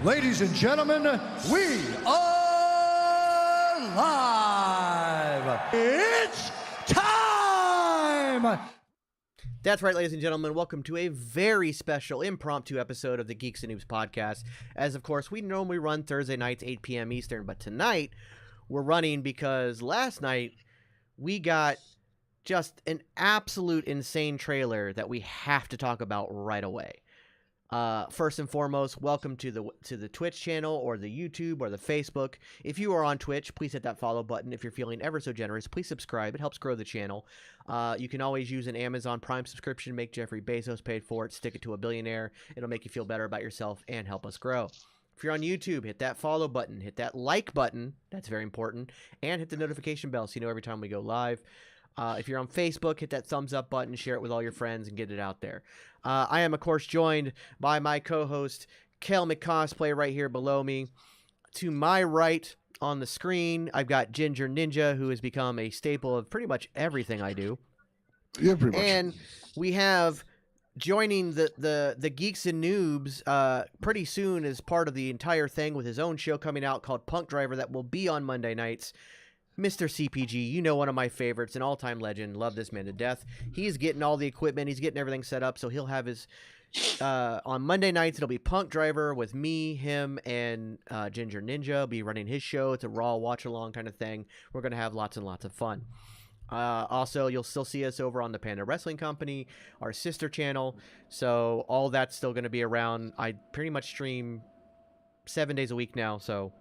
Ladies and gentlemen, we are live. It's time. That's right, ladies and gentlemen. Welcome to a very special impromptu episode of the Geeks Noobs podcast. As, of course, we normally run Thursday nights, 8 p.m. Eastern, but tonight we're running because last night we got just an absolute insane trailer that we have to talk about right away. First and foremost, welcome to the Twitch channel or the YouTube or the Facebook. If you are on Twitch, please hit that follow button. If you're feeling ever so generous, please subscribe. It helps grow the channel. You can always use an Amazon Prime subscription, make Jeffrey Bezos paid for it, stick it to a billionaire. It'll make you feel better about yourself and help us grow. If you're on YouTube, hit that follow button, hit that like button. That's very important. And hit the notification bell so you know every time we go live. If you're on Facebook, hit that thumbs up button, share it with all your friends, and get it out there. I am, of course, joined by my co-host, Kel McCosplay, right here below me. To my right on the screen, I've got Ginger Ninja, who has become a staple of pretty much everything I do. Yeah, pretty much. And we have joining the Geeks and Noobs pretty soon as part of the entire thing with his own show coming out called Punk Driver that will be on Monday nights. Mr. CPG, you know, one of my favorites, an all-time legend. Love this man to death. He's getting all the equipment. He's getting everything set up, so he'll have his... on Monday nights, it'll be Punk Driver with me, him, and Ginger Ninja. Will be running his show. It's a Raw watch-along kind of thing. We're going to have lots and lots of fun. Also, you'll still see us over on the Panda Wrestling Company, our sister channel. So all that's still going to be around. I pretty much stream 7 days a week now, so...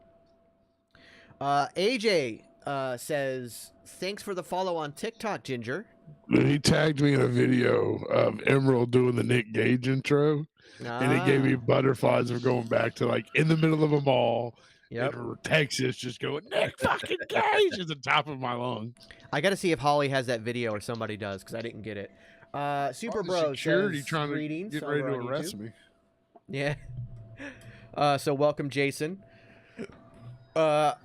AJ... says, thanks for the follow on TikTok, Ginger. He tagged me in a video of Emerald doing the Nick Gage intro, and it gave me butterflies of going back to like in the middle of a mall in Texas, just going, Nick fucking Gage is the top of my lungs. I got to see if Holly has that video or somebody does, because I didn't get it. Super Bro security says, trying greetings, to get ready to on arrest YouTube. me. Yeah. So welcome, Jason. I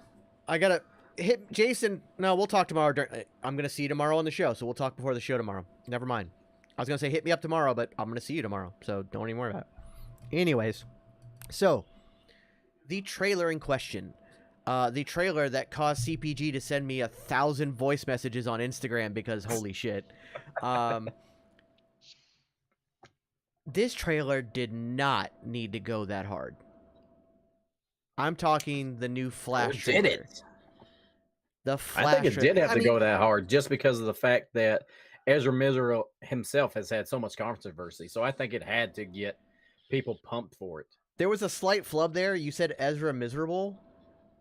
got to... hit Jason. No, we'll talk tomorrow. I'm going to see you tomorrow on the show, so we'll talk before the show tomorrow. Never mind. I was going to say hit me up tomorrow, but I'm going to see you tomorrow, so don't even worry about it. Anyways, so the trailer in question. The trailer that caused CPG to send me 1,000 voice messages on Instagram because holy shit. This trailer did not need to go that hard. I'm talking the new Flash trailer. Did it? The Flash. I think it did have to go that hard just because of the fact that Ezra Miller himself has had so much controversy. So I think it had to get people pumped for it. There was a slight flub there. You said Ezra Miserable,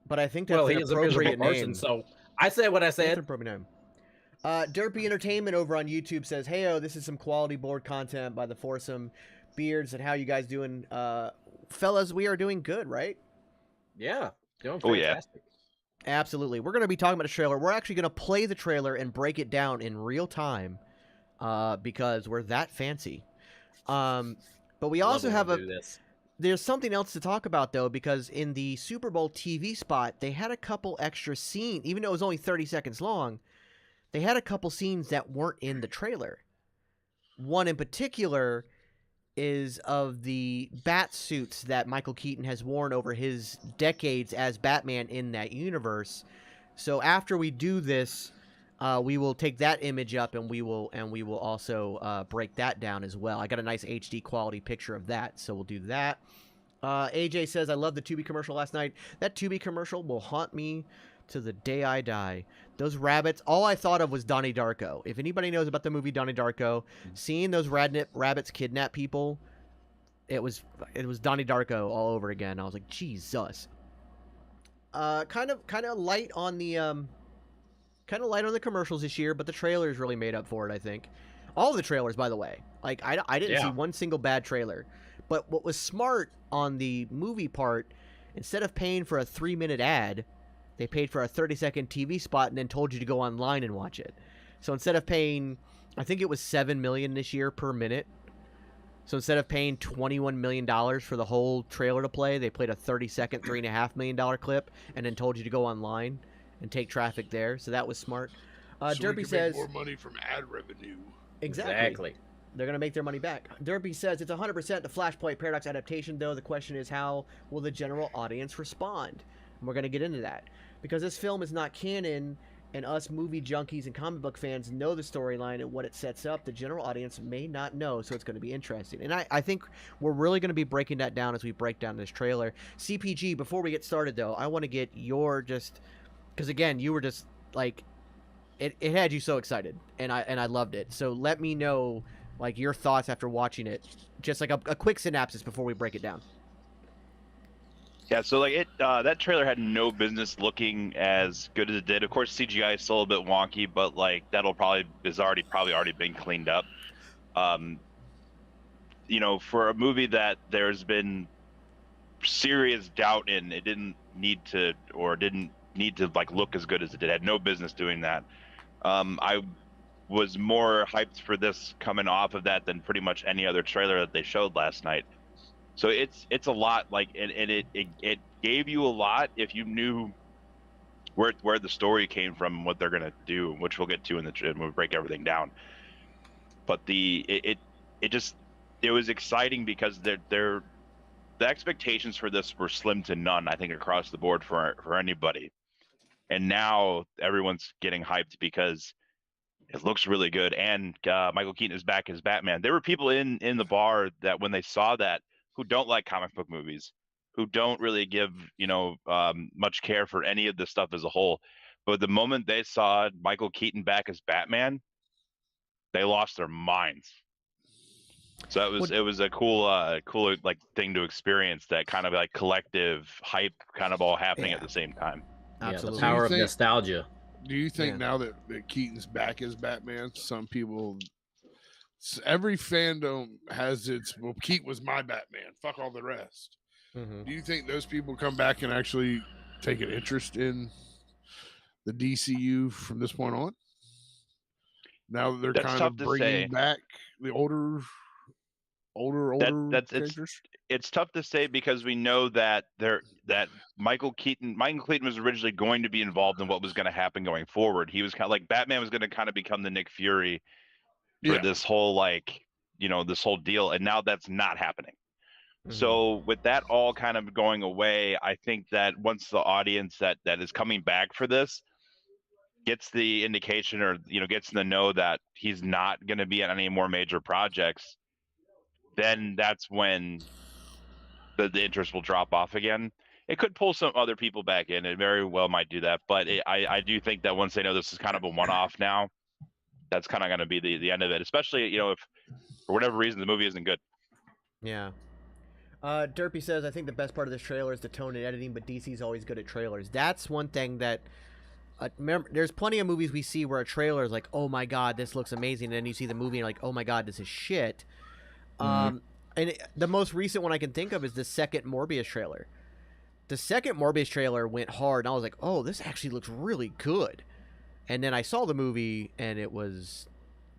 but I think that's an appropriate name. So I said what I said. That's an appropriate name. Derpy Entertainment over on YouTube says, "Heyo, this is some quality board content by the Foursome Beards, and how you guys doing, fellas? We are doing good, right? Yeah, doing fantastic. Absolutely. We're going to be talking about a trailer. We're actually going to play the trailer and break it down in real time because we're that fancy. But we also have there's something else to talk about, though, because in the Super Bowl TV spot, they had a couple extra scenes. Even though it was only 30 seconds long, they had a couple scenes that weren't in the trailer. One in particular is of the bat suits that Michael Keaton has worn over his decades as Batman in that universe. So after we do this, we will take that image up and we will also break that down as well. I got a nice HD quality picture of that, so we'll do that. AJ says, I love the Tubi commercial last night. That Tubi commercial will haunt me to the day I die. Those rabbits, all I thought of was Donnie Darko. If anybody knows about the movie Donnie Darko, seeing those rabbits kidnap people, it was Donnie Darko all over again. I was like, Jesus. Kind of light on the commercials this year, but the trailers really made up for it, I think. All the trailers, by the way. Like I didn't see one single bad trailer. But what was smart on the movie part, instead of paying for a 3-minute ad, they paid for a 30-second TV spot and then told you to go online and watch it. So instead of paying, I think it was $7 million this year per minute. So instead of paying $21 million for the whole trailer to play, they played a 30-second, $3.5 million clip and then told you to go online and take traffic there. So that was smart. So Derpy we can says make more money from ad revenue. Exactly. They're going to make their money back. Derpy says it's 100% the Flashpoint Paradox adaptation, though. The question is, how will the general audience respond? And we're going to get into that. Because this film is not canon, and us movie junkies and comic book fans know the storyline and what it sets up. The general audience may not know, so it's going to be interesting. And I think we're really going to be breaking that down as we break down this trailer. CPG, before we get started, though, I want to get your just... Because, again, you were just, like... It had you so excited, and I loved it. So let me know... like your thoughts after watching it, just like a quick synopsis before we break it down. Yeah, so like that trailer had no business looking as good as it did. Of course, CGI is still a bit wonky, but like that'll probably already been cleaned up. You know, for a movie that there's been serious doubt in, it didn't need to like look as good as it did. It had no business doing that. I was more hyped for this coming off of that than pretty much any other trailer that they showed last night. So it's a lot, like, and it gave you a lot if you knew where the story came from and what they're gonna do, which we'll get to in when we break everything down. But it was exciting because the expectations for this were slim to none, I think, across the board for anybody. And now everyone's getting hyped because it looks really good, and Michael Keaton is back as Batman. There were people in the bar that when they saw that who don't like comic book movies, who don't really give much care for any of this stuff as a whole. But the moment they saw Michael Keaton back as Batman, they lost their minds. So it was a cool like thing to experience, that kind of like collective hype kind of all happening at the same time. Absolutely. Yeah, the power of nostalgia. Do you think now that Keaton's back as Batman, some people, every fandom has its, well, Keaton was my Batman, fuck all the rest. Mm-hmm. Do you think those people come back and actually take an interest in the DCU from this point on? Now that they're kind of bringing back the older characters? It's tough to say, because we know that Michael Keaton was originally going to be involved in what was going to happen going forward. He was kind of like, Batman was going to kind of become the Nick Fury for this whole, like, this whole deal, and now that's not happening. Mm-hmm. So with that all kind of going away, I think that once the audience that is coming back for this gets the indication, or gets in the know that he's not going to be on any more major projects, then that's when the interest will drop off again. It could pull some other people back in. It very well might do that. But I do think that once they know this is kind of a one-off now, that's kind of going to be the end of it. Especially, if for whatever reason the movie isn't good. Yeah. Derpy says, I think the best part of this trailer is the tone and editing, but DC's always good at trailers. That's one thing that... remember, there's plenty of movies we see where a trailer is like, oh my god, this looks amazing, and then you see the movie and you're like, oh my god, this is shit. Mm-hmm. And the most recent one I can think of is the second Morbius trailer. The second Morbius trailer went hard, and I was like, oh, this actually looks really good. And then I saw the movie, and it was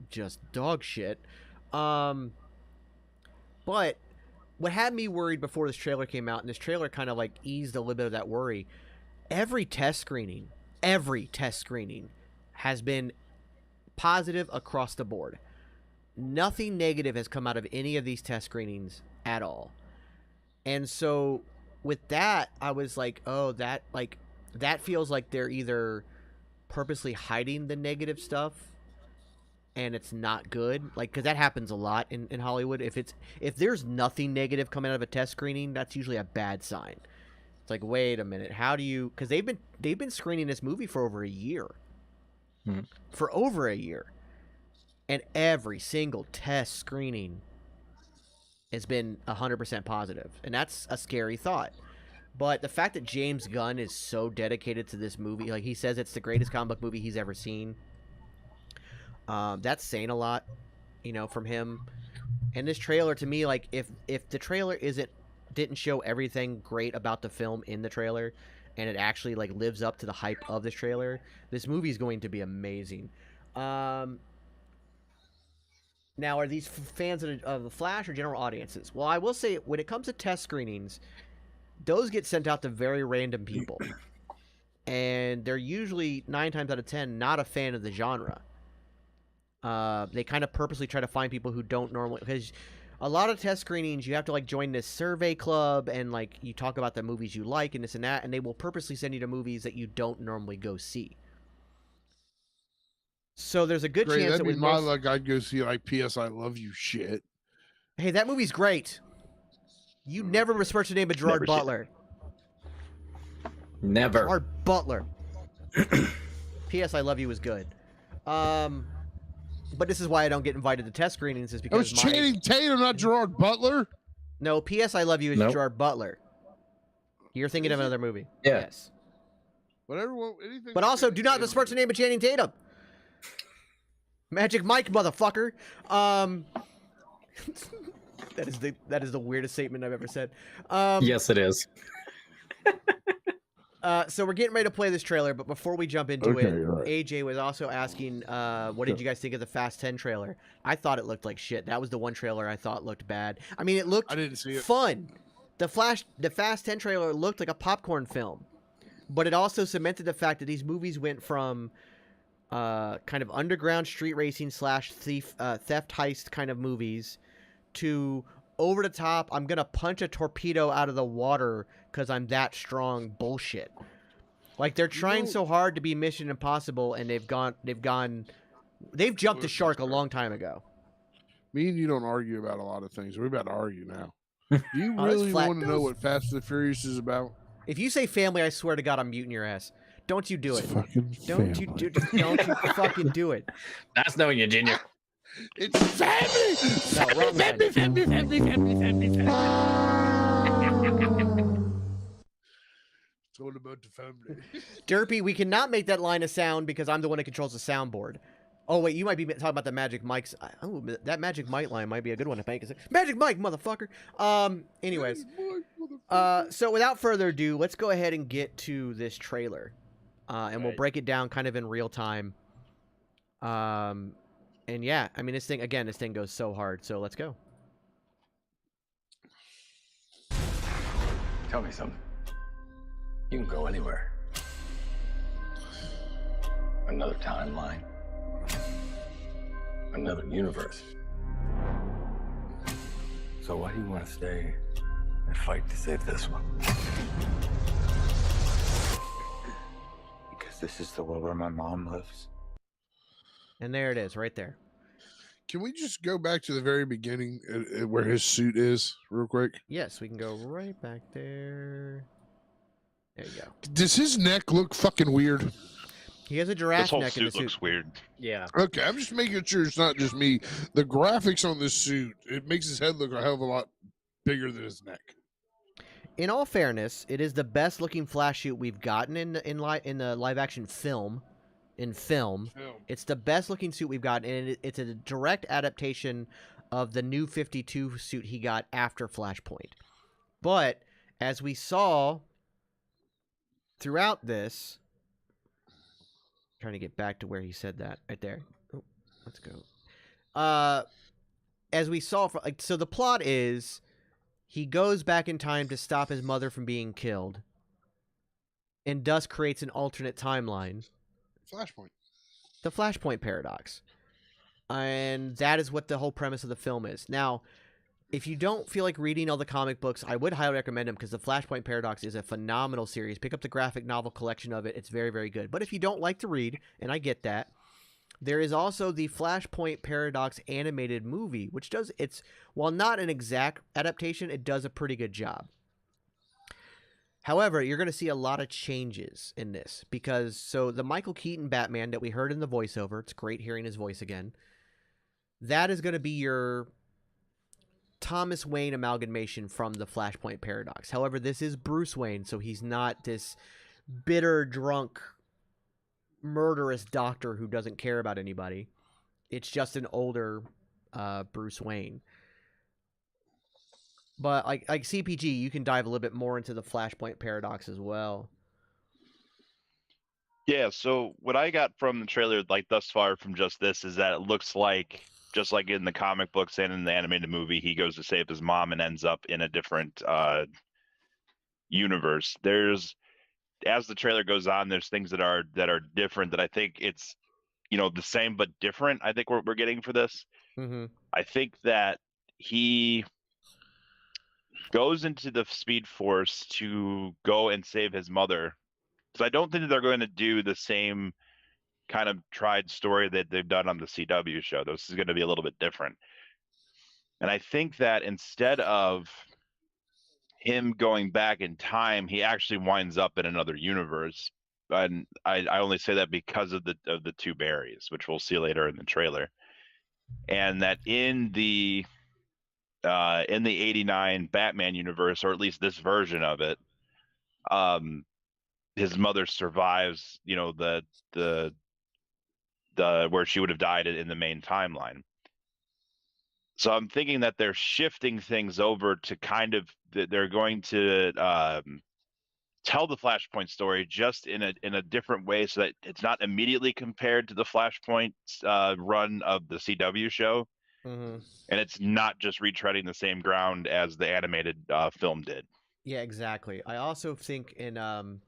just dog shit. But what had me worried before this trailer came out, and this trailer kind of like eased a little bit of that worry, every test screening has been positive across the board. Nothing negative has come out of any of these test screenings at all. And so with that, I was like, oh, that feels like they're either purposely hiding the negative stuff and it's not good. Like, because that happens a lot in Hollywood. If there's nothing negative coming out of a test screening, that's usually a bad sign. It's like, wait a minute, how do you... Because they've been screening this movie for over a year. Mm-hmm. For over a year. And every single test screening has been 100% positive. And that's a scary thought. But the fact that James Gunn is so dedicated to this movie, like he says it's the greatest comic book movie he's ever seen, that's saying a lot, from him. And this trailer, to me, like, if the trailer didn't show everything great about the film in the trailer, and it actually, like, lives up to the hype of this trailer, this movie is going to be amazing. Now, are these fans of The Flash or general audiences? Well, I will say, when it comes to test screenings, those get sent out to very random people. And they're usually, 9 times out of 10, not a fan of the genre. They kind of purposely try to find people who don't normally, because a lot of test screenings you have to like join this survey club and like you talk about the movies you like and this and that, and they will purposely send you to movies that you don't normally go see. So there's a good chance that'd that be with my luck, I'd go see like P.S. I Love You shit. Hey, that movie's great. You never besmirched the name of Gerard Butler. Never. Gerard Butler. P.S. I Love You was good. But this is why I don't get invited to test screenings, is because that was Channing Tatum, not Gerard Butler. No, P.S. I Love You is Gerard Butler. You're thinking of another movie. Yeah. Yes. Whatever. Anything. But also, do not besmirch the name of Channing Tatum. Magic Mike, motherfucker. That is the weirdest statement I've ever said. Yes, it is. So we're getting ready to play this trailer, but before we jump into it, right. AJ was also asking, what did you guys think of the Fast 10 trailer? I thought it looked like shit. That was the one trailer I thought looked bad. I mean, it looked I didn't see it. fun. The Fast 10 trailer looked like a popcorn film, but it also cemented the fact that these movies went from kind of underground street racing / theft heist kind of movies to over the top, I'm gonna punch a torpedo out of the water because I'm that strong bullshit. Like they're trying so hard to be Mission Impossible, and they've jumped the shark a long time ago. Me and you don't argue about a lot of things. We're about to argue now. Do you really want to know what Fast and the Furious is about? If you say family, I swear to God, I'm muting your ass. Don't you do it? Don't you fucking do it? That's knowing you, Junior. It's family. No, wrong family. It's all about the family. Derpy, we cannot make that line a sound because I'm the one that controls the soundboard. Oh wait, you might be talking about the Magic Mike's. Oh, that Magic Mike line might be a good one to make. Magic Mike, motherfucker. Anyways, so without further ado, let's go ahead and get to this trailer, and we'll break it down kind of in real time. And yeah, I mean, this thing goes so hard. So let's go. Tell me something. You can go anywhere. Another timeline. Another universe. So why do you want to stay and fight to save this one? Because this is the world where my mom lives. And there it is, right there. Can we just go back to the very beginning where his suit is real quick? Yes, we can go right back there. There you go. Does his neck look fucking weird? He has a giraffe This whole neck in the suit suit. looks weird. Yeah. Okay, I'm just making sure it's not just me. The graphics on this suit, it makes his head look a hell of a lot bigger than his neck. In all fairness, it is the best looking Flash suit we've gotten in the live action film. It's the best looking suit we've got, and it's a direct adaptation of the new 52 suit he got after Flashpoint. But as we saw throughout this, trying to get back to where he said that right there. Oh, let's go. As we saw, so the plot is he goes back in time to stop his mother from being killed, and thus creates an alternate timeline. Flashpoint. The Flashpoint paradox. And that is what the whole premise of the film is. Now, if you don't feel like reading all the comic books, I would highly recommend them because the Flashpoint Paradox is a phenomenal series. Pick up the graphic novel collection of it. It's very, very good. But if you don't like to read, and I get that, there is also the Flashpoint Paradox animated movie, which does, while not an exact adaptation, it does a pretty good job. However, you're going to see a lot of changes in this because, so the Michael Keaton Batman that we heard in the voiceover, it's great hearing his voice again. That is going to be your Thomas Wayne amalgamation from the Flashpoint Paradox. However, this is Bruce Wayne, so he's not this bitter, drunk, murderous doctor who doesn't care about anybody. It's just an older Bruce Wayne. But like CPG, you can dive a little bit more into the Flashpoint Paradox as well. Yeah, so what I got from the trailer, like thus far from just this, is that it looks like, just like in the comic books and in the animated movie, he goes to save his mom and ends up in a different universe. As the trailer goes on, there's things that are different that I think it's the same but different. I think we're getting for this. Mm-hmm. I think that he goes into the Speed Force to go and save his mother. So I don't think that they're going to do the same kind of tried story that they've done on the CW show. This is going to be a little bit different. And I think that instead of him going back in time, he actually winds up in another universe. And I only say that because of the two Barrys, which we'll see later in the trailer. And that in the '89 Batman universe, or at least this version of it, his mother survives, the where she would have died in the main timeline. So I'm thinking that they're shifting things over to kind of they're going to tell the Flashpoint story just in a different way, so that it's not immediately compared to the Flashpoint run of the CW show, Mm-hmm. and it's not just retreading the same ground as the animated film did. Yeah, exactly. I also think it'll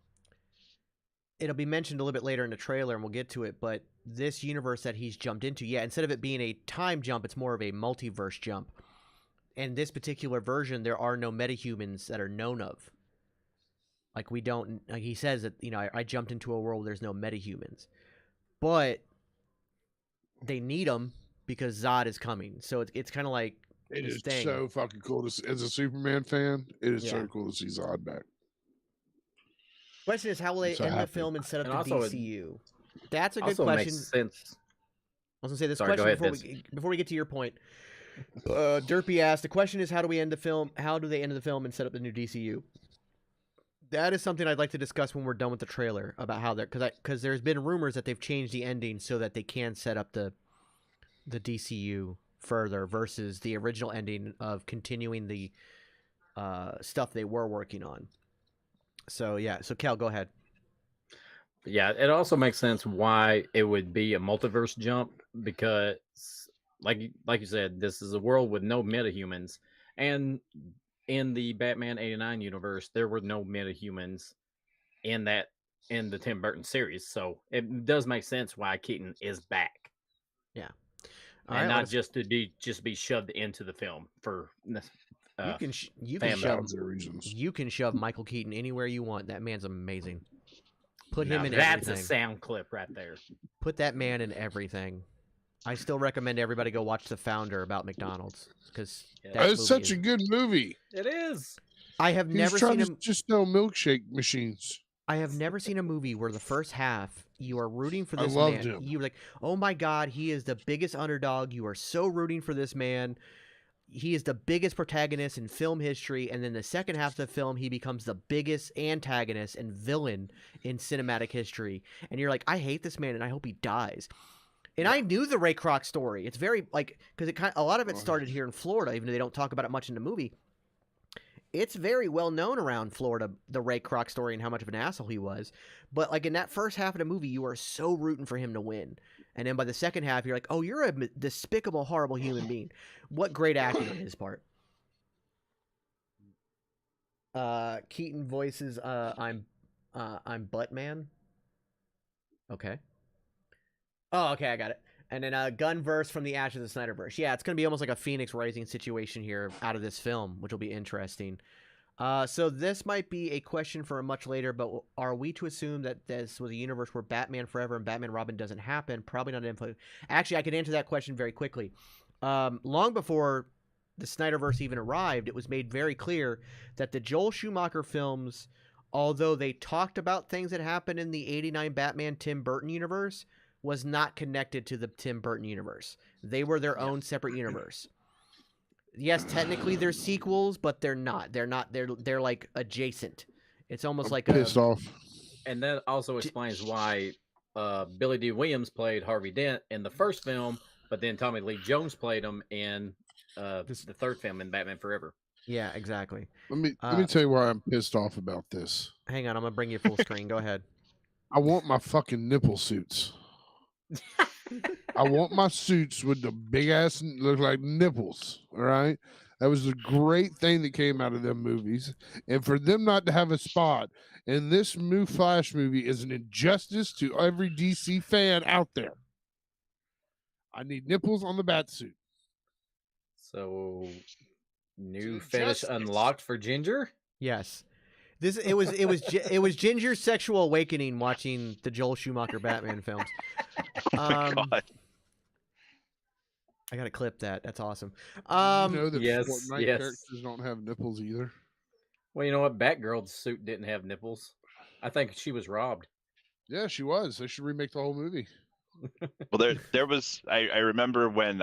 be mentioned a little bit later in the trailer, and we'll get to it, but this universe that he's jumped into, instead of it being a time jump, it's more of a multiverse jump. In this particular version, there are no metahumans that are known of. Like, we don't, like he says that, I jumped into a world where there's no metahumans. But they need them because Zod is coming. So it's kind of like it is thing. So fucking cool to see. As a Superman fan, it is so cool to see Zod back. Question is, how will they end the film and set up the DCU? That's a good question. Makes sense. I was gonna say this question before we get to your point. Derpy asked, the question is, how do we end the film? How do they end the film and set up the new DCU? That is something I'd like to discuss when we're done with the trailer, about how they're, because there's been rumors that they've changed the ending so that they can set up the DCU further versus the original ending of continuing the stuff they were working on. So so Cal, go ahead. Yeah, it also makes sense why it would be a multiverse jump, because like you said, this is a world with no metahumans, and in the Batman '89 universe, there were no metahumans in the Tim Burton series, so it does make sense why Keaton is back. Yeah, and not just to be shoved into the film for. You can shove Michael Keaton anywhere you want. That man's amazing. Put him in everything. That's a sound clip right there. Put that man in everything. I still recommend everybody go watch The Founder about McDonald's, because it's such a good movie. It is. I have never seen him just sell milkshake machines. I have never seen a movie where the first half you are rooting for this man. Him. You're like, oh my God, he is the biggest underdog. You are so rooting for this man. He is the biggest protagonist in film history, and then the second half of the film, he becomes the biggest antagonist and villain in cinematic history. And you're like, I hate this man, and I hope he dies. And I knew the Ray Kroc story. It's very, because a lot of it started here in Florida, even though they don't talk about it much in the movie. It's very well known around Florida, the Ray Kroc story and how much of an asshole he was. But in that first half of the movie, you are so rooting for him to win. And then by the second half, you're like, oh, you're a despicable, horrible human being. What great acting on his part. Keaton voices I'm Buttman. Okay. Oh, okay, I got it. And then Gunverse from the Ashes of Snyderverse. Yeah, it's going to be almost like a Phoenix Rising situation here out of this film, which will be interesting. So this might be a question for much later, but are we to assume that this was a universe where Batman Forever and Batman Robin doesn't happen? Probably not info. Actually, I can answer that question very quickly. Long before the Snyderverse even arrived, it was made very clear that the Joel Schumacher films, although they talked about things that happened in the '89 Batman Tim Burton universe, was not connected to the Tim Burton universe. They were their own separate universe. Yes, technically they're sequels, but they're not. They're like adjacent. It's almost like pissed off. And that also explains why Billy D. Williams played Harvey Dent in the first film, but then Tommy Lee Jones played him in the third film in Batman Forever. Yeah, exactly. Let me tell you why I'm pissed off about this. Hang on, I'm gonna bring you full screen. Go ahead. I want my fucking nipple suits. I want my suits with the big ass look like nipples. All right, that was a great thing that came out of them movies, and for them not to have a spot in this new Flash movie is an injustice to every DC fan out there. I need nipples on the bat suit. So, new fetish unlocked for Ginger? Yes. It was Ginger's sexual awakening watching the Joel Schumacher Batman films. Oh my God. I gotta clip that. That's awesome. You know that yes, Fortnite characters don't have nipples either. Well, you know what? Batgirl's suit didn't have nipples. I think she was robbed. Yeah, she was. They should remake the whole movie. Well, there was. I remember when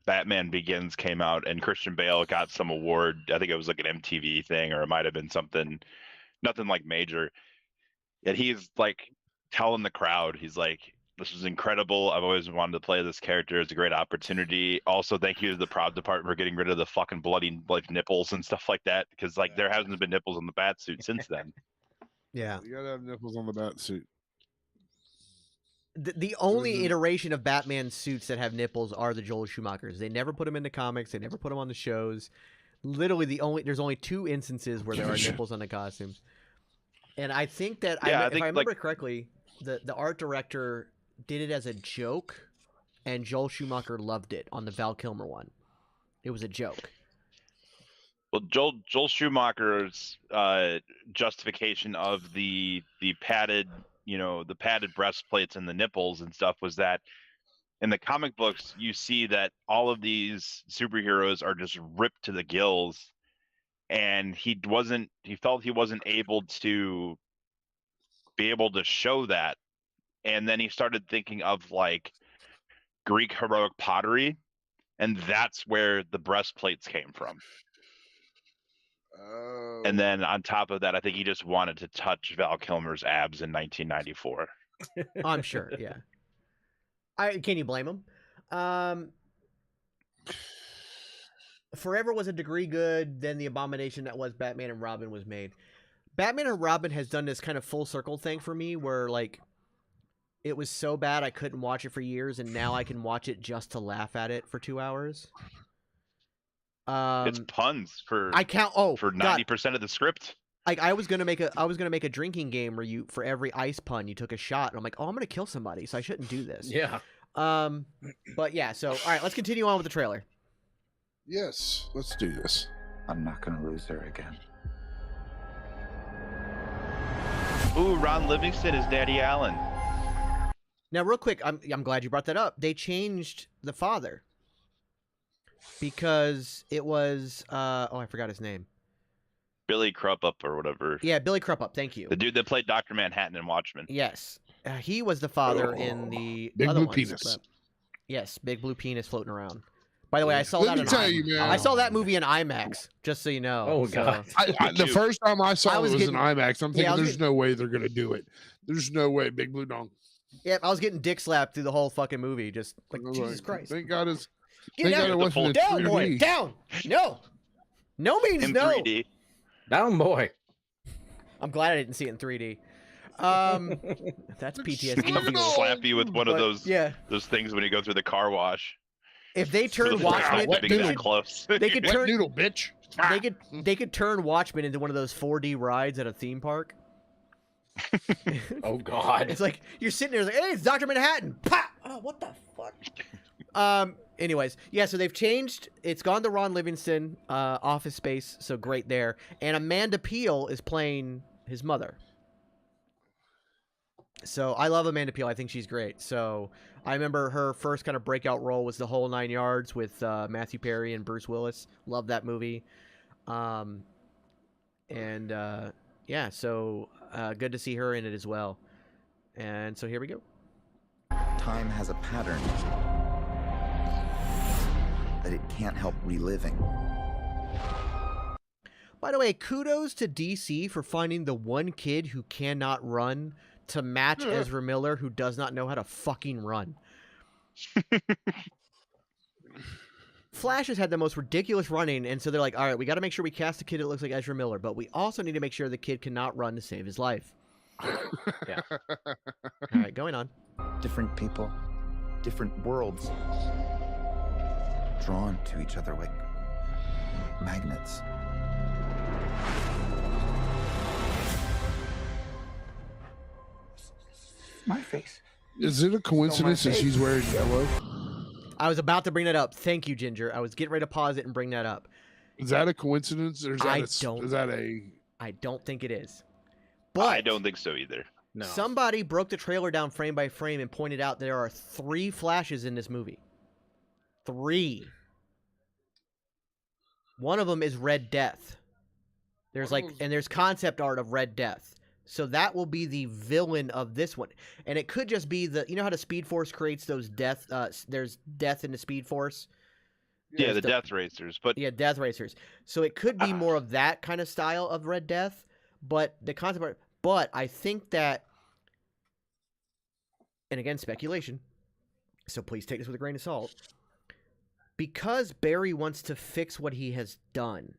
Batman Begins came out and Christian Bale got some award. I think it was like an MTV thing, or it might have been something, nothing like major. And he's like telling the crowd, he's like, "This was incredible. I've always wanted to play this character. It's a great opportunity. Also, thank you to the prop department for getting rid of the fucking bloody like nipples and stuff like that, because like there hasn't been nipples on the bat suit since then." Yeah. You gotta have nipples on the bat suit. The only iteration of Batman suits that have nipples are the Joel Schumachers. They never put them in the comics. They never put them on the shows. Literally, there's only 2 instances where there are nipples on the costumes. And I think that, if I remember correctly, the art director did it as a joke, and Joel Schumacher loved it on the Val Kilmer one. It was a joke. Well, Joel Schumacher's justification of the padded, the padded breastplates and the nipples and stuff was that in the comic books you see that all of these superheroes are just ripped to the gills, and he felt he wasn't able to be able to show that. And then he started thinking of like Greek heroic pottery, and that's where the breastplates came from. Oh. And then on top of that, I think he just wanted to touch Val Kilmer's abs in 1994. I'm sure, yeah. Can you blame him? Forever was a degree good, then the abomination that was Batman and Robin was made. Batman and Robin has done this kind of full circle thing for me where like it was so bad I couldn't watch it for years, and now I can watch it just to laugh at it for 2 hours. It's puns for 90% of the script. Like I was gonna make a drinking game where for every ice pun you took a shot, and I'm like, oh, I'm gonna kill somebody, so I shouldn't do this. Yeah. But yeah, so all right, let's continue on with the trailer. Yes, let's do this. I'm not gonna lose her again. Ooh, Ron Livingston is Daddy Allen. Now, real quick, I'm glad you brought that up. They changed the father because it was I forgot his name. Billy Crudup or whatever. Yeah, Billy Crudup. Thank you. The dude that played Dr. Manhattan in Watchmen. Yes, he was the father in the Big other Blue ones, Penis. but yes, big blue penis floating around. By the way, I saw Let that. me tell you, man. I saw that movie in IMAX. Just so you know. Oh God! The first time I saw it was in IMAX. I'm thinking, there's no way they're gonna do it. There's no way. Big Blue Dong. Yeah, I was getting dick slapped through the whole fucking movie. Just like Jesus Christ. Thank God it's. Get down, it wasn't down, 3D. boy, down. No, no means In no. 3D. Down, boy. I'm glad I didn't see it in 3D. That's PTSD. Slap you with one of those those things when you go through the car wash. If they turn Watchmen, they could turn noodle, bitch. They could turn Watchmen into one of those 4D rides at a theme park. Oh God! It's like you're sitting there like, hey, it's Dr. Manhattan. Pop! Oh, what the fuck? Anyways, yeah. So they've changed. It's gone to Ron Livingston, Office Space. So great there. And Amanda Peele is playing his mother. So I love Amanda Peele. I think she's great. So I remember her first kind of breakout role was The Whole Nine Yards with Matthew Perry and Bruce Willis. Love that movie. Yeah, so good to see her in it as well. And so here we go. Time has a pattern that it can't help reliving. By the way, kudos to DC for finding the one kid who cannot run to match Ezra Miller, who does not know how to fucking run. Flash has had the most ridiculous running, and so they're like, all right, we got to make sure we cast a kid that looks like Ezra Miller, but we also need to make sure the kid cannot run to save his life. Yeah. All right, going on. Different people, different worlds, drawn to each other like magnets. My face. Is it a coincidence that she's wearing yellow? I was about to bring that up. Thank you, Ginger. I was getting ready to pause it and bring that up. Is that a coincidence, or is that I don't think it is. But I don't think so either. No. Somebody broke the trailer down frame by frame and pointed out there are 3 Flashes in this movie. 3. One of them is Red Death. There's concept art of Red Death. So that will be the villain of this one. And it could just be you know how the Speed Force creates those there's death in the Speed Force? Yeah, the Death Racers. Yeah, Death Racers. So it could be more of that kind of style of Red Death, but the concept art, but I think that, and again, speculation, so please take this with a grain of salt, because Barry wants to fix what he has done,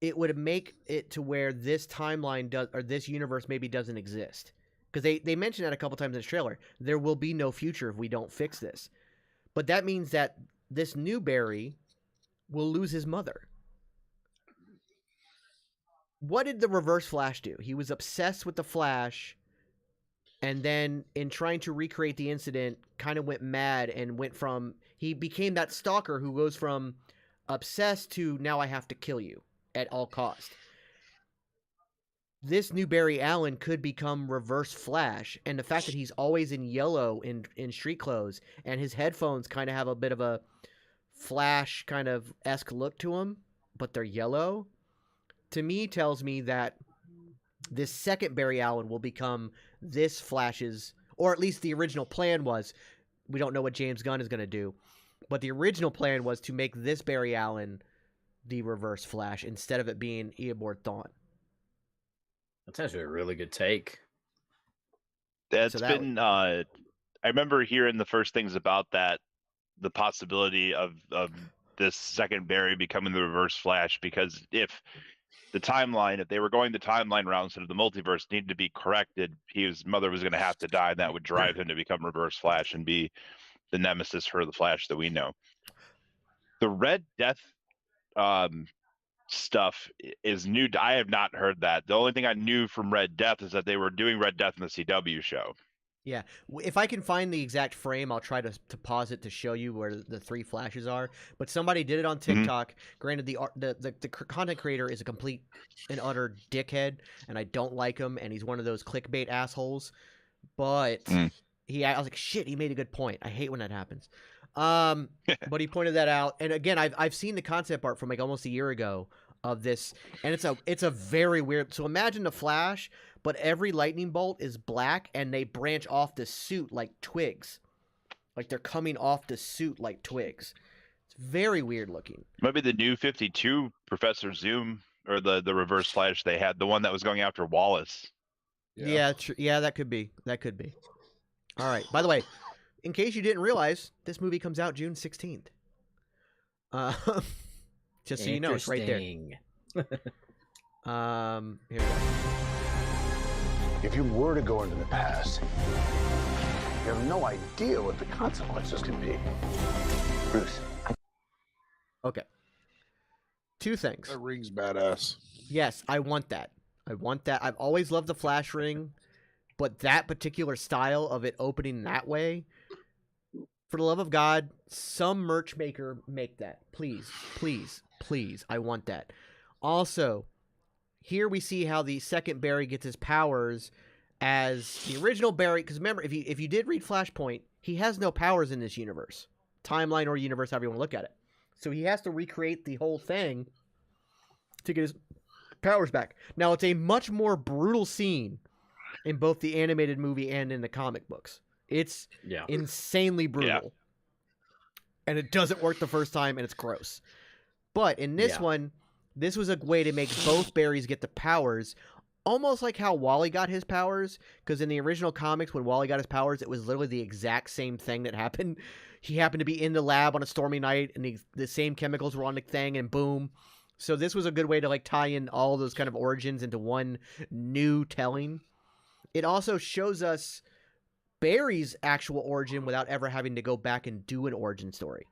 it would make it to where this timeline or this universe maybe doesn't exist. Because they mentioned that a couple times in the trailer. There will be no future if we don't fix this. But that means that this new Barry will lose his mother. What did the Reverse Flash do? He was obsessed with the Flash, and then in trying to recreate the incident, kind of went mad and he became that stalker who goes from obsessed to now I have to kill you at all cost. This new Barry Allen could become Reverse Flash, and the fact that he's always in yellow in street clothes, and his headphones kind of have a bit of a Flash kind of esque look to them, but they're yellow, to me tells me that this second Barry Allen will become this Flash's, or at least the original plan was. We don't know what James Gunn is going to do, but the original plan was to make this Barry Allen the Reverse Flash instead of it being Eobard Thawne. That's actually a really good take. I remember hearing the first things about that, the possibility of this second Barry becoming the Reverse Flash, because if they were going the timeline route instead of the multiverse needed to be corrected, his mother was going to have to die, and that would drive him to become Reverse Flash and be the nemesis for the Flash that we know. The Red Death stuff is new. I have not heard that. The only thing I knew from Red Death is that they were doing Red Death in the CW show. Yeah, if I can find the exact frame, I'll try to pause it to show you where the 3 Flashes are. But somebody did it on TikTok. Granted, the content creator is a complete and utter dickhead, and I don't like him, and he's one of those clickbait assholes. But I was like, shit, he made a good point. I hate when that happens. But he pointed that out, and again, I've seen the concept art from like almost a year ago of this, and it's a very weird. So imagine the Flash, but every lightning bolt is black, and they branch off the suit like twigs, like they're coming off the suit like twigs. It's very weird looking. Maybe the New 52 Professor Zoom, or the Reverse Flash they had, the one that was going after Wallace. Yeah, that could be. That could be. All right. By the way, in case you didn't realize, this movie comes out June 16th. Just so you know, it's right there. Here we go. If you were to go into the past, you have no idea what the consequences can be. Bruce. Okay. 2 things. That ring's badass. Yes, I want that. I've always loved the Flash ring, but that particular style of it opening that way, for the love of God, some merch maker make that. Please, please, please. I want that. Also, here we see how the second Barry gets his powers as the original Barry. Because remember, if you did read Flashpoint, he has no powers in this universe. Timeline or universe, however you want to look at it. So he has to recreate the whole thing to get his powers back. Now, it's a much more brutal scene in both the animated movie and in the comic books. It's insanely brutal. Yeah. And it doesn't work the first time, and it's gross. But in this one, this was a way to make both Barrys get the powers, almost like how Wally got his powers, because in the original comics, when Wally got his powers, it was literally the exact same thing that happened. He happened to be in the lab on a stormy night, and the same chemicals were on the thing, and boom. So this was a good way to like tie in all those kind of origins into one new telling. It also shows us Barry's actual origin without ever having to go back and do an origin story,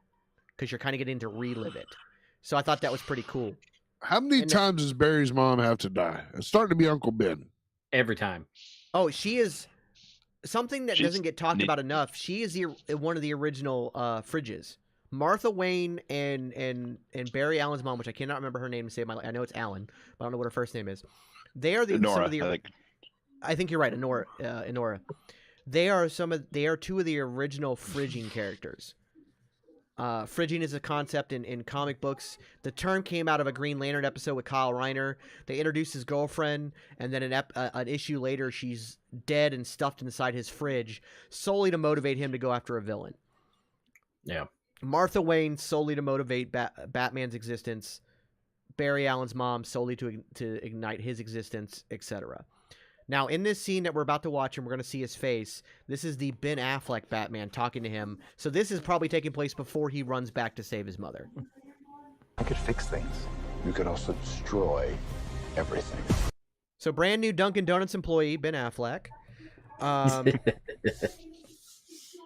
because you're kind of getting to relive it. So I thought that was pretty cool. How many times does Barry's mom have to die? It's starting to be Uncle Ben. Every time. Oh, she is. something that She's doesn't get talked neat. about enough. She is one of the original Fridges. Martha Wayne and Barry Allen's mom, which I cannot remember her name to save my life. I know it's Allen, but I don't know what her first name is. They are some Nora, of the. I think. I think you're right, Enora. They are two of the original Phrygian characters. Phrygian is a concept in comic books. The term came out of a Green Lantern episode with Kyle Reiner. They introduced his girlfriend, and then an issue later, she's dead and stuffed inside his fridge, solely to motivate him to go after a villain. Yeah. Martha Wayne solely to motivate Batman's existence. Barry Allen's mom solely to ignite his existence, etc. Now, in this scene that we're about to watch, and we're going to see his face, this is the Ben Affleck Batman talking to him. So this is probably taking place before he runs back to save his mother. I could fix things. You could also destroy everything. So brand new Dunkin' Donuts employee, Ben Affleck.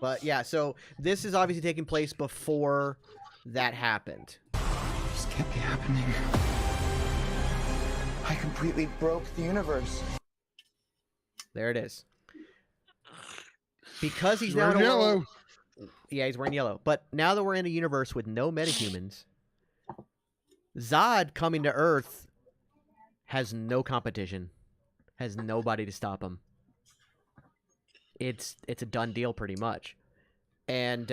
But yeah, so this is obviously taking place before that happened. This can't be happening. I completely broke the universe. There it is. Because he's now Wearing in a yellow. world... Yeah, he's wearing yellow. But now that we're in a universe with no metahumans, Zod coming to Earth has no competition. Has nobody to stop him. It's a done deal pretty much. And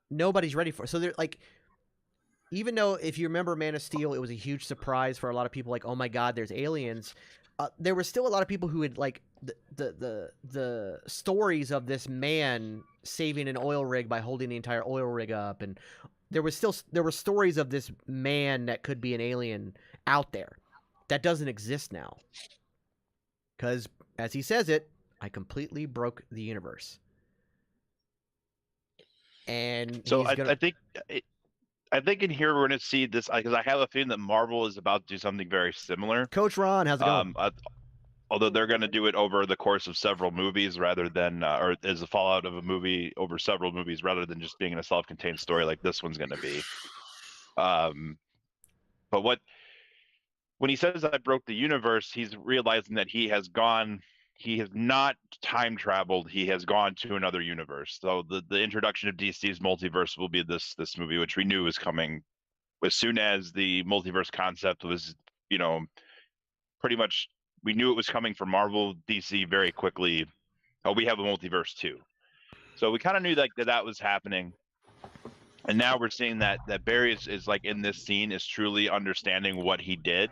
nobody's ready for it. So they're like, even though if you remember Man of Steel, it was a huge surprise for a lot of people, like, oh my god, there's aliens. There were still a lot of people who had like the stories of this man saving an oil rig by holding the entire oil rig up, and there were stories of this man that could be an alien out there. That doesn't exist now. Because, as he says it, I completely broke the universe. And So I think in here we're going to see this, because I have a feeling that Marvel is about to do something very similar. Coach Ron, how's it going? Although they're going to do it over the course of several movies rather than, or as a fallout of a movie over several movies rather than just being in a self-contained story like this one's going to be. But when he says I broke the universe, he's realizing that he has not time traveled. He has gone to another universe. So the introduction of DC's multiverse will be this movie, which we knew was coming as soon as the multiverse concept was, pretty much, we knew it was coming for Marvel. DC very quickly, we have a multiverse too. So we kind of knew that was happening. And now we're seeing that Barry is like in this scene is truly understanding what he did.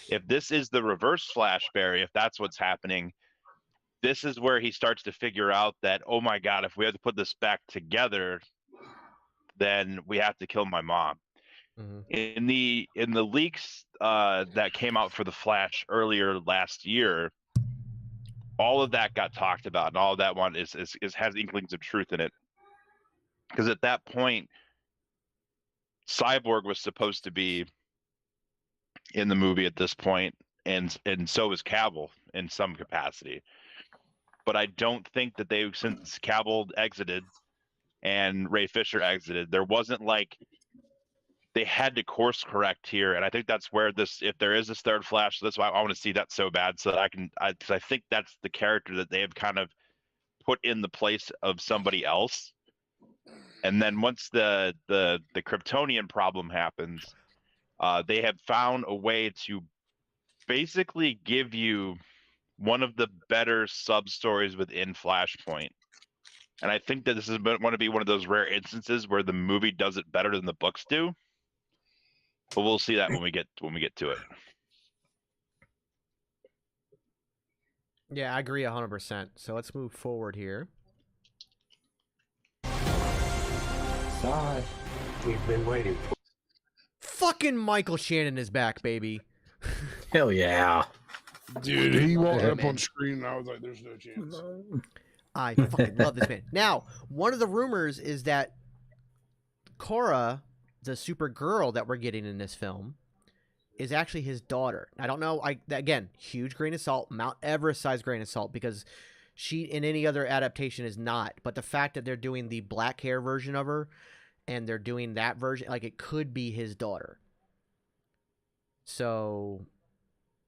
If this is the reverse Flash Barry, if that's what's happening, this is where he starts to figure out that, oh my God, if we have to put this back together, then we have to kill my mom. Mm-hmm. In the leaks that came out for the Flash earlier last year, all of that got talked about, and all of that one has inklings of truth in it. Because at that point, Cyborg was supposed to be in the movie at this point, and so was Cavill in some capacity. But I don't think that since Cavill exited and Ray Fisher exited, there wasn't like they had to course correct here. And I think that's where if there is this third Flash, that's why I want to see that so bad, so that because I think that's the character that they have kind of put in the place of somebody else. And then once the Kryptonian problem happens, they have found a way to basically give you one of the better sub-stories within Flashpoint. And I think that this is going to be one of those rare instances where the movie does it better than the books do. But we'll see that when we get to it. Yeah, I agree 100%. So let's move forward here. Zod, we've been waiting for. Fucking Michael Shannon is back, baby. Hell yeah. Dude, he walked up on screen and I was like, there's no chance. I fucking love this man. Now, one of the rumors is that Kara, the Supergirl that we're getting in this film, is actually his daughter. I don't know. Again, huge grain of salt, Mount Everest size grain of salt, because she in any other adaptation is not. But the fact that they're doing the black hair version of her and they're doing that version, like, it could be his daughter. So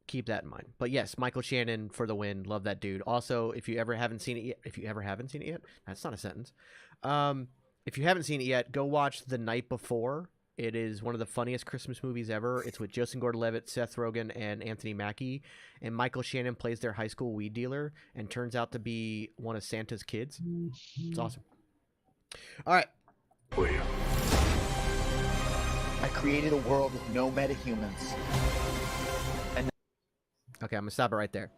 keep that in mind. But yes, Michael Shannon for the win. Love that dude. Also, if you ever haven't seen it yet, that's not a sentence. If you haven't seen it yet, go watch The Night Before. It is one of the funniest Christmas movies ever. It's with Joseph Gordon-Levitt, Seth Rogen, and Anthony Mackie. And Michael Shannon plays their high school weed dealer and turns out to be one of Santa's kids. It's awesome. All right. I created a world with no metahumans. Okay, I'm going to stop it right there.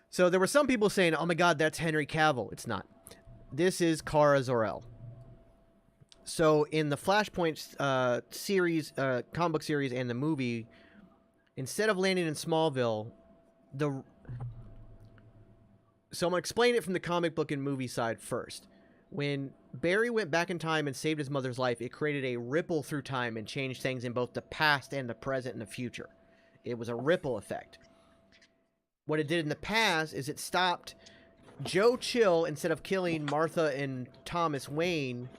So there were some people saying, oh my God, that's Henry Cavill. It's not. This is Kara Zor-El. So in the Flashpoint series, comic book series and the movie, instead of landing in Smallville, so I'm going to explain it from the comic book and movie side first. When Barry went back in time and saved his mother's life, it created a ripple through time and changed things in both the past and the present and the future. It was a ripple effect. What it did in the past is it stopped Joe Chill, instead of killing Martha and Thomas Wayne,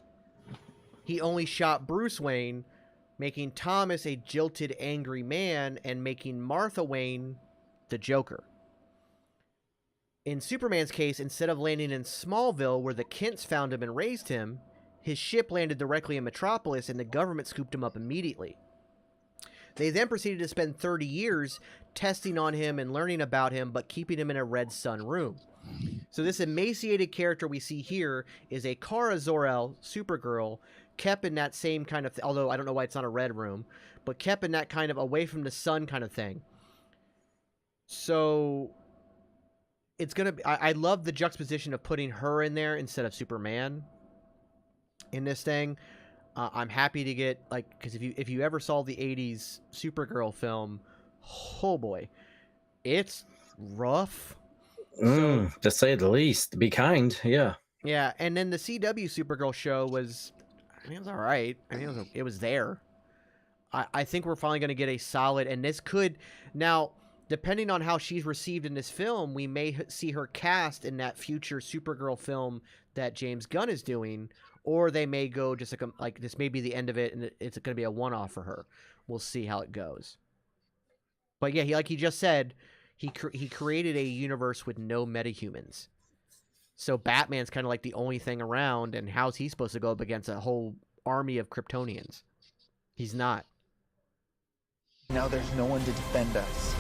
he only shot Bruce Wayne, making Thomas a jilted, angry man and making Martha Wayne the Joker. In Superman's case, instead of landing in Smallville, where the Kents found him and raised him, his ship landed directly in Metropolis and the government scooped him up immediately. They then proceeded to spend 30 years testing on him and learning about him, but keeping him in a Red Sun room. So this emaciated character we see here is a Kara Zor-El, Supergirl, kept in that same kind of, although I don't know why it's not a red room, but kept in that kind of away from the sun kind of thing. So it's going to be, I love the juxtaposition of putting her in there instead of Superman in this thing. I'm happy to get, like, because if you ever saw the 80s Supergirl film, oh boy, it's rough. To say the least. Be kind, yeah. Yeah, and then the CW Supergirl show was, I mean, it was all right. I mean, it was there. I think we're finally going to get a solid, and this could, now, depending on how she's received in this film, we may see her cast in that future Supergirl film that James Gunn is doing, or they may go just like this may be the end of it, and it's going to be a one-off for her. We'll see how it goes. But yeah, like he just said, he created a universe with no metahumans. So Batman's kind of like the only thing around, and how's he supposed to go up against a whole army of Kryptonians? He's not. Now there's no one to defend us.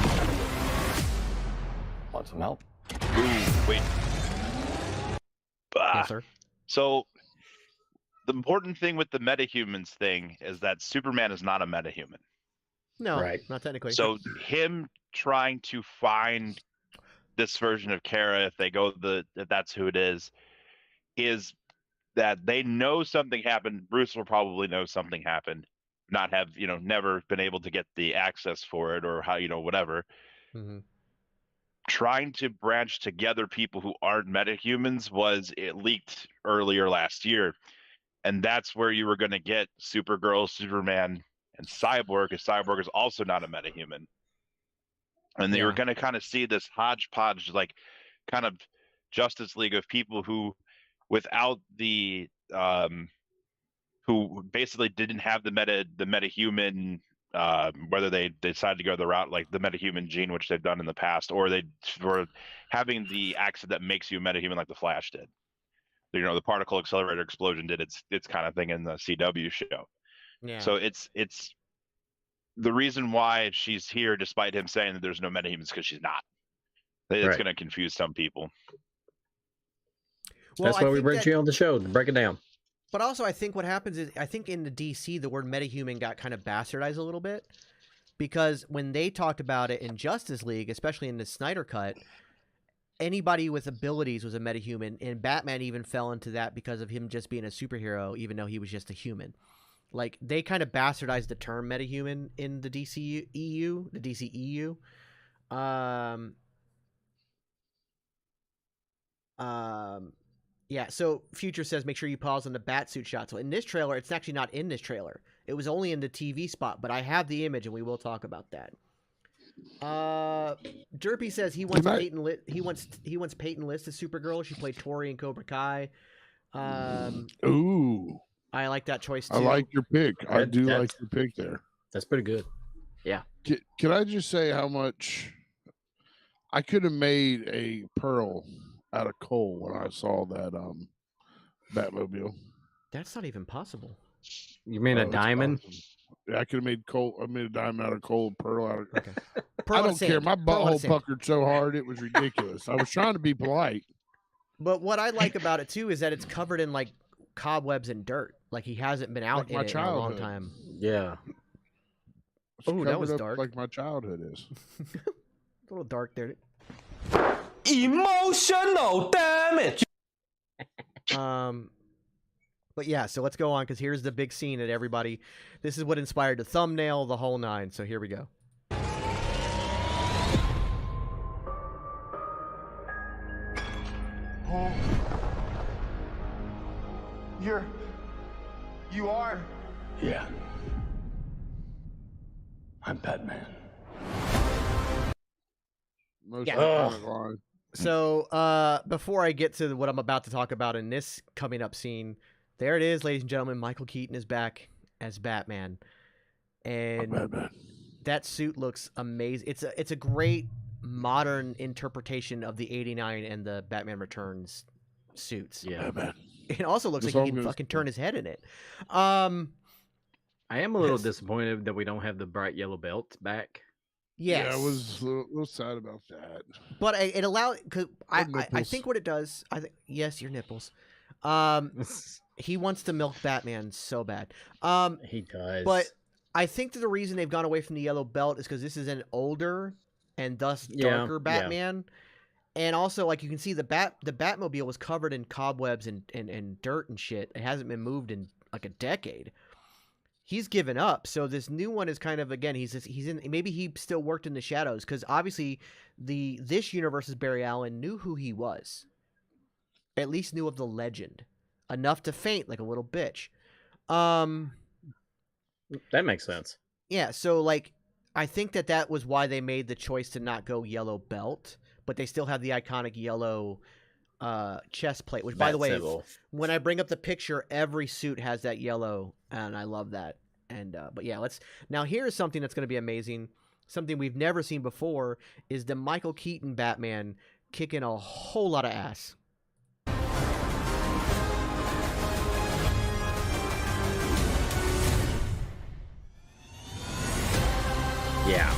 Want some help? Ooh, wait. Yes, sir. So the important thing with the metahumans thing is that Superman is not a metahuman. No, Right. Not technically. So him trying to find this version of Kara, if they go if that's who it is that they know something happened. Bruce will probably know something happened, not have, never been able to get the access for it or how, whatever. Mm-hmm. Trying to branch together people who aren't metahumans it leaked earlier last year. And that's where you were going to get Supergirl, Superman, and Cyborg, because Cyborg is also not a metahuman. And they were going to kind of see this hodgepodge, like kind of Justice League of people who, without the, who basically didn't have the metahuman, whether they decided to go the route like the metahuman gene, which they've done in the past, or they were having the accident that makes you a metahuman like the Flash did. The particle accelerator explosion did its kind of thing in the CW show. Yeah. So it's the reason why she's here, despite him saying that there's no metahumans, because she's not. It's going to confuse some people. Well, That's why we bring you on the show to break it down. But also, I think what happens is, I think in the DC, the word metahuman got kind of bastardized a little bit, because when they talked about it in Justice League, especially in the Snyder Cut, anybody with abilities was a metahuman, and Batman even fell into that because of him just being a superhero, even though he was just a human. Like, they kind of bastardized the term metahuman in the DCEU, the DCEU. Yeah, so Future says, make sure you pause on the Batsuit shot. So in this trailer, it's actually not in this trailer. It was only in the TV spot, but I have the image, and we will talk about that. Derpy says he wants Peyton List as Supergirl. She played Tori in Cobra Kai. Ooh, I like that choice too. I like your pick. I do like your pick there. That's pretty good. Yeah. Can I just say how much I could have made a pearl out of coal when I saw that Batmobile? That's not even possible. You mean a it's diamond? possible. Yeah, I could have made coal. I made a diamond out of coal, pearl out of. Okay. I don't care. My butthole puckered so hard it was ridiculous. I was trying to be polite. But what I like about it too is that it's covered in like cobwebs and dirt. Like he hasn't been out in it in a long time. Yeah. Oh, that was dark. Like my childhood is. A little dark there. Emotional damage. But yeah, so let's go on because here's the big scene that everybody. This is what inspired the thumbnail, the whole nine. So here we go. Oh. You are? Yeah. I'm Batman. Most Yeah. iconic line. So before I get to what I'm about to talk about in this coming up scene, there it is, ladies and gentlemen. Michael Keaton is back as Batman, and Batman. that suit looks amazing. It's a great modern interpretation of the '89 and the Batman Returns suits. Yeah. Batman. It also looks like he can fucking turn his head in it. I am a little disappointed that we don't have the bright yellow belt back. Yes. Yeah, I was a little sad about that. But it allowed because I nipples. think what it does. I think yes, your nipples. He wants to milk Batman so bad. He does. But I think that the reason they've gone away from the yellow belt is because this is an older and thus darker Batman. And also, like you can see, the Batmobile was covered in cobwebs and dirt and shit. It hasn't been moved in like a decade. He's given up. So this new one is kind of, again, he's in. Maybe he still worked in the shadows because obviously this universe's Barry Allen knew who he was. At least knew of the legend enough to faint like a little bitch. That makes sense. Yeah. So like, I think that was why they made the choice to not go yellow belt. But they still have the iconic yellow chest plate, which, by the way, when I bring up the picture, every suit has that yellow, and I love that. And but yeah, now here's something that's going to be amazing. Something we've never seen before is the Michael Keaton Batman kicking a whole lot of ass. Yeah.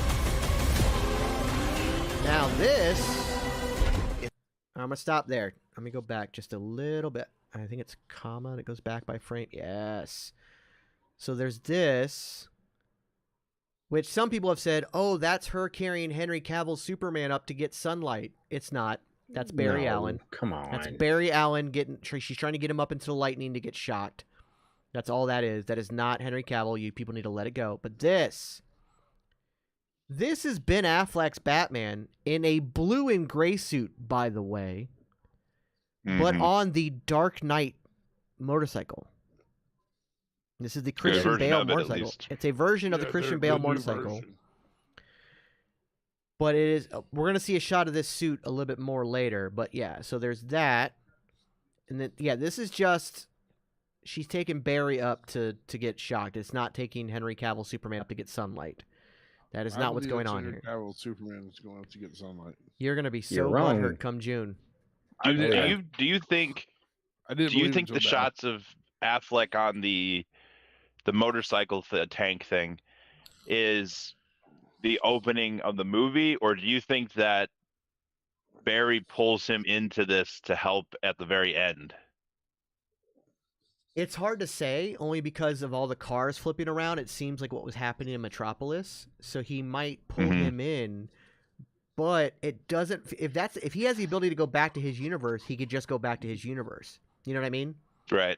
Now this, I'm going to stop there. Let me go back just a little bit. I think it's comma that goes back by frame. Yes. So there's this, which some people have said, oh, that's her carrying Henry Cavill's Superman up to get sunlight. It's not. That's Barry Allen. Come on. That's Barry Allen she's trying to get him up into the lightning to get shocked. That's all that is. That is not Henry Cavill. You people need to let it go. But this is Ben Affleck's Batman in a blue and gray suit, by the way, but on the Dark Knight motorcycle. This is the Christian Bale motorcycle. It's a version of the Christian Bale motorcycle. But it is. We're gonna see a shot of this suit a little bit more later. But yeah, so there's that, and then yeah, this is just she's taking Barry up to get shocked. It's not taking Henry Cavill Superman up to get sunlight. That is not what's going on here. Cavill Superman is going up to get sunlight. You're gonna be so butthurt come June. Do you think the shots of Affleck on the motorcycle tank thing is the opening of the movie, or do you think that Barry pulls him into this to help at the very end? It's hard to say, only because of all the cars flipping around. It seems like what was happening in Metropolis, so he might pull him in. But it doesn't. If he has the ability to go back to his universe, he could just go back to his universe. You know what I mean? Right.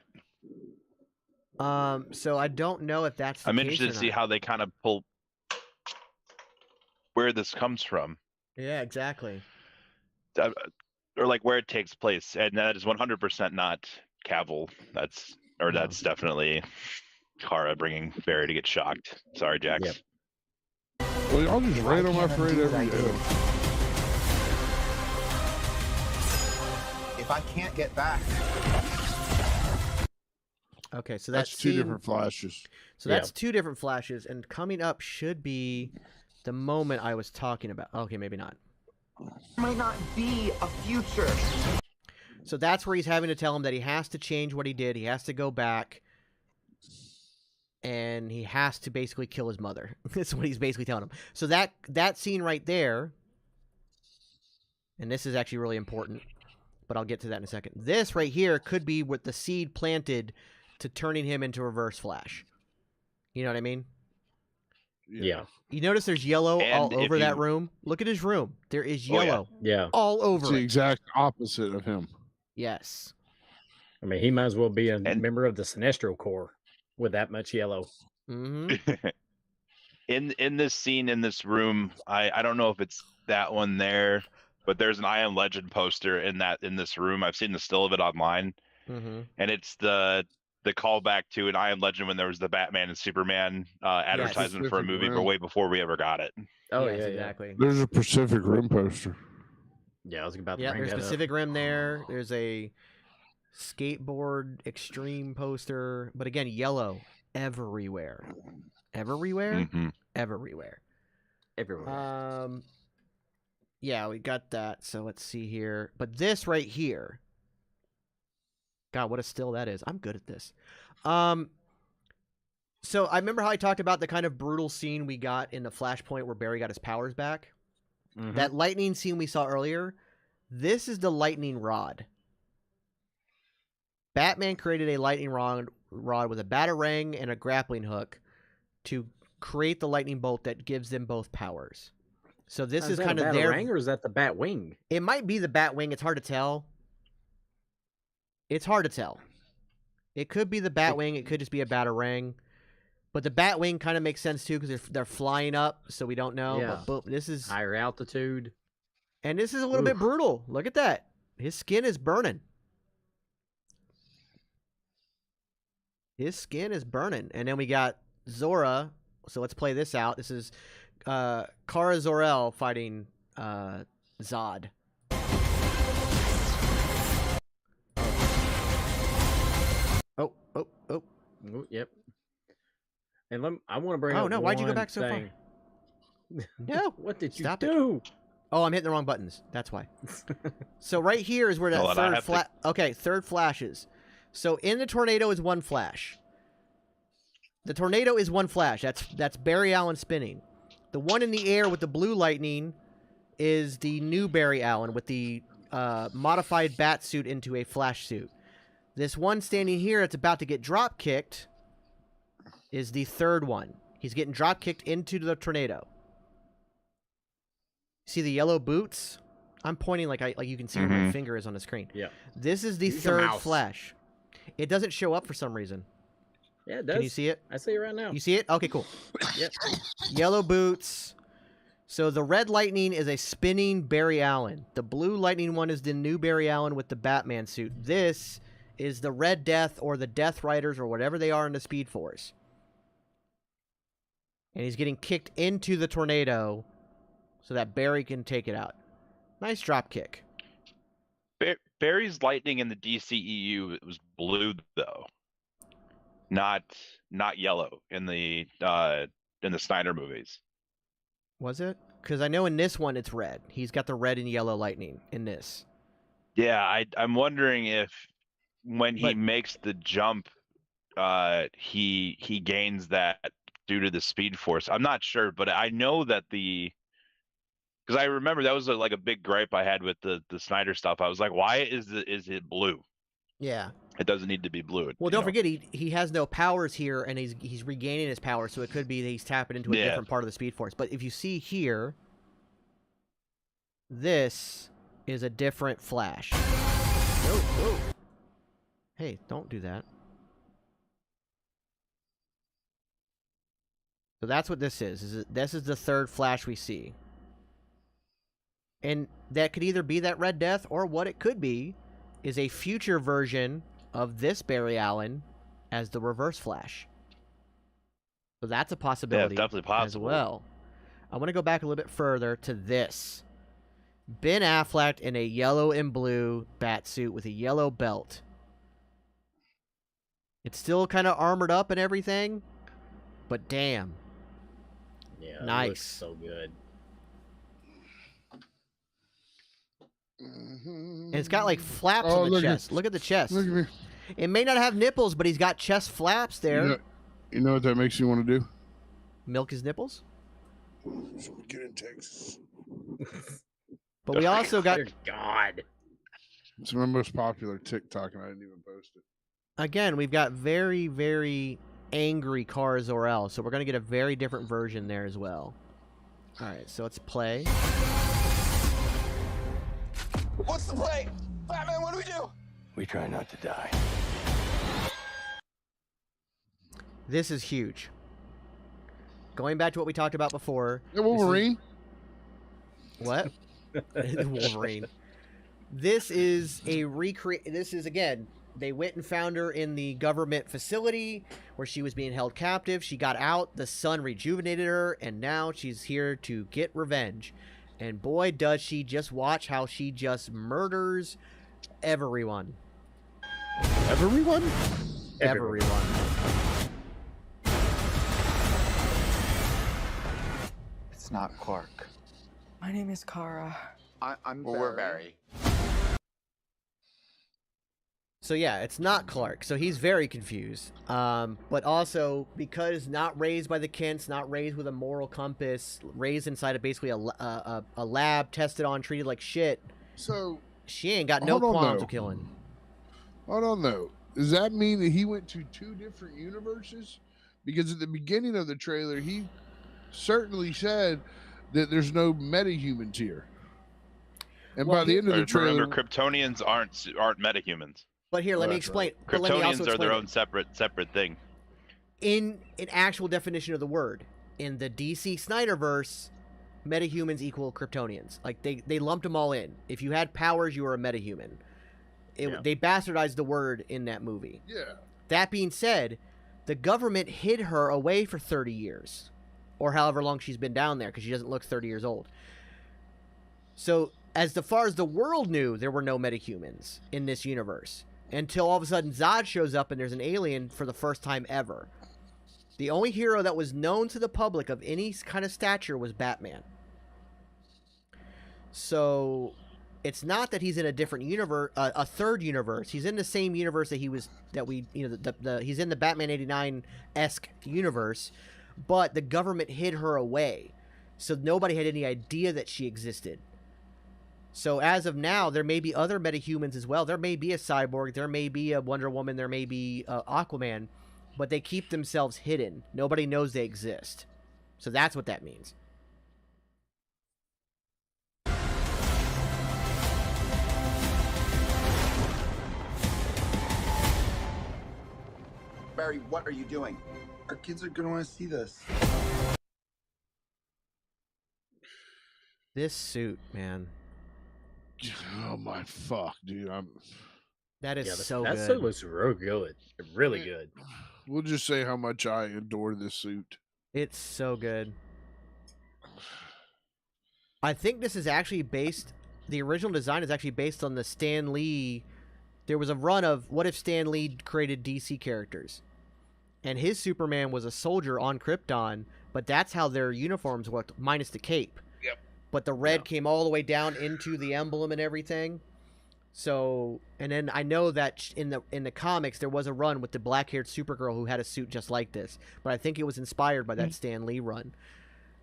So I don't know if that's. I'm interested to see how they kind of pull where this comes from. Yeah, exactly. Or like where it takes place, and that is 100% not Cavill. That's definitely Kara bringing Barry to get shocked. Sorry, Jax. Yep. Well, y'all just rain on my parade every day. If I can't get back. Okay, so that's two different flashes. So that's two different flashes, and coming up should be the moment I was talking about. Okay, maybe not. Might not be a future. So that's where he's having to tell him that he has to change what he did. He has to go back. And he has to basically kill his mother. That's what he's basically telling him. So that scene right there, and this is actually really important, but I'll get to that in a second. This right here could be what the seed planted to turning him into Reverse Flash. You know what I mean? Yeah. You notice there's yellow And all over if that you- room? Look at his room. There is Oh, yeah. yellow Yeah. all over It's the it. exact opposite of him. Yes. I mean, he might as well be a And- member of the Sinestro Corps with that much yellow. Mm-hmm. in this scene in this room, I don't know if it's that one there, but there's an I Am Legend poster in this room. I've seen the still of it online, Mm-hmm. and it's the callback to an I Am Legend when there was the Batman and Superman advertisement for a Pacific movie, but Rim. way before we ever got it. Oh, yes, yeah, exactly. There's a Pacific Rim poster. Yeah, I was about to Yeah, bring there's that Pacific Rim there. There's a skateboard extreme poster, but again, yellow everywhere. Everywhere? Mm-hmm. Everywhere. up everywhere. Yeah, we got that. So let's see here. But this right here. God, what a still that is. I'm good at this. So I remember how I talked about the kind of brutal scene we got in the Flashpoint where Barry got his powers back. Mhm. That lightning scene we saw earlier, this is the lightning rod. Batman created a lightning rod with a batarang and a grappling hook to create the lightning bolt that gives them both powers. So this is that kind a of their... Batarang, or is that the Bat Wing? It might be the Batwing. It's hard to tell. It's hard to tell. It could be the Batwing. It could just be a Batarang. But the Batwing kind of makes sense too because they're flying up, so we don't know. Yeah. But this is... Higher altitude. And this is a little bit brutal. Look at that. His skin is burning. His skin is burning. And then we got Zora. So let's play this out. This is Kara Zor-El fighting Zod. Oh. Ooh, yep. And I want to bring Oh, up no, why'd you go one back so far? thing. No. What did you Stop it. do? Oh, I'm hitting the wrong buttons. That's why. So right here is where Hold that on, I third have to- flash... Okay, third flash is. So in the tornado is one flash. The tornado is one flash. That's Barry Allen spinning. The one in the air with the blue lightning is the new Barry Allen with the modified bat suit into a flash suit. This one standing here that's about to get drop kicked is the third one. He's getting drop kicked into the tornado. See the yellow boots? I'm pointing like you can see where my finger is on the screen. Yeah. This is the Use your third mouse. flash. It doesn't show up for some reason. Yeah, it does. Can you see it? I see it right now. You see it? Okay, cool. Yep. Yellow boots. So the red lightning is a spinning Barry Allen. The blue lightning one is the new Barry Allen with the Batman suit. This is the Red Death or the Death Riders or whatever they are in the Speed Force. And he's getting kicked into the tornado so that Barry can take it out. Nice drop kick. Barry's lightning in the DCEU it was blue though, not yellow in the Snyder movies. Was it? Because I know in this one it's red. He's got the red and yellow lightning in this. Yeah, I'm wondering if when he But- makes the jump, he gains that due to the Speed Force. I'm not sure, but I know that because I remember that was like a big gripe I had with the Snyder stuff. I was like, why is it blue? Yeah. It doesn't need to be blue. Well, don't forget he has no powers here, and he's regaining his power, so it could be that he's tapping into a Yeah. different part of the Speed Force. But if you see here, this is a different Flash. Whoa. Hey, don't do that. So that's what this is. This is the third Flash we see. And that could either be that Red Death, or what it could be is a future version of this Barry Allen as the Reverse Flash. So that's a possibility definitely possible. as well. I want to go back a little bit further to this. Ben Affleck in a yellow and blue bat suit with a yellow belt. It's still kind of armored up and everything, but damn. Yeah. Yeah, Nice. It looks so good. And it's got like flaps on the chest. Look at the chest. Look at me. It may not have nipples, but he's got chest flaps there. You know what that makes you want to do? Milk his nipples. So we get in Texas. But we also got. God. It's my most popular TikTok, and I didn't even post it. Again, we've got very, very angry Kara Zor-El, so we're going to get a very different version there as well. All right, so let's play. What's the play? Batman, what do we do? We try not to die. This is huge. Going back to what we talked about before. Yeah, Wolverine. What? Wolverine. This is a This is, again, they went and found her in the government facility where she was being held captive. She got out. The sun rejuvenated her, and now she's here to get revenge. And boy, does she just watch how she just murders everyone. Everyone? Everyone. It's not Clark. My name is Kara. I'm Barry. We're Barry. So yeah, it's not Clark. So he's very confused. But also, because not raised by the Kents, not raised with a moral compass, raised inside of basically a lab, tested on, treated like shit. So she ain't got no qualms of killing. Hold on, though. Does that mean that he went to 2 different universes? Because at the beginning of the trailer, he certainly said that there's no metahumans here. And by the end of the trailer, remember, Kryptonians aren't metahumans. But here, let me explain. Kryptonians are their own separate thing. In an actual definition of the word, in the DC Snyderverse, metahumans equal Kryptonians. Like they lumped them all in. If you had powers, you were a metahuman. They bastardized the word in that movie. Yeah. That being said, the government hid her away for 30 years. Or however long she's been down there, because she doesn't look 30 years old. So, as far as the world knew, there were no metahumans in this universe. Until all of a sudden Zod shows up and there's an alien for the first time ever. The only hero that was known to the public of any kind of stature was Batman. So, it's not that he's in a different universe, a third universe. He's in the same universe that he's in the Batman 89-esque universe, but the government hid her away. So nobody had any idea that she existed. So as of now, there may be other metahumans as well. There may be a Cyborg, there may be a Wonder Woman, there may be Aquaman, but they keep themselves hidden. Nobody knows they exist. So that's what that means. Barry, what are you doing? Our kids are gonna want to see this. This suit, man. Oh my fuck, dude! That is so good. That suit looks real good, really good. We'll just say how much I adore this suit. It's so good. I think this is actually based. The original design is actually based on the Stan Lee. There was a run of what if Stan Lee created DC characters, and his Superman was a soldier on Krypton, but that's how their uniforms looked, minus the cape. Yep. But the red came all the way down into the emblem and everything. So, and then I know that in the comics there was a run with the black-haired Supergirl who had a suit just like this, but I think it was inspired by that Stan Lee run.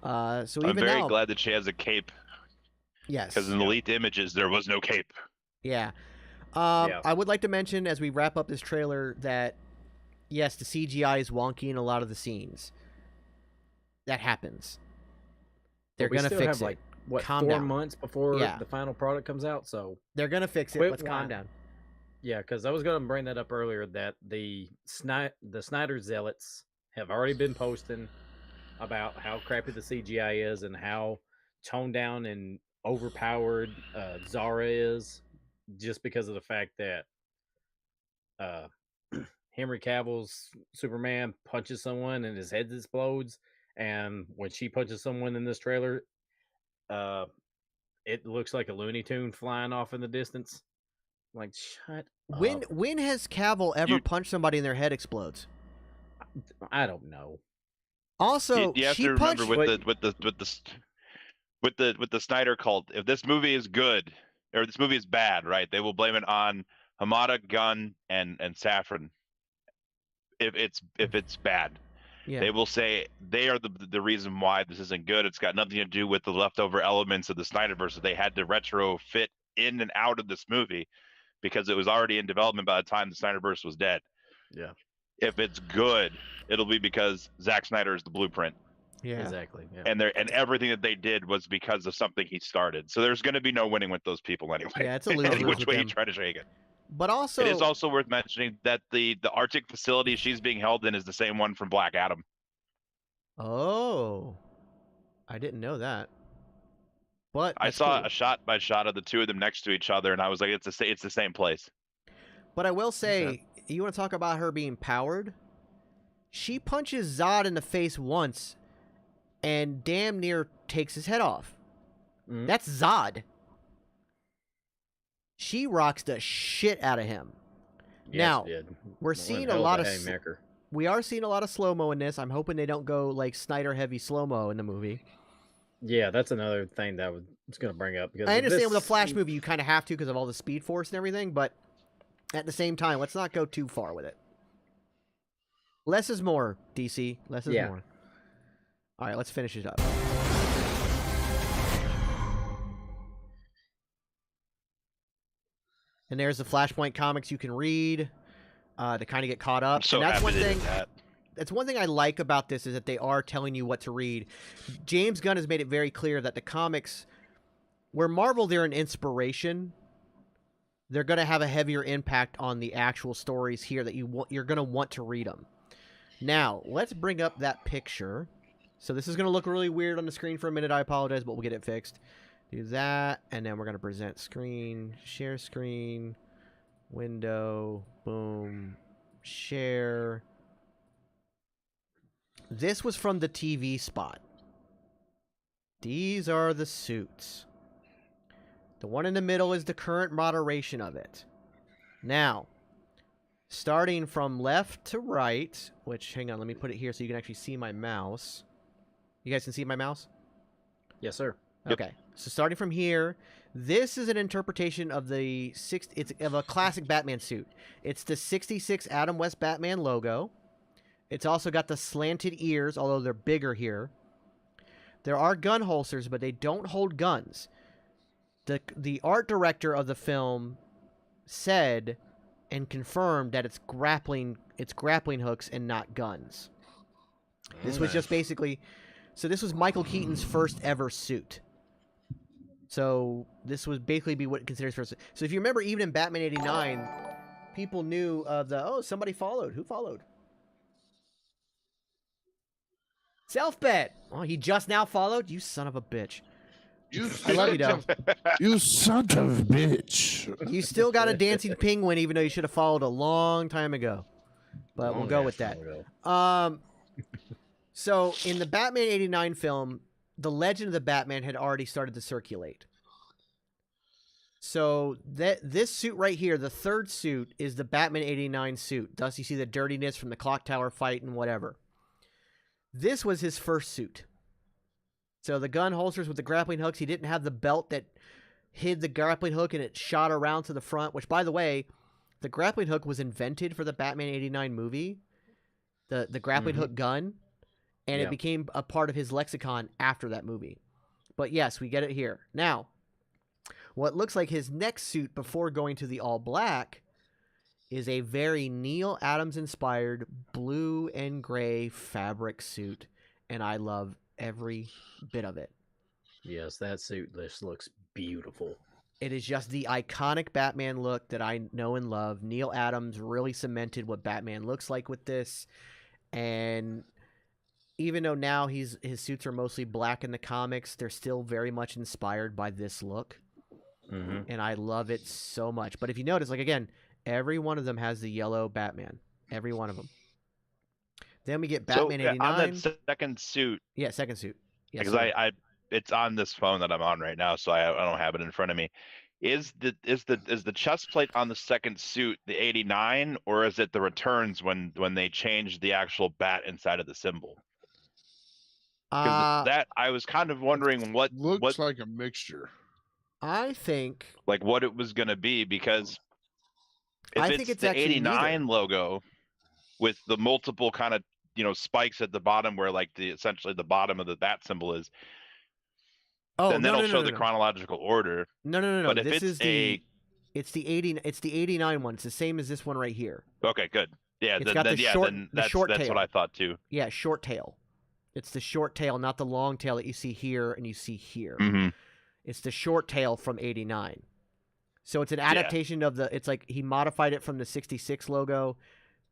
So even I'm very now, glad that she has a cape. Yes. Because in the leaked images there was no cape. Yeah. I would like to mention as we wrap up this trailer that yes, the CGI is wonky in a lot of the scenes. That happens. They're gonna fix it. Like, what, calm 4 down. months before the final product comes out? So they're gonna fix it. Let's calm down. Yeah, because I was gonna bring that up earlier that the Snyder zealots have already been posting about how crappy the CGI is and how toned down and overpowered Zara is, just because of the fact that Henry Cavill's Superman punches someone and his head explodes, and when she punches someone in this trailer, it looks like a Looney Tune flying off in the distance. Like, shut up. When has Cavill ever punched somebody and their head explodes? I don't know. Also, you have she to remember punched. with the Snyder cult, if this movie is good or this movie is bad, right? They will blame it on Hamada, Gunn, and Saffron. If it's bad, Yeah. they will say they are the reason why this isn't good. It's got nothing to do with the leftover elements of the Snyderverse that they had to retrofit in and out of this movie because it was already in development by the time the Snyderverse was dead. Yeah. If it's good, it'll be because Zack Snyder is the blueprint. Yeah. Exactly. Yeah. And everything that they did was because of something he started. So there's going to be no winning with those people anyway. Yeah, it's a lose Any lose which with way them. you try to shake it. But also, it is also worth mentioning that the Arctic facility she's being held in is the same one from Black Adam. Oh, I didn't know that. But I saw cool. a shot by shot of the two of them next to each other, and I was like, it's the same place. But I will say, you want to talk about her being powered? She punches Zod in the face once, and damn near takes his head off. That's Zod. She rocks the shit out of him. Now, we're seeing a lot of we are seeing a lot of slow-mo in this. I'm hoping they don't go like Snyder heavy slow-mo in the movie. Yeah, that's another thing that I was going to bring up. Because I understand with a Flash movie you kind of have to because of all the Speed Force and everything, but at the same time, let's not go too far with it. Less is more, DC. Less is more. All right, let's finish it up. And there's the Flashpoint comics you can read to kind of get caught up. I'm so and that's happy one they thing. did that. That's one thing I like about this is that they are telling you what to read. James Gunn has made it very clear that the comics, where Marvel they're an inspiration, they're going to have a heavier impact on the actual stories here that you're going to want to read them. Now, let's bring up that picture. So this is going to look really weird on the screen for a minute. I apologize, but we'll get it fixed. Do that, and then we're going to present screen, share screen, window, boom, share. This was from the TV spot. These are the suits. The one in the middle is the current moderation of it. Now, starting from left to right, which, hang on, let me put it here so you can actually see my mouse. You guys can see my mouse? Yes, sir. Okay, so starting from here, this is an interpretation of it's of a classic Batman suit. It's the 66 Adam West Batman logo. It's also got the slanted ears, although they're bigger here. There are gun holsters, but they don't hold guns. The art director of the film said and confirmed that it's grappling hooks and not guns. This was just basically, so this was Michael Keaton's first ever suit. So this would basically be what it considers first. So if you remember, even in Batman '89, people knew of somebody followed. Who followed? Self-bet. Oh, he just now followed? You son of a bitch. I love you, though. You son of a bitch. You still got a dancing penguin, even though you should have followed a long time ago. But we'll go with that. So in the Batman '89 film, the Legend of the Batman had already started to circulate. So this suit right here, the third suit, is the Batman '89 suit. Thus, you see the dirtiness from the clock tower fight and whatever. This was his first suit. So the gun holsters with the grappling hooks, he didn't have the belt that hid the grappling hook and it shot around to the front, which, by the way, the grappling hook was invented for the Batman '89 movie, the grappling hook gun, and it became a part of his lexicon after that movie. But yes, we get it here. Now, what looks like his next suit before going to the all-black is a very Neil Adams-inspired blue and gray fabric suit, and I love every bit of it. Yes, that suit just looks beautiful. It is just the iconic Batman look that I know and love. Neil Adams really cemented what Batman looks like with this, and even though now his suits are mostly black in the comics, they're still very much inspired by this look, and I love it so much. But if you notice, like again, every one of them has the yellow Batman. Every one of them. Then we get Batman '89. On that second suit. Yeah, second suit. Yeah, because I it's on this phone that I'm on right now, so I don't have it in front of me. Is the chest plate on the second suit the '89, or is it the Returns when they changed the actual bat inside of the symbol? That I was kind of wondering what looks like a mixture. I think like what it was going to be, because if I think it's the actually 89 neither. logo with the multiple kind of spikes at the bottom where like essentially the bottom of the bat symbol is, then that'll show the chronological order. No. But if this it's is the 89 one. It's the same as this one right here. Okay, good. Yeah, it's got the short that's tail. what I thought too. Yeah, short tail. It's the short tail, not the long tail that you see here and you see here. Mm-hmm. It's the short tail from 89. So it's an adaptation of the. It's like he modified it from the 66 logo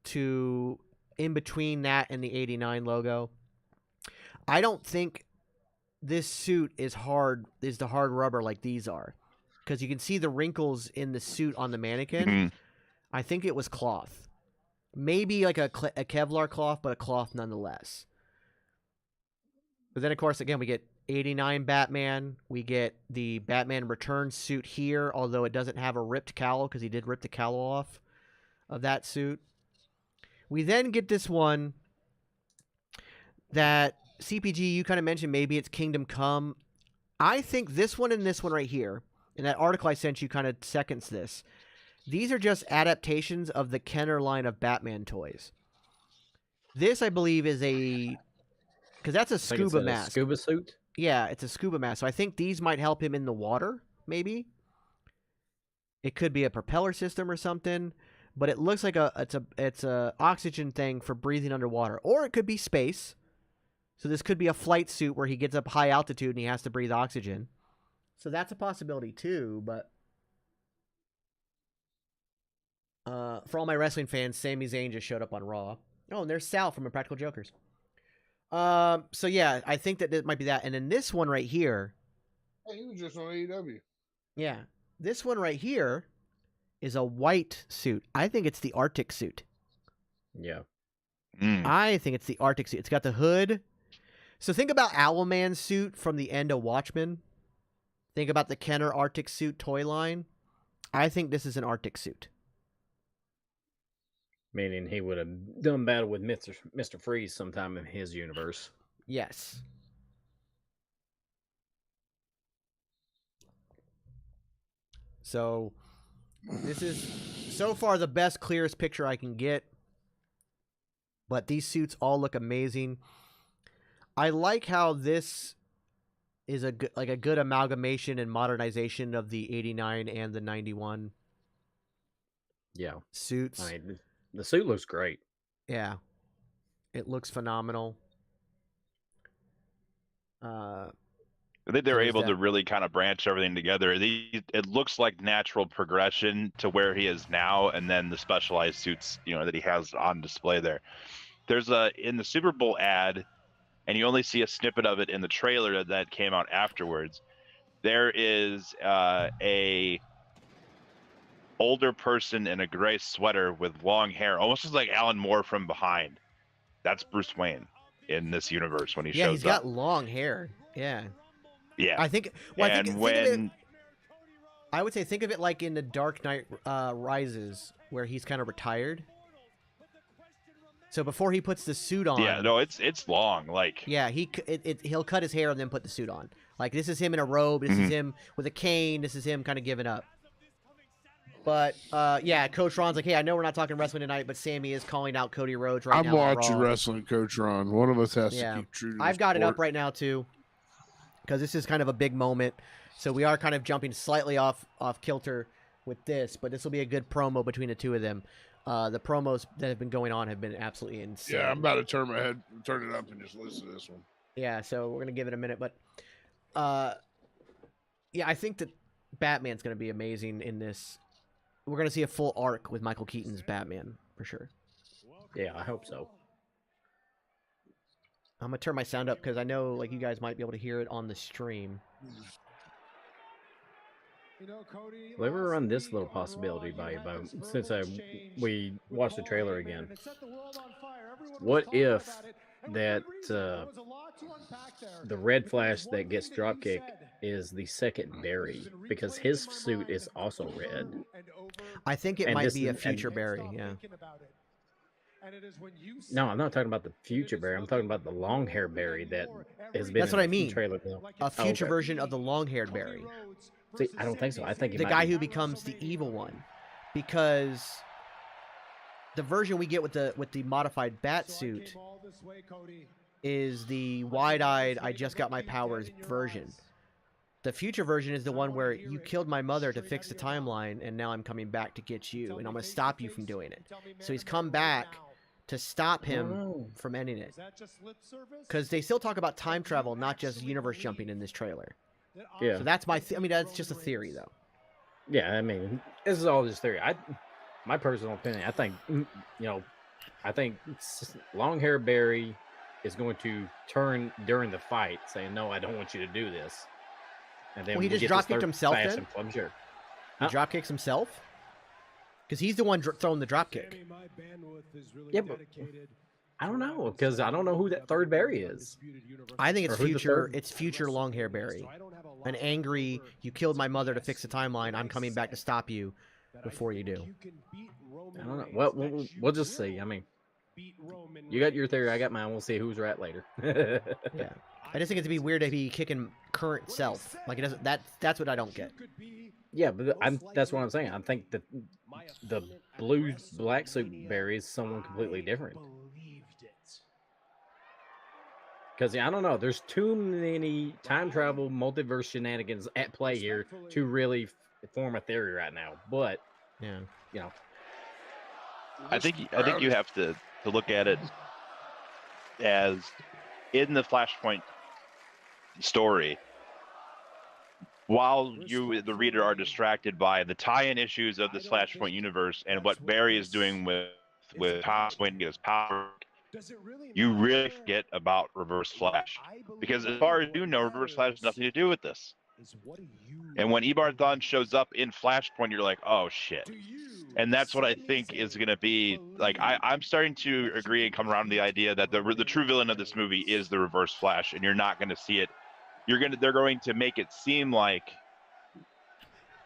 to in between that and the 89 logo. I don't think this suit is the hard rubber like these are, because you can see the wrinkles in the suit on the mannequin. Mm-hmm. I think it was cloth, maybe like a Kevlar cloth, but a cloth nonetheless. But then, of course, again, we get 89 Batman. We get the Batman Returns suit here, although it doesn't have a ripped cowl because he did rip the cowl off of that suit. We then get this one that CPG, you kind of mentioned maybe it's Kingdom Come. I think this one and this one right here, and that article I sent you kind of seconds this. These are just adaptations of the Kenner line of Batman toys. This, I believe, is a... Because that's a scuba mask. Scuba suit? Yeah, it's a scuba mask. So I think these might help him in the water, maybe. It could be a propeller system or something, but it looks like it's a oxygen thing for breathing underwater, or it could be space. So this could be a flight suit where he gets up high altitude and he has to breathe oxygen. So that's a possibility too. But for all my wrestling fans, Sami Zayn just showed up on Raw. Oh, and there's Sal from Impractical Jokers. So yeah, I think that it might be that. And then this one right here. Hey, he was just on AEW. Yeah. This one right here is a white suit. I think it's the Arctic suit. Yeah. I think it's the Arctic suit. It's got the hood. So think about Owlman's suit from the end of Watchmen. Think about the Kenner Arctic suit toy line. I think this is an Arctic suit. Meaning he would have done battle with Mr. Freeze sometime in his universe. Yes. So this is so far the best, clearest picture I can get. But these suits all look amazing. I like how this is a good amalgamation and modernization of the 89 and the 91. Yeah. Suits. I mean, the suit looks great. Yeah. It looks phenomenal. I think they're able to really kind of branch everything together. It looks like natural progression to where he is now, and then the specialized suits, that he has on display there. There's in the Super Bowl ad, and you only see a snippet of it in the trailer that came out afterwards. There is a older person in a gray sweater with long hair, almost like Alan Moore from behind. That's Bruce Wayne in this universe when he shows up. Yeah, he's got long hair. Yeah. Yeah. I think. Well, I would say think of it like in the Dark Knight Rises, where he's kind of retired. So before he puts the suit on. Yeah, no, it's long. Like. Yeah, he'll cut his hair and then put the suit on. Like this is him in a robe. This is him with a cane. This is him kind of giving up. But yeah, Coach Ron's like, hey, I know we're not talking wrestling tonight, but Sammy is calling out Cody Rhodes right now. I'm watching wrestling, Coach Ron. One of us has to keep true to I've got it up right now too, because this is kind of a big moment. So we are kind of jumping slightly off kilter with this, but this will be a good promo between the two of them. The promos that have been going on have been absolutely insane. Yeah, I'm about to turn it up and just listen to this one. Yeah, so we're gonna give it a minute, but yeah, I think that Batman's gonna be amazing in this. We're gonna see a full arc with Michael Keaton's Batman for sure. Yeah, I hope so. I'm gonna turn my sound up because I know like you guys might be able to hear it on the stream. Let me run this little possibility by you, Bo, since we watched the trailer again. What if that the Red Flash that gets dropkick is the second Barry, because his suit is also red? I think it might be a future Barry, yeah. No, I'm not talking about the future Barry. I'm talking about the long hair Barry that has been. That's what I mean. Trailer film. A future version of the long-haired Barry. See, I don't think so. I think he the might guy be... who becomes the evil one, because the version we get with the modified bat suit is the wide-eyed I just got my powers version. The future version is the one where you killed my mother to fix the timeline, and now I'm coming back to get you, and I'm going to stop you from doing it. So he's come back to stop him from ending it. Because they still talk about time travel, not just universe jumping in this trailer. Yeah. So that's my... I mean, that's just a theory, though. Yeah, I mean, this is all just theory. My personal opinion, I think, I think long hair Barry is going to turn during the fight, saying, "No, I don't want you to do this." And then he just dropkicked himself then? I'm sure. He dropkicks himself? Because he's the one throwing the dropkick. Yeah, but I don't know, because I don't know who that third Barry is. I think it's future. It's future long hair Barry, an angry. You killed my mother to fix the timeline. I'm coming back to stop you before you do. I don't know. Well, we'll just see. I mean, you got your theory. I got mine. We'll see who's right later. Yeah, I just think it'd be weird to be kicking current self. Like it doesn't. That's what I don't get. Yeah, but that's what I'm saying. I think that the blue black suit Barry is someone completely different. Because I don't know, there's too many time travel multiverse shenanigans at play here to really form a theory right now. But yeah, I think you have to look at it as in the Flashpoint story. While you, the reader, are distracted by the tie-in issues of this Flashpoint universe and what Barry is doing with Tom's way to get his power, you really forget about Reverse Flash. Because as far as you know, Reverse Flash has nothing to do with this. And when Eobard Thawne shows up in Flashpoint, you're like, oh shit. And that's what I think is going to be, like, I'm starting to agree and come around to the idea that the true villain of this movie is the Reverse Flash, and you're not going to see it. They're going to make it seem like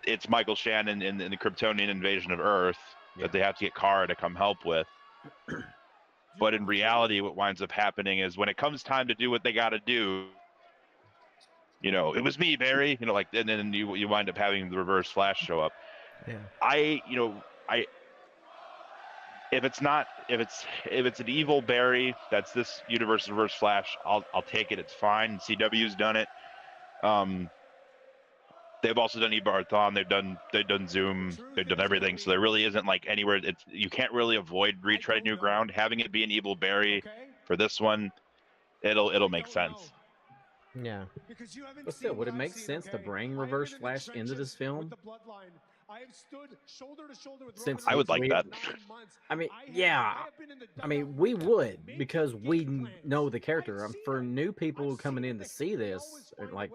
it's Michael Shannon in the Kryptonian invasion of Earth that they have to get Kara to come help with. But in reality, what winds up happening is when it comes time to do what they got to do, it was me, Barry, and then you wind up having the Reverse Flash show up. Yeah. If it's an evil Barry, that's this universe's Reverse Flash, I'll take it. It's fine. CW's done it. They've also done Eobard Thawne. They've done Zoom. They've done everything. So there really isn't like anywhere. You can't really avoid retreading new ground. Having it be an evil Barry for this one, it'll make sense. Yeah. But still, would it make sense to bring Reverse Flash into this film? Since I would like that. I mean, yeah. I mean, we would, because we know the character. For new people coming in to see this, like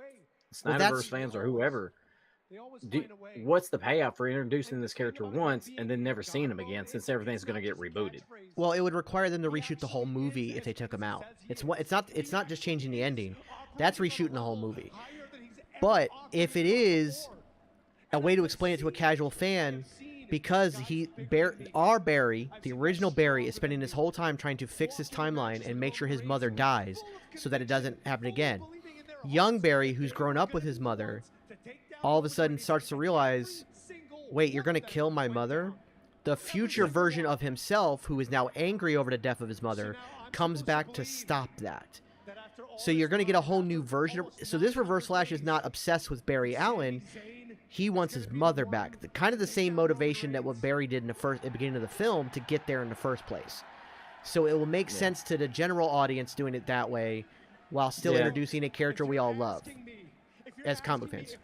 Snyderverse fans or whoever, what's the payout for introducing this character once and then never seeing him again, since everything's going to get rebooted? Well, it would require them to reshoot the whole movie if they took him out. It's not just changing the ending. That's reshooting the whole movie. But if it is a way to explain it to a casual fan, because our Barry, the original Barry, is spending this whole time trying to fix his timeline and make sure his mother dies so that it doesn't happen again. Young Barry, who's grown up with his mother, all of a sudden starts to realize, wait, you're going to kill my mother? The future version of himself, who is now angry over the death of his mother, comes back to stop that. So you're going to get a whole new version. So this Reverse Flash is not obsessed with Barry Allen. He wants his mother back. Kind of the same motivation that what Barry did in the beginning of the film to get there in the first place. So it will make sense to the general audience doing it that way, while still introducing a character we all love as comic fans.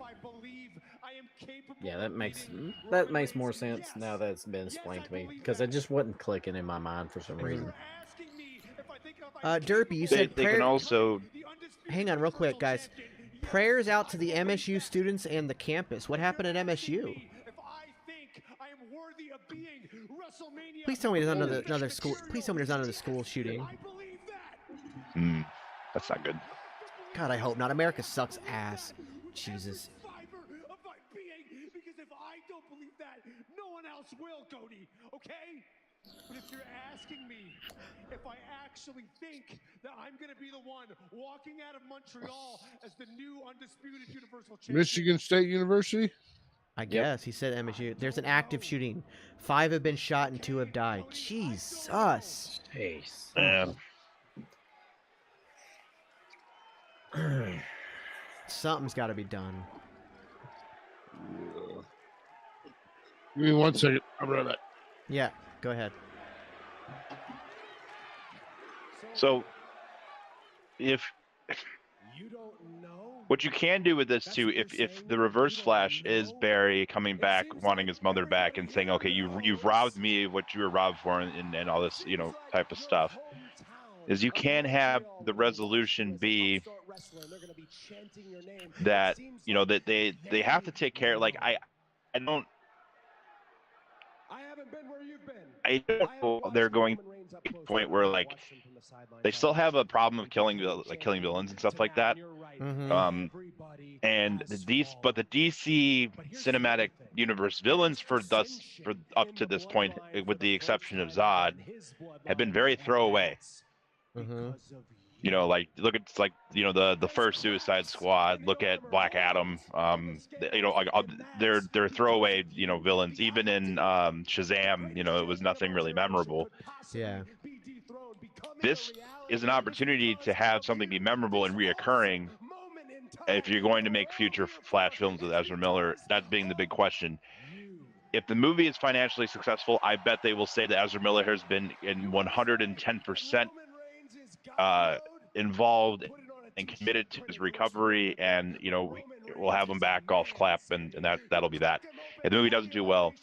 Yeah, that makes more sense now that it's been explained to me, because it just wasn't clicking in my mind for some reason. Derpy, you said they can also... Hang on real quick, guys. Prayers out to the MSU students and the campus. What happened at MSU? Please tell me there's not another school. Please tell me there's not another school shooting. That's not good. God, I hope not. America sucks ass. Jesus. Because if I don't believe that, no one else will, Cody. Okay? But if you're asking me, think that I'm going to be the one walking out of Montreal as the new undisputed Universal Champion? Michigan State University? I guess. He said MSU. There's an active shooting. 5 have been shot and 2 have died. Jesus. Jeez. Yeah. Something's got to be done. Give me 1 second. I'll be right back. Yeah, go ahead. So, if what you can do with this too, if the Reverse Flash is Barry coming back, wanting his mother back, and saying, okay, you've robbed me of what you were robbed for, and all this type of stuff, is you can have the resolution be that that they have to take care. Like I don't know they're going to a point where like they still have a problem of killing villains and stuff like that. Mm-hmm. And the DC cinematic universe villains for up to this point, with the exception of Zod, have been very throwaway. Mm-hmm. Like look at the first Suicide Squad. Look at Black Adam. They're throwaway villains. Even in Shazam, it was nothing really memorable. Yeah. This is an opportunity to have something be memorable and reoccurring. If you're going to make future Flash films with Ezra Miller, that being the big question. If the movie is financially successful, I bet they will say that Ezra Miller has been in 110% involved and committed to his recovery, and we'll have him back, golf clap, and that'll be that. If the movie doesn't do well,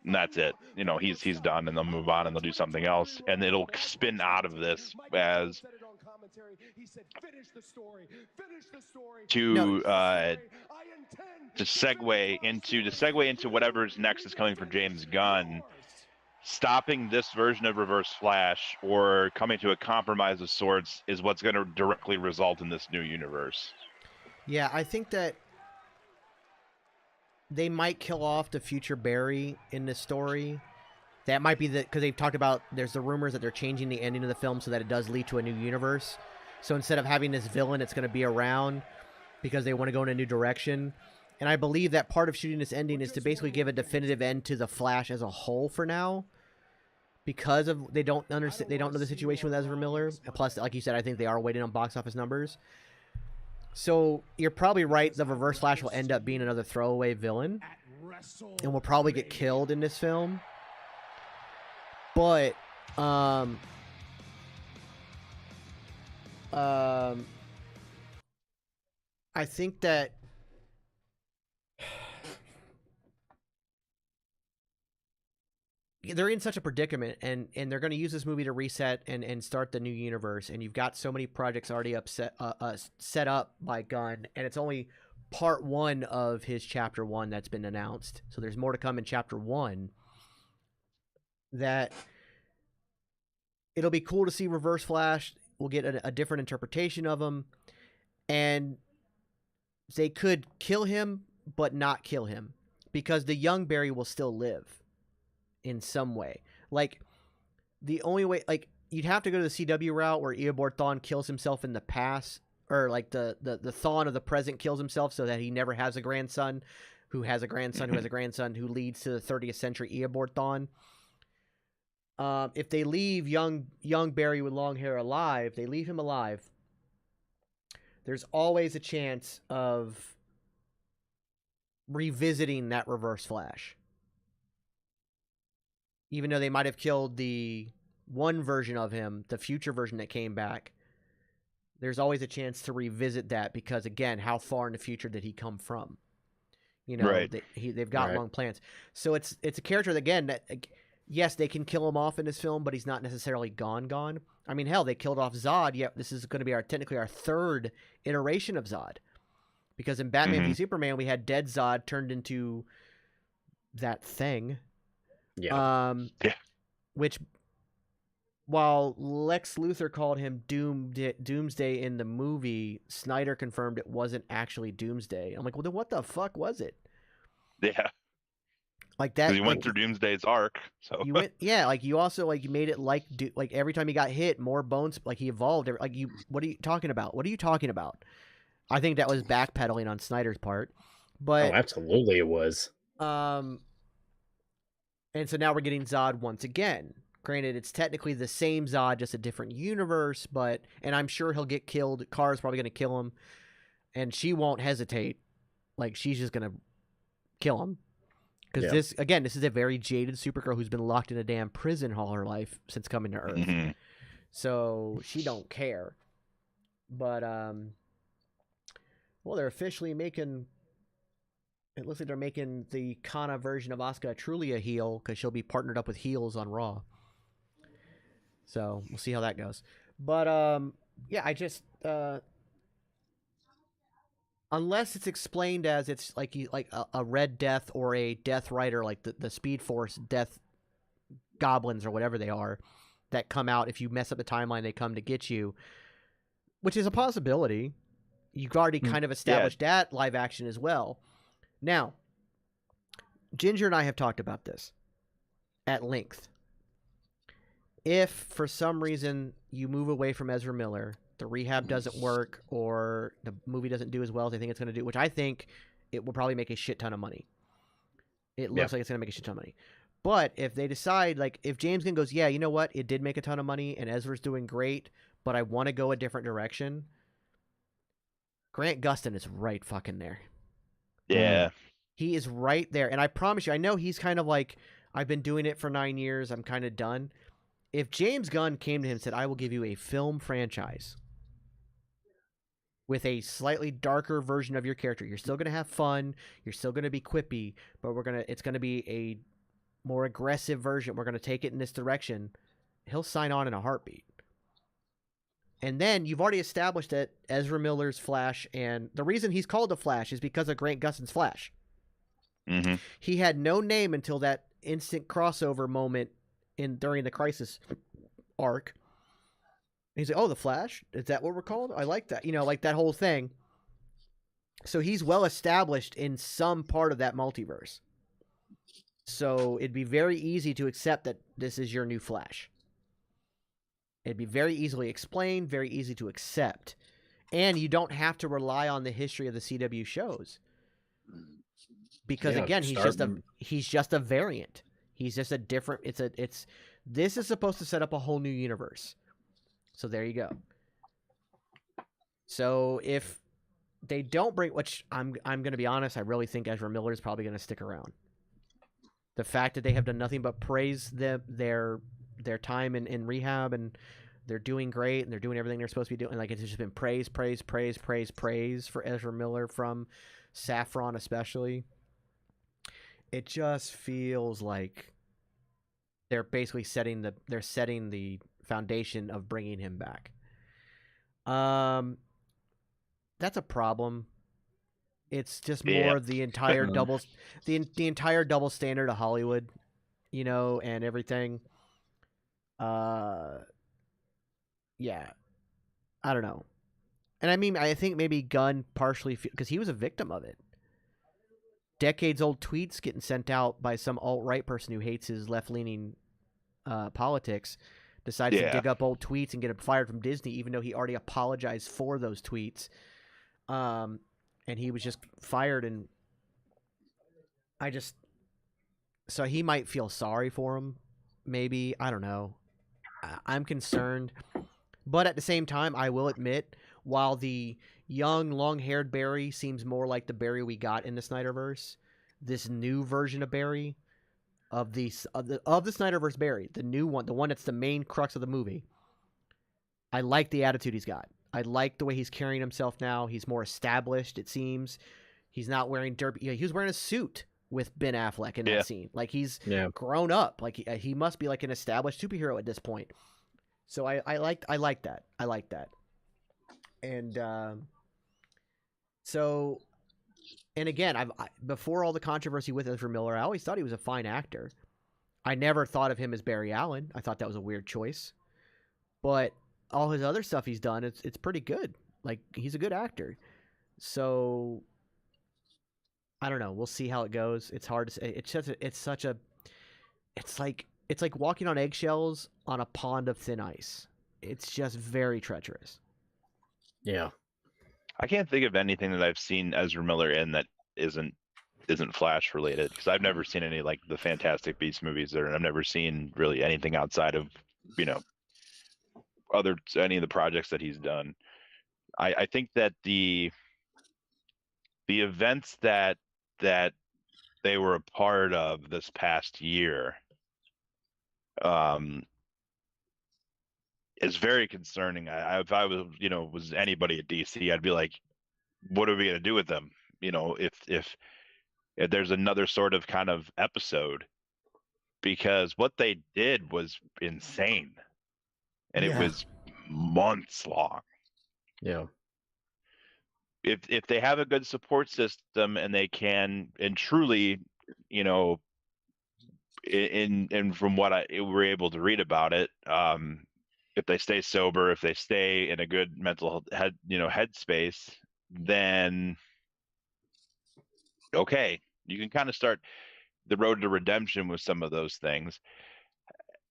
and that's it. He's done, and they'll move on and they'll do something else, and it'll spin out of this as to segue into whatever's next is coming for James Gunn. Stopping this version of Reverse Flash or coming to a compromise of sorts is what's going to directly result in this new universe. Yeah, I think that they might kill off the future Barry in this story. That might be because they've talked about, there's the rumors that they're changing the ending of the film so that it does lead to a new universe. So instead of having this villain, it's going to be around because they want to go in a new direction. And I believe that part of shooting this ending is to basically give a definitive end to the Flash as a whole for now, because of they don't know the situation with Ezra Miller. Plus, like you said, I think they are waiting on box office numbers. So you're probably right. The Reverse Flash will end up being another throwaway villain, and will probably get killed in this film. But I think that they're in such a predicament, and they're going to use this movie to reset and start the new universe. And you've got so many projects already set up by Gunn, and it's only part 1 of his chapter 1 that's been announced. So there's more to come in chapter 1. That it'll be cool to see Reverse Flash. We'll get a different interpretation of him, and they could kill him, but not kill him, because the young Barry will still live in some way. Like, the only way, like, you'd have to go to the CW route where Eobard Thawne kills himself in the past, or like the Thawne of the present kills himself so that he never has a grandson who has a grandson who has a grandson who leads to the 30th century Eobard Thawne. If they leave young Barry with long hair alive, they leave him alive, there's always a chance of revisiting that Reverse Flash. Even though they might have killed the one version of him, the future version that came back, there's always a chance to revisit that, because, again, how far in the future did he come from? Right. They've got long plans. So it's a character that, again, that, yes, they can kill him off in this film, but he's not necessarily gone. I mean, hell, they killed off Zod. Yet this is going to be technically our 3rd iteration of Zod, because in Batman v Superman we had dead Zod turned into that thing. Yeah. Which, while Lex Luthor called him Doomsday in the movie, Snyder confirmed it wasn't actually Doomsday. I'm like, well, then what the fuck was it? Yeah. Like that. Because he went through Doomsday's arc, so you went, yeah. Like you also like you made it like every time he got hit, more bones. Like he evolved. Like you, what are you talking about? What are you talking about? I think that was backpedaling on Snyder's part, but absolutely it was. And so now we're getting Zod once again. Granted, it's technically the same Zod, just a different universe, and I'm sure he'll get killed. Kara's probably going to kill him, and she won't hesitate. Like, she's just going to kill him. Because this is a very jaded Supergirl who's been locked in a damn prison all her life since coming to Earth. Mm-hmm. So she don't care. But, well, they're officially making... It looks like they're making the Kana version of Asuka truly a heel because she'll be partnered up with heels on Raw. So we'll see how that goes. But yeah, I just unless it's explained as it's like a Red Death or a Death Rider, like the Speed Force Death Goblins or whatever they are, that come out if you mess up the timeline, they come to get you, which is a possibility. You've already kind of established that live action as well. Now, Ginger and I have talked about this at length. If, for some reason, you move away from Ezra Miller, the rehab doesn't work, or the movie doesn't do as well as they think it's going to do, which I think it will probably make a shit ton of money. It looks like it's going to make a shit ton of money. But if they decide, like, if James Gunn goes, yeah, you know what, it did make a ton of money, and Ezra's doing great, but I want to go a different direction, Grant Gustin is right fucking there. Yeah. He is right there. And I promise you, I know he's kind of like, I've been doing it for 9 years. I'm kind of done. If James Gunn came to him and said, I will give you a film franchise with a slightly darker version of your character, you're still going to have fun. You're still going to be quippy, but it's going to be a more aggressive version. We're going to take it in this direction. He'll sign on in a heartbeat. And then you've already established that Ezra Miller's Flash, and the reason he's called the Flash is because of Grant Gustin's Flash. Mm-hmm. He had no name until that instant crossover moment during the Crisis arc. He's like, oh, the Flash? Is that what we're called? I like that. Like that whole thing. So he's well established in some part of that multiverse. So it'd be very easy to accept that this is your new Flash. It'd be very easily explained, very easy to accept. And you don't have to rely on the history of the CW shows. Because again, he's just a variant. He's just a different this is supposed to set up a whole new universe. So there you go. So if they don't bring, which I'm going to be honest, I really think Ezra Miller is probably going to stick around. The fact that they have done nothing but praise their time in rehab, and they're doing great, and they're doing everything they're supposed to be doing. Like, it's just been praise for Ezra Miller from Saffron especially. It just feels like they're basically setting the foundation of bringing him back. That's a problem. It's just more the entire the entire double standard of Hollywood, and everything. Yeah, I don't know. And I mean, I think maybe Gunn partially, because he was a victim of it. Decades-old tweets getting sent out by some alt-right person who hates his left-leaning politics, decides to dig up old tweets and get him fired from Disney, even though he already apologized for those tweets. And he was just fired, and so he might feel sorry for him, maybe. I don't know. I'm concerned. But at the same time, I will admit, while the young, long-haired Barry seems more like the Barry we got in the Snyderverse, this new version of Barry, of the Snyderverse Barry, the new one, the one that's the main crux of the movie, I like the attitude he's got. I like the way he's carrying himself now. He's more established, it seems. He's not wearing derby. He was wearing a suit with Ben Affleck in that scene. Like, he's grown up. Like, he must be like an established superhero at this point. So I like that. I like that. And and again, before all the controversy with Ezra Miller, I always thought he was a fine actor. I never thought of him as Barry Allen. I thought that was a weird choice. But all his other stuff he's done, it's pretty good. Like, he's a good actor. So I don't know. We'll see how it goes. It's hard to say. It's like walking on eggshells on a pond of thin ice. It's just very treacherous. Yeah. I can't think of anything that I've seen Ezra Miller in that isn't Flash related, because I've never seen any like the Fantastic Beasts movies, or I've never seen really anything outside of any of the projects that he's done. I think that the events that they were a part of this past year is very concerning. If I was anybody at DC, I'd be like, what are we going to do with them? If there's another sort of kind of episode, because what they did was insane, and it was months long. Yeah. If they have a good support system and they can, and truly, in from what I were able to read about it, if they stay sober, if they stay in a good mental headspace, then okay, you can kind of start the road to redemption with some of those things.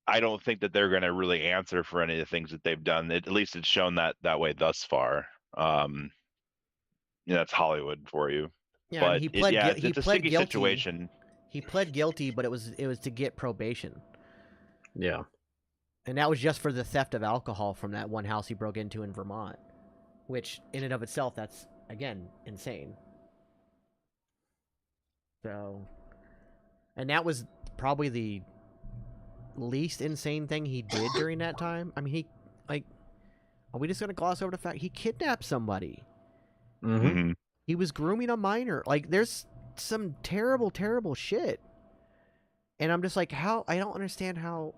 I don't think that they're going to really answer for any of the things that they've done. At least it's shown that way thus far. That's Hollywood for you. Yeah, but I mean, it's a sticky situation. He pled guilty, but it was to get probation. Yeah. And that was just for the theft of alcohol from that one house he broke into in Vermont, which in and of itself, that's again insane. So, and that was probably the least insane thing he did during that time. I mean, are we just gonna gloss over the fact he kidnapped somebody? Mm-hmm. He was grooming a minor. Like, there's some terrible, terrible shit. And I'm just like, how? I don't understand how.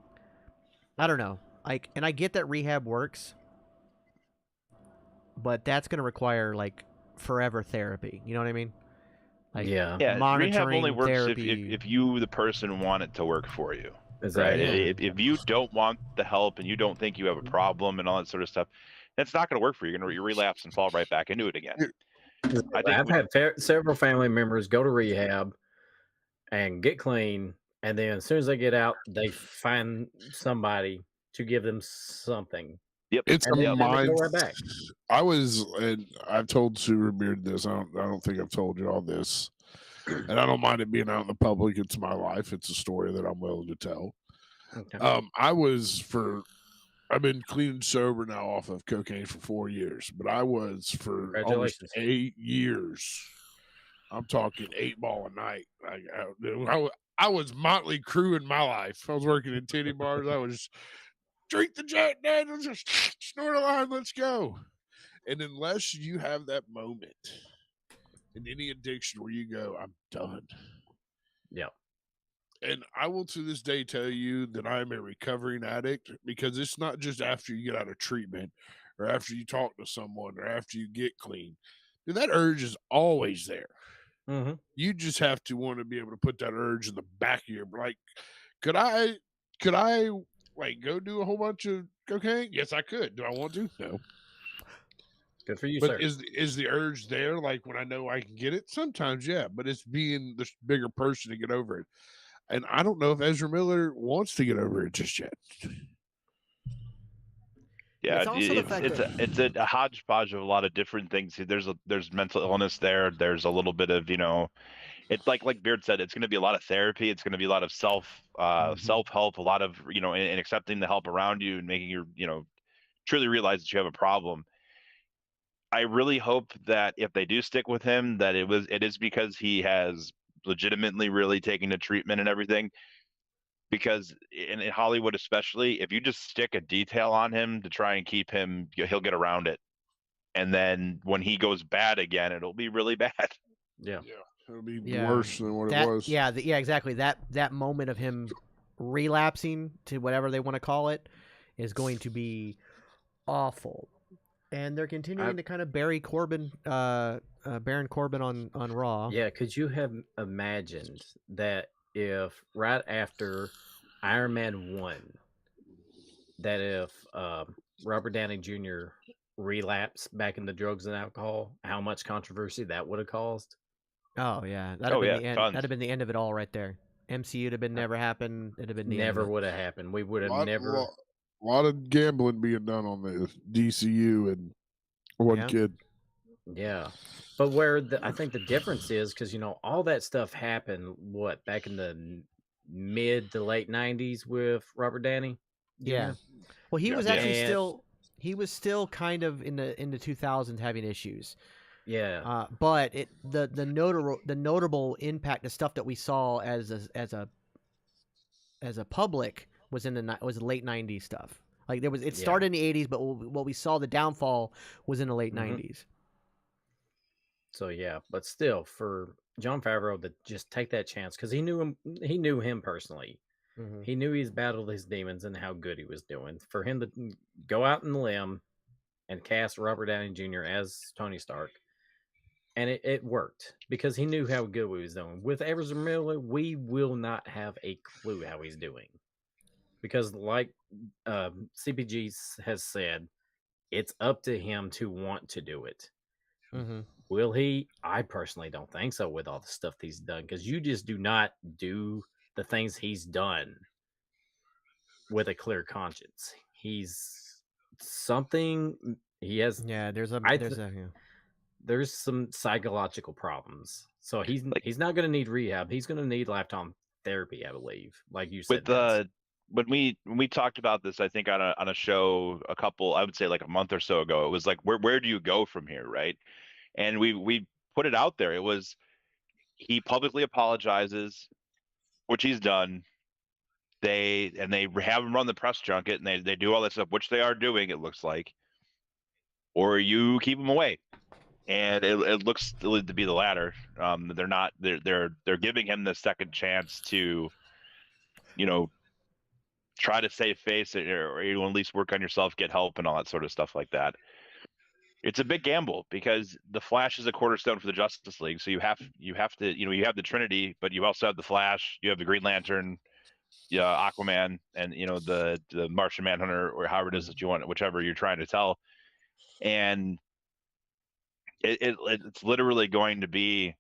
I don't know. Like, and I get that rehab works, but that's gonna require like forever therapy. You know what I mean? Like, yeah. Monitoring Rehab only works therapy. if you, the person, want it to work for you. Exactly. Right? If you don't want the help and you don't think you have a problem and all that sort of stuff, it's not going to work for you. You're going to relapse and fall right back into it again. I've had several family members go to rehab and get clean, and then as soon as they get out, they find somebody to give them something. Yep, it's and a mind. Go right back. And I've told Superbeard this. I don't think I've told you all this, and I don't mind it being out in the public. It's my life. It's a story that I'm willing to tell. Okay. I've been clean and sober now off of cocaine for 4 years, but I was for almost 8 years. I'm talking 8 ball a night. I was Motley Crue in my life. I was working in titty bars. I was drink the Jack Daniels, just snort a line, let's go. And unless you have that moment in any addiction where you go, I'm done. Yeah. And I will to this day tell you that I'm a recovering addict, because it's not just after you get out of treatment or after you talk to someone or after you get clean. Dude, that urge is always there. Mm-hmm. You just have to want to be able to put that urge in the back of your, like, could I like go do a whole bunch of cocaine? Yes, I could. Do I want to? No. Good for you, but sir. Is the urge there? Like when I know I can get it? Sometimes, yeah. But it's being the bigger person to get over it. And I don't know if Ezra Miller wants to get over it just yet. Yeah, it's a hodgepodge of a lot of different things. There's mental illness there. There's a little bit of it's like Beard said. It's going to be a lot of therapy. It's going to be a lot of self help. A lot of and accepting the help around you and making you truly realize that you have a problem. I really hope that if they do stick with him, that it is because he has legitimately really taken the treatment and everything. Because in Hollywood especially, if you just stick a detail on him to try and keep him, he'll get around it. And then when he goes bad again, it'll be really bad. Yeah. It'll be worse than what it was. Yeah, exactly. That moment of him relapsing to whatever they want to call it is going to be awful. And they're continuing to kind of bury Baron Corbin on Raw. Yeah, could you have imagined that if right after Iron Man 1, that if Robert Downey Jr. relapsed back into drugs and alcohol, how much controversy that would have caused? Oh yeah, that'd have been the end. tons. That'd have been the end of it all right there. MCU'd have been never happened. It'd have been the Never end would have happened. We would have lot, never. lot, lot of gambling being done on the DCU and one kid. Yeah, but where I think the difference is because all that stuff happened back in the mid to late '90s with Robert Downey. Yeah. Well, he was actually he was still kind of in the 2000s having issues. Yeah. But the notable impact, the stuff that we saw as a public was was late 90s stuff. Like it started in the 80s, but what we saw, the downfall, was in the late 90s. So yeah, but still, for Jon Favreau to just take that chance because he knew him personally. Mm-hmm. He knew he's battled his demons and how good he was doing. For him to go out on the limb and cast Robert Downey Jr. as Tony Stark, and it worked because he knew how good he was doing. With Ezra Miller, we will not have a clue how he's doing because, like CPG has said, it's up to him to want to do it. Mm-hmm. Will he? I personally don't think so with all the stuff he's done because you just do not do the things he's done with a clear conscience. He's something he has. Yeah, there's some psychological problems. So he's not going to need rehab. He's going to need lifetime therapy, I believe. Like you said, when we talked about this, I think on a show I would say like a month or so ago, it was like, where do you go from here, right? And we put it out there. It was, he publicly apologizes, which he's done. They have him run the press junket, and they do all that stuff, which they are doing, it looks like. Or you keep him away, and it looks to be the latter. They're giving him the second chance to, try to save face, or at least work on yourself, get help, and all that sort of stuff like that. It's a big gamble because the Flash is a cornerstone for the Justice League. So you have to, you have the Trinity, but you also have the Flash, you have the Green Lantern, Aquaman, and the Martian Manhunter, or however it is that you want, whichever you're trying to tell. And it's literally going to be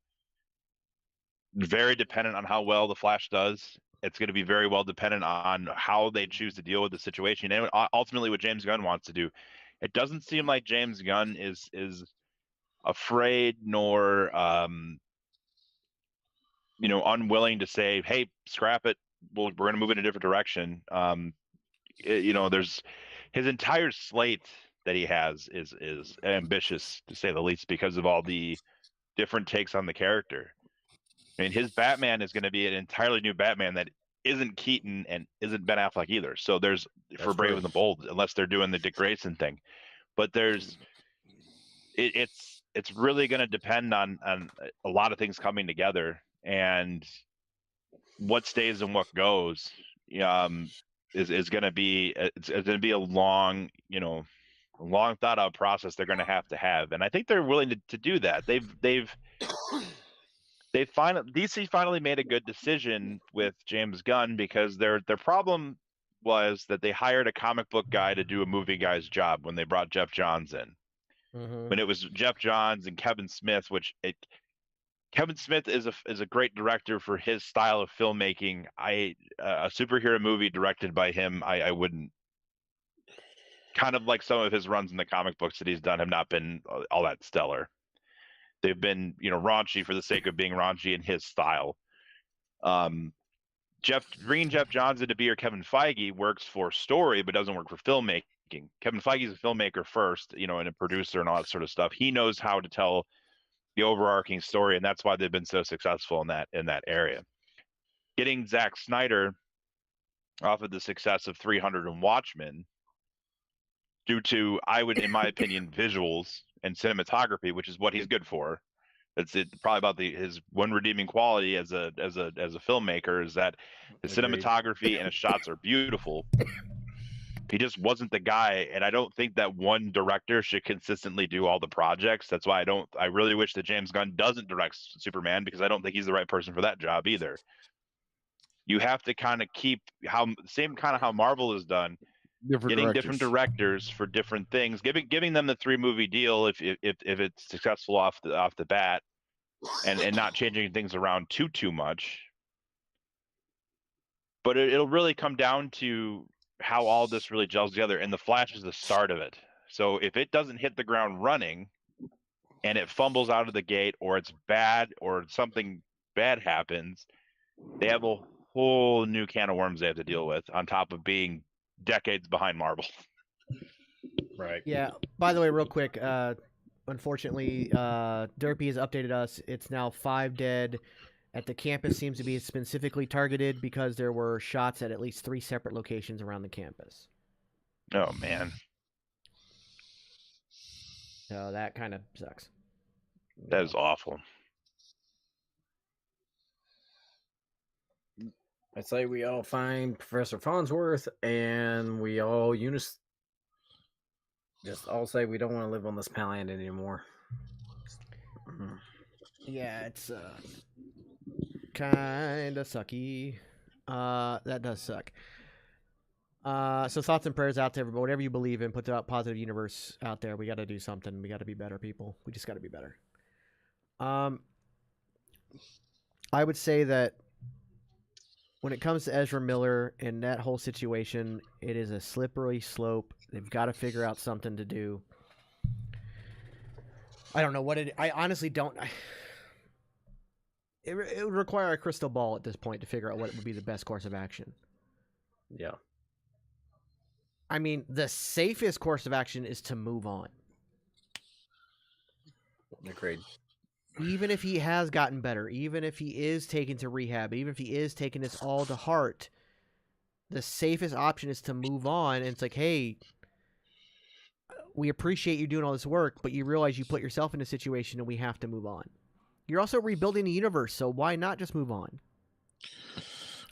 very dependent on how well the Flash does. It's going to be very well dependent on how they choose to deal with the situation, and ultimately what James Gunn wants to do. It doesn't seem like James Gunn is afraid nor unwilling to say, hey, scrap it, we're going to move in a different direction. There's his entire slate that he has is ambitious, to say the least, because of all the different takes on the character. I mean, his Batman is going to be an entirely new Batman that isn't Keaton and isn't Ben Affleck either. So there's for Brave and the Bold, unless they're doing the Dick Grayson thing. But it's really going to depend on a lot of things coming together, and what stays and what goes is going to be a long thought out process they're going to have, and I think they're willing to do that. DC finally made a good decision with James Gunn, because their problem was that they hired a comic book guy to do a movie guy's job when they brought Jeff Johns in. Mm-hmm. When it was Jeff Johns and Kevin Smith, Kevin Smith is a great director for his style of filmmaking. A superhero movie directed by him, I wouldn't. Kind of like some of his runs in the comic books that he's done have not been all that stellar. They've been, raunchy for the sake of being raunchy in his style. Bringing Jeff Johns into be, or Kevin Feige, works for story, but doesn't work for filmmaking. Kevin Feige's a filmmaker first, and a producer and all that sort of stuff. He knows how to tell the overarching story, and that's why they've been so successful in that area. Getting Zack Snyder off of the success of 300 and Watchmen, due to, in my opinion, visuals and cinematography, which is what he's good for. It's probably about his one redeeming quality as a filmmaker is that his cinematography and his shots are beautiful. He just wasn't the guy, and I don't think that one director should consistently do all the projects. That's why I really wish that James Gunn doesn't direct Superman, because I don't think he's the right person for that job either. You have to kind of keep how Marvel has done, different directors for different things, giving them the 3-movie deal if it's successful off the bat, and not changing things around too much. But it'll really come down to how all this really gels together, and the Flash is the start of it. So if it doesn't hit the ground running and it fumbles out of the gate, or it's bad, or something bad happens, they have a whole new can of worms they have to deal with, on top of being decades behind Marvel. Right. Yeah. By the way, real quick, unfortunately, Derpy has updated us. It's now 5 dead. At the campus seems to be specifically targeted because there were shots at least 3 separate locations around the campus. Oh man. So that kind of sucks. That is awful. I say we all find Professor Farnsworth, and we all just all say we don't want to live on this planet anymore. Yeah, it's kind of sucky. That does suck. So thoughts and prayers out to everybody. Whatever you believe in, put the positive universe out there. We got to do something. We got to be better people. We just got to be better. I would say that when it comes to Ezra Miller and that whole situation, it is a slippery slope. They've got to figure out something to do. I don't know what it. I honestly don't. It would require a crystal ball at this point to figure out what would be the best course of action. Yeah. I mean, the safest course of action is to move on. Agreed. Even if he has gotten better, even if he is taken to rehab, even if he is taking this all to heart, the safest option is to move on. And it's like, hey, we appreciate you doing all this work, but you realize you put yourself in a situation and we have to move on. You're also rebuilding the universe, so why not just move on?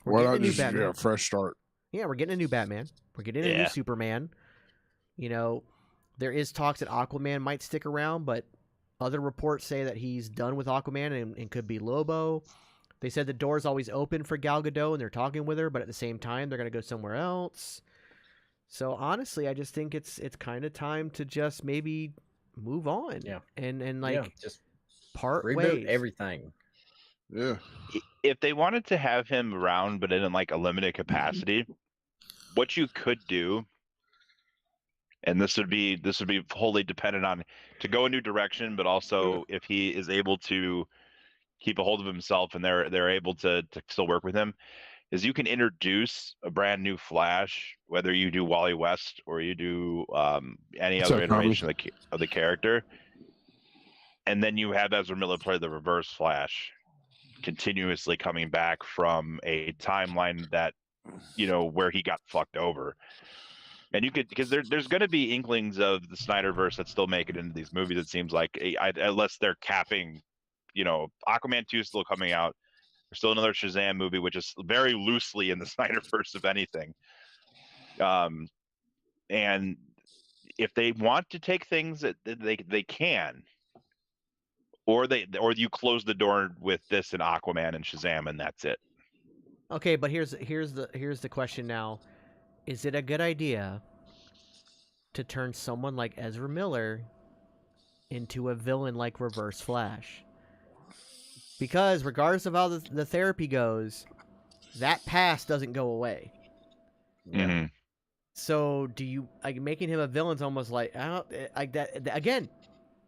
Why not just get a fresh start? Yeah, we're getting a new Batman. We're getting a new Superman. You know, there is talks that Aquaman might stick around, but other reports say that he's done with Aquaman and could be Lobo. They said the door's always open for Gal Gadot and they're talking with her, but at the same time, they're going to go somewhere else. So honestly, I just think it's kind of time to just maybe move on. Yeah. And like just part reboot ways. Everything. Yeah. If they wanted to have him around, but in like a limited capacity, what you could do, and this would be wholly dependent on to go a new direction, but also if he is able to keep a hold of himself and they're able to still work with him, is you can introduce a brand new Flash, whether you do Wally West or you do any other iteration of the character, and then you have Ezra Miller play the Reverse Flash, continuously coming back from a timeline that, you know, where he got fucked over. And you could, because there's going to be inklings of the Snyderverse that still make it into these movies, it seems like, unless they're capping, you know, Aquaman 2 is still coming out. There's still another Shazam movie, which is very loosely in the Snyderverse, if anything. And if they want to take things that they can, or you close the door with this and Aquaman and Shazam, and that's it. Okay, but here's the question now. Is it a good idea to turn someone like Ezra Miller into a villain like Reverse Flash? Because regardless of how the therapy goes, that past doesn't go away. Mm-hmm. So do you like making him a villain's almost like like that again?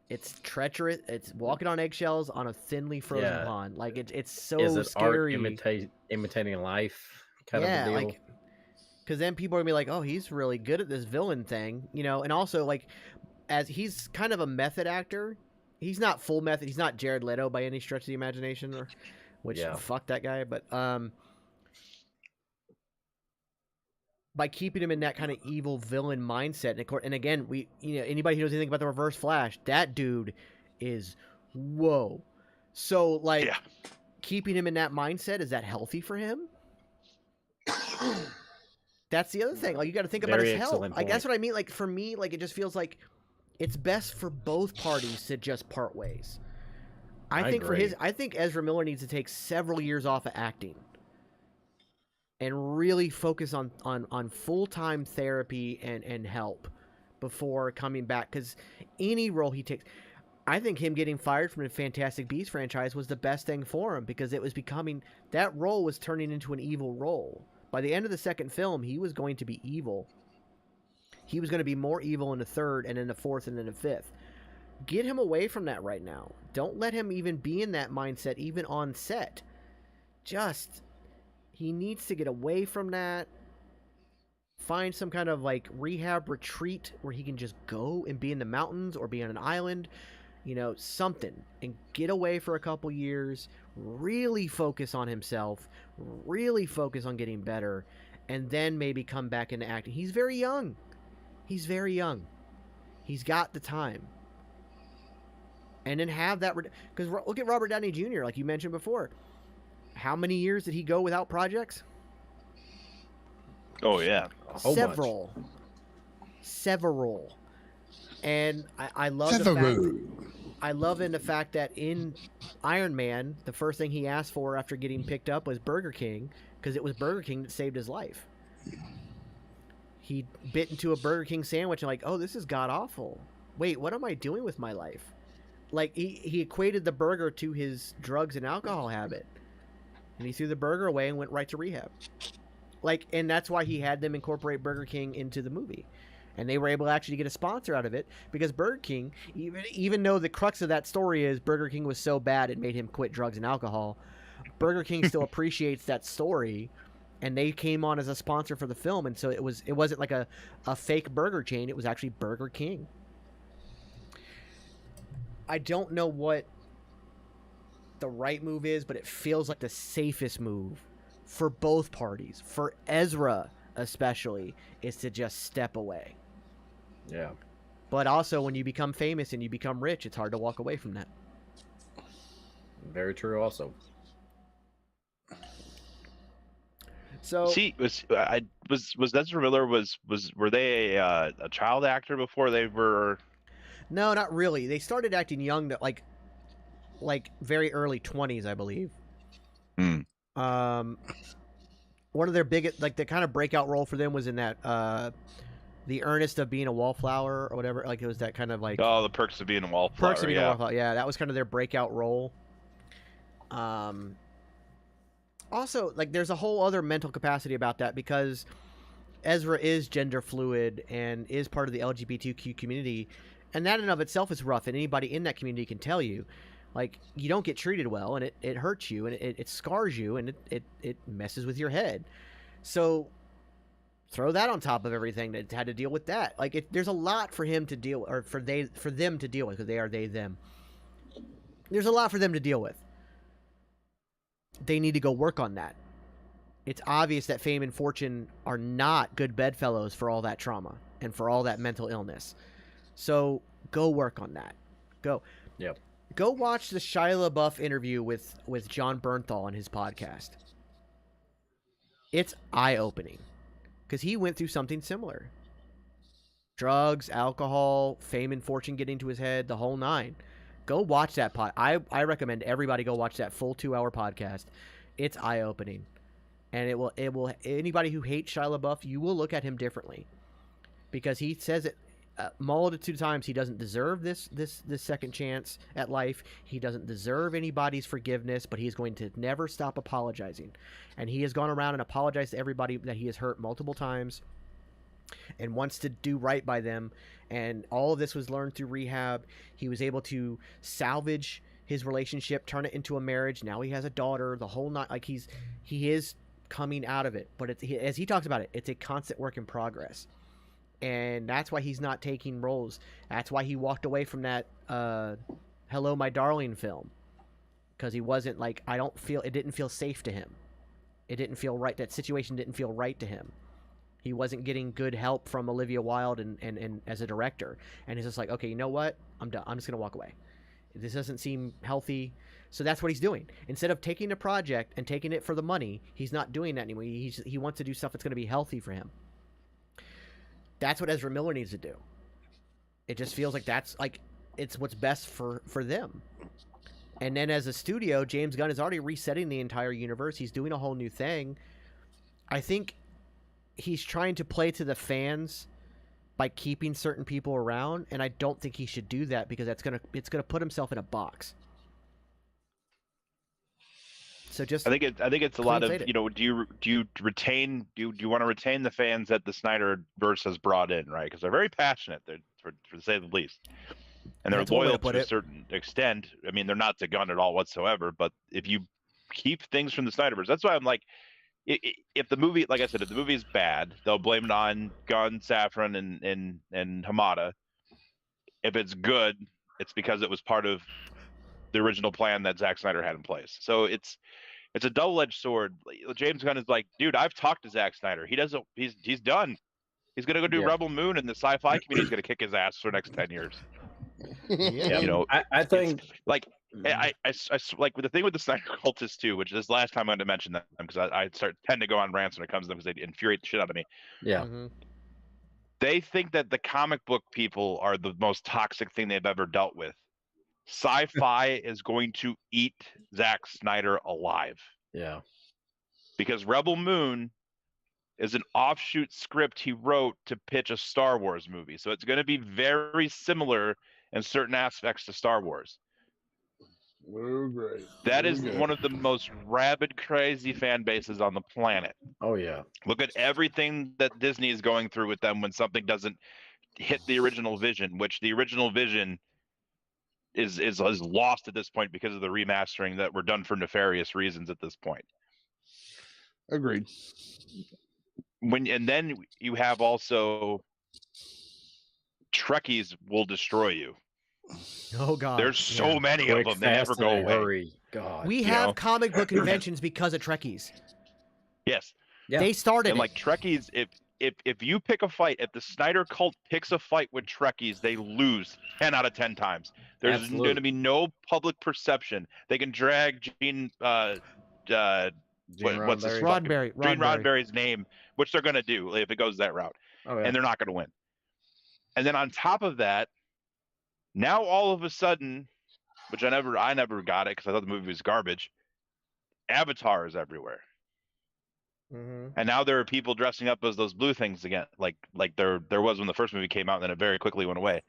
It's treacherous. It's walking on eggshells on a thinly frozen pond. Like it's so Is it scary. Art imitating life kind of a deal? Like, because then people are gonna be like, "Oh, he's really good at this villain thing," you know. And also, like, as he's kind of a method actor, he's not full method. He's not Jared Leto by any stretch of the imagination, fuck that guy. But by keeping him in that kind of evil villain mindset, and again, anybody who knows anything about the Reverse Flash, that dude is whoa. So like, keeping him in that mindset, is that healthy for him? That's the other thing. Like, you got to think about his health. Like, that's what I mean. Like, for me, like, it just feels like it's best for both parties to just part ways. I think Ezra Miller needs to take several years off of acting and really focus on full-time therapy and help before coming back. Because any role he takes, I think him getting fired from the Fantastic Beasts franchise was the best thing for him, because it was becoming, that role was turning into an evil role. By the end of the second film, he was going to be evil. He was going to be more evil in the third and in the fourth and in the fifth. Get him away from that right now. Don't let him even be in that mindset, even on set. Just, he needs to get away from that. Find some kind of like rehab retreat where he can just go and be in the mountains or be on an island, you know, something, and get away for a couple years, really focus on himself, really focus on getting better, and then maybe come back into acting. He's very young. He's very young. He's got the time. And then have that, because look at Robert Downey Jr., like you mentioned before. How many years did he go without projects? Oh, yeah. Several. And I love the fact, I love in the fact that in Iron Man, the first thing he asked for after getting picked up was Burger King, because it was Burger King that saved his life. He bit into a Burger King sandwich and like, oh, this is god-awful. Wait, what am I doing with my life? Like, he equated the burger to his drugs and alcohol habit. And he threw the burger away and went right to rehab. Like, and that's why he had them incorporate Burger King into the movie. And they were able to actually get a sponsor out of it, because Burger King, even though the crux of that story is Burger King was so bad it made him quit drugs and alcohol, Burger King still appreciates that story, and they came on as a sponsor for the film. And so it wasn't like a fake burger chain. It was actually Burger King. I don't know what the right move is, but it feels like the safest move for both parties. For Ezra especially, is to just step away. Yeah. But also, when you become famous and you become rich, it's hard to walk away from that. Very true also. So see, was Ezra Miller were they a child actor before they were? No, not really. They started acting young, like very early 20s, I believe. One of their biggest, like the kind of breakout role for them was in that The Earnest of Being a Wallflower or whatever. Like, it was that kind of like, oh, The Perks of Being a Wallflower. Perks of Being a Wallflower. Yeah, that was kind of their breakout role. Also, like, there's a whole other mental capacity about that, because Ezra is gender fluid and is part of the LGBTQ community, and that in of itself is rough, and anybody in that community can tell you, like, you don't get treated well, and it hurts you, and it scars you, and it messes with your head. So throw that on top of everything that had to deal with that. Like, there's a lot for him to deal, or for them to deal with, because they are them. There's a lot for them to deal with. They need to go work on that. It's obvious that fame and fortune are not good bedfellows for all that trauma and for all that mental illness. So go work on that. Go. Yep. Go watch the Shia LaBeouf interview with John Bernthal on his podcast. It's eye-opening, because he went through something similar. Drugs, alcohol, fame and fortune getting to his head, the whole nine. Go watch that pod. I recommend everybody go watch that full 2-hour podcast. It's eye-opening. And it will anybody who hates Shia LaBeouf, you will look at him differently, because he says it multitude of times. He doesn't deserve this second chance at life. He doesn't deserve anybody's forgiveness, but he's going to never stop apologizing. And he has gone around and apologized to everybody that he has hurt multiple times and wants to do right by them. And all of this was learned through rehab. He was able to salvage his relationship, turn it into a marriage. Now he has a daughter, the whole night. Like, he is coming out of it, but as he talks about it, it's a constant work in progress. And that's why he's not taking roles. That's why he walked away from that Hello, My Darling film, because he wasn't, like, it didn't feel safe to him. It didn't feel right. That situation didn't feel right to him. He wasn't getting good help from Olivia Wilde and as a director. And he's just like, okay, you know what? I'm done. I'm just going to walk away. This doesn't seem healthy. So that's what he's doing. Instead of taking a project and taking it for the money, he's not doing that anymore. He wants to do stuff that's going to be healthy for him. That's what Ezra Miller needs to do. It just feels like it's what's best for them. And then as a studio, James Gunn is already resetting the entire universe. He's doing a whole new thing. I think he's trying to play to the fans by keeping certain people around, and I don't think he should do that because it's gonna put himself in a box. So just I think it's a lot of, you know, do you want to retain the fans that the Snyderverse has brought in, right? Because they're very passionate, for to say the least, and they're loyal to a certain extent. I mean, they're not to gun at all whatsoever. But if you keep things from the Snyderverse, that's why I'm like, if the movie, like I said, if the movie is bad, they'll blame it on Gunn, Safran, and Hamada. If it's good, it's because it was part of the original plan that Zack Snyder had in place. So it's a double-edged sword. James Gunn is like, dude, I've talked to Zack Snyder. He's done. He's gonna go do Rebel Moon, and the sci-fi community is gonna kick his ass for the next 10 years. Yeah, you know, I think like I like with the thing with the Snyder cultists too, which is the last time I'm going to mention them because I tend to go on rants when it comes to them because they infuriate the shit out of me. Yeah. They think that the comic book people are the most toxic thing they've ever dealt with. Sci-fi is going to eat Zack Snyder alive. Yeah. Because Rebel Moon is an offshoot script he wrote to pitch a Star Wars movie. So it's going to be very similar in certain aspects to Star Wars. Oh, great. That is one of the most rabid, crazy fan bases on the planet. Oh, yeah. Look at everything that Disney is going through with them when something doesn't hit the original vision, which the original vision is lost at this point because of the remastering that were done for nefarious reasons at this point. Agreed. And then you have also Trekkies will destroy you. Oh God! There's so many of them; they never go away. Hurry. God. We have comic book conventions because of Trekkies. Yes, they started. And like Trekkies, if you pick a fight, if the Snyder cult picks a fight with Trekkies, they lose 10 out of 10 times. There's going to be no public perception. They can drag Gene Roddenberry's name, which they're going to do if it goes that route, and they're not going to win. And then on top of that, now all of a sudden, which I never got it because I thought the movie was garbage. Avatar is everywhere, and now there are people dressing up as those blue things again, like there was when the first movie came out, and then it very quickly went away.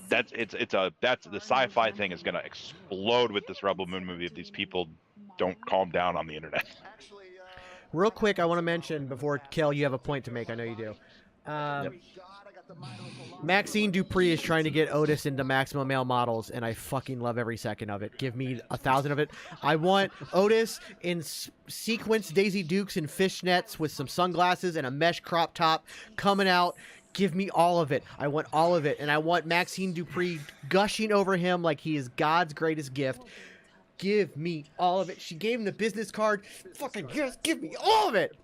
That's the sci-fi thing is going to explode with this Rebel Moon movie if these people don't calm down on the internet. Real quick, I want to mention before Kel, you have a point to make. I know you do. Maxine Dupree is trying to get Otis into Maximum Male Models, and I fucking love every second of it. Give me 1,000 of it. I want Otis in sequence Daisy Dukes and fishnets with some sunglasses and a mesh crop top coming out. Give me all of it. I want all of it. And I want Maxine Dupree gushing over him like he is God's greatest gift. Give me all of it. She gave him the business card. Fucking yes, give me all of it.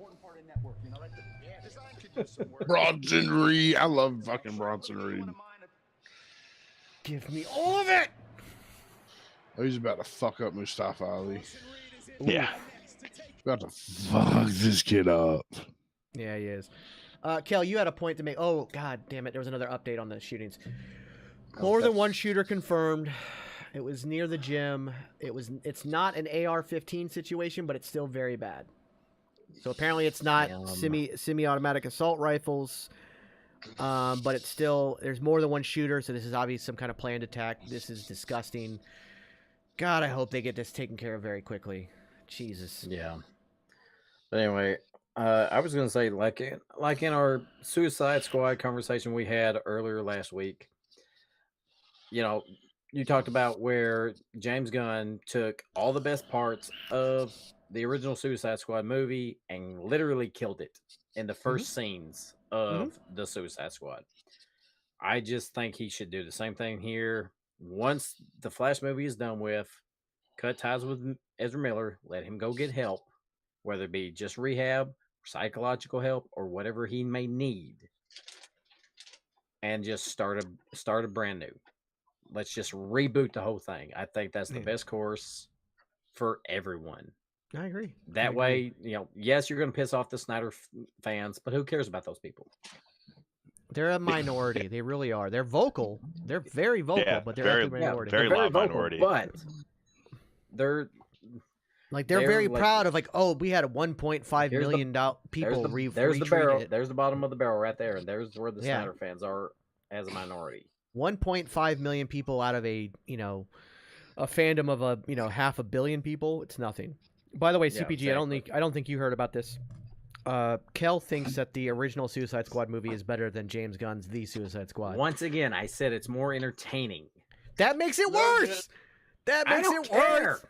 Bronson Reed. I love fucking Bronson Reed. Give me all of it. Oh, he's about to fuck up Mustafa Ali. Yeah. About to fuck this kid up. Yeah, he is. Kel, you had a point to make. Oh, God damn it. There was another update on the shootings. More than one shooter confirmed. It was near the gym. It's not an AR-15 situation, but it's still very bad. So apparently it's not semi-automatic assault rifles, but it's still, there's more than one shooter, so this is obviously some kind of planned attack. This is disgusting. God, I hope they get this taken care of very quickly. Jesus. Yeah. But anyway, I was going to say, like in our Suicide Squad conversation we had earlier last week, you know, you talked about where James Gunn took all the best parts of the original Suicide Squad movie and literally killed it in the first scenes of the Suicide Squad. I just think he should do the same thing here. Once the Flash movie is done with, cut ties with Ezra Miller, let him go get help, whether it be just rehab, psychological help, or whatever he may need, and just start a brand new. Let's just reboot the whole thing. I think that's the best course for everyone. I agree. That way, you know, yes, you're going to piss off the Snyder fans, but who cares about those people? They're a minority. They really are. They're vocal. They're very vocal, but they're a minority. Very loud vocal, minority. But Like they're very proud of like, oh, we had a 1.5 million people there's the barrel. it. There's the bottom of the barrel right there, and there's where the Snyder fans are as a minority. 1.5 million people out of a fandom of a 500 million people. It's nothing. By the way, CPG, exactly. I don't think you heard about this. Kel thinks that the original Suicide Squad movie is better than James Gunn's The Suicide Squad. Once again, I said it's more entertaining. That makes it worse. That makes it worse.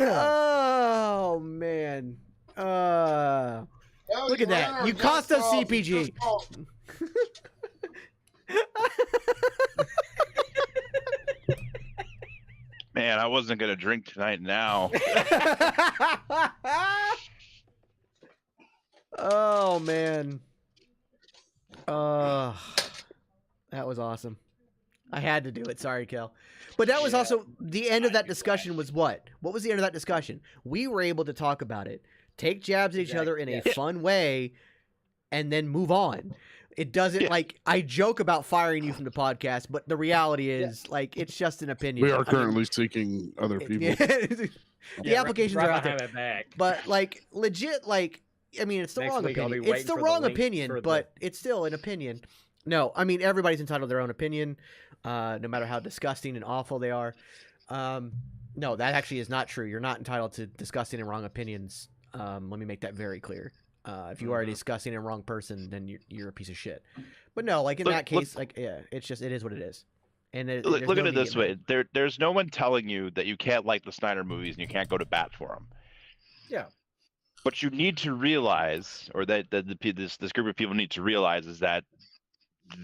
Oh man. Look at that. You cost us CPG. Man, I wasn't gonna drink tonight now. Oh man. That was awesome. I had to do it. Sorry, Kel. But that was also the end of that discussion was what? What was the end of that discussion? We were able to talk about it, take jabs at each other in a fun way, and then move on. It doesn't like I joke about firing you from the podcast, but the reality is like it's just an opinion. We are currently seeking other people. The applications are out there. But like legit, like I mean, it's the wrong opinion. It's the wrong opinion, but it's still an opinion. No, I mean everybody's entitled to their own opinion, no matter how disgusting and awful they are. No, that actually is not true. You're not entitled to disgusting and wrong opinions. Let me make that very clear. If you are a disgusting and wrong person, then you're a piece of shit. But no, like in that case, like it's just it is what it is. And look at it this way: there's no one telling you that you can't like the Snyder movies and you can't go to bat for them. Yeah. What you need to realize, or that this group of people need to realize, is that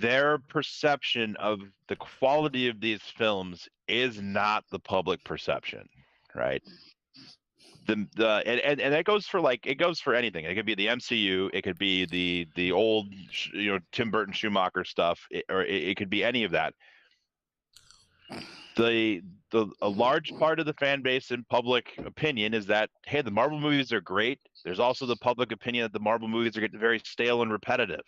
their perception of the quality of these films is not the public perception, right? And that goes for anything. It could be the MCU, it could be the old Tim Burton Schumacher stuff, or it could be any of that. A large part of the fan base and public opinion is that, hey, the Marvel movies are great. There's also the public opinion that the Marvel movies are getting very stale and repetitive.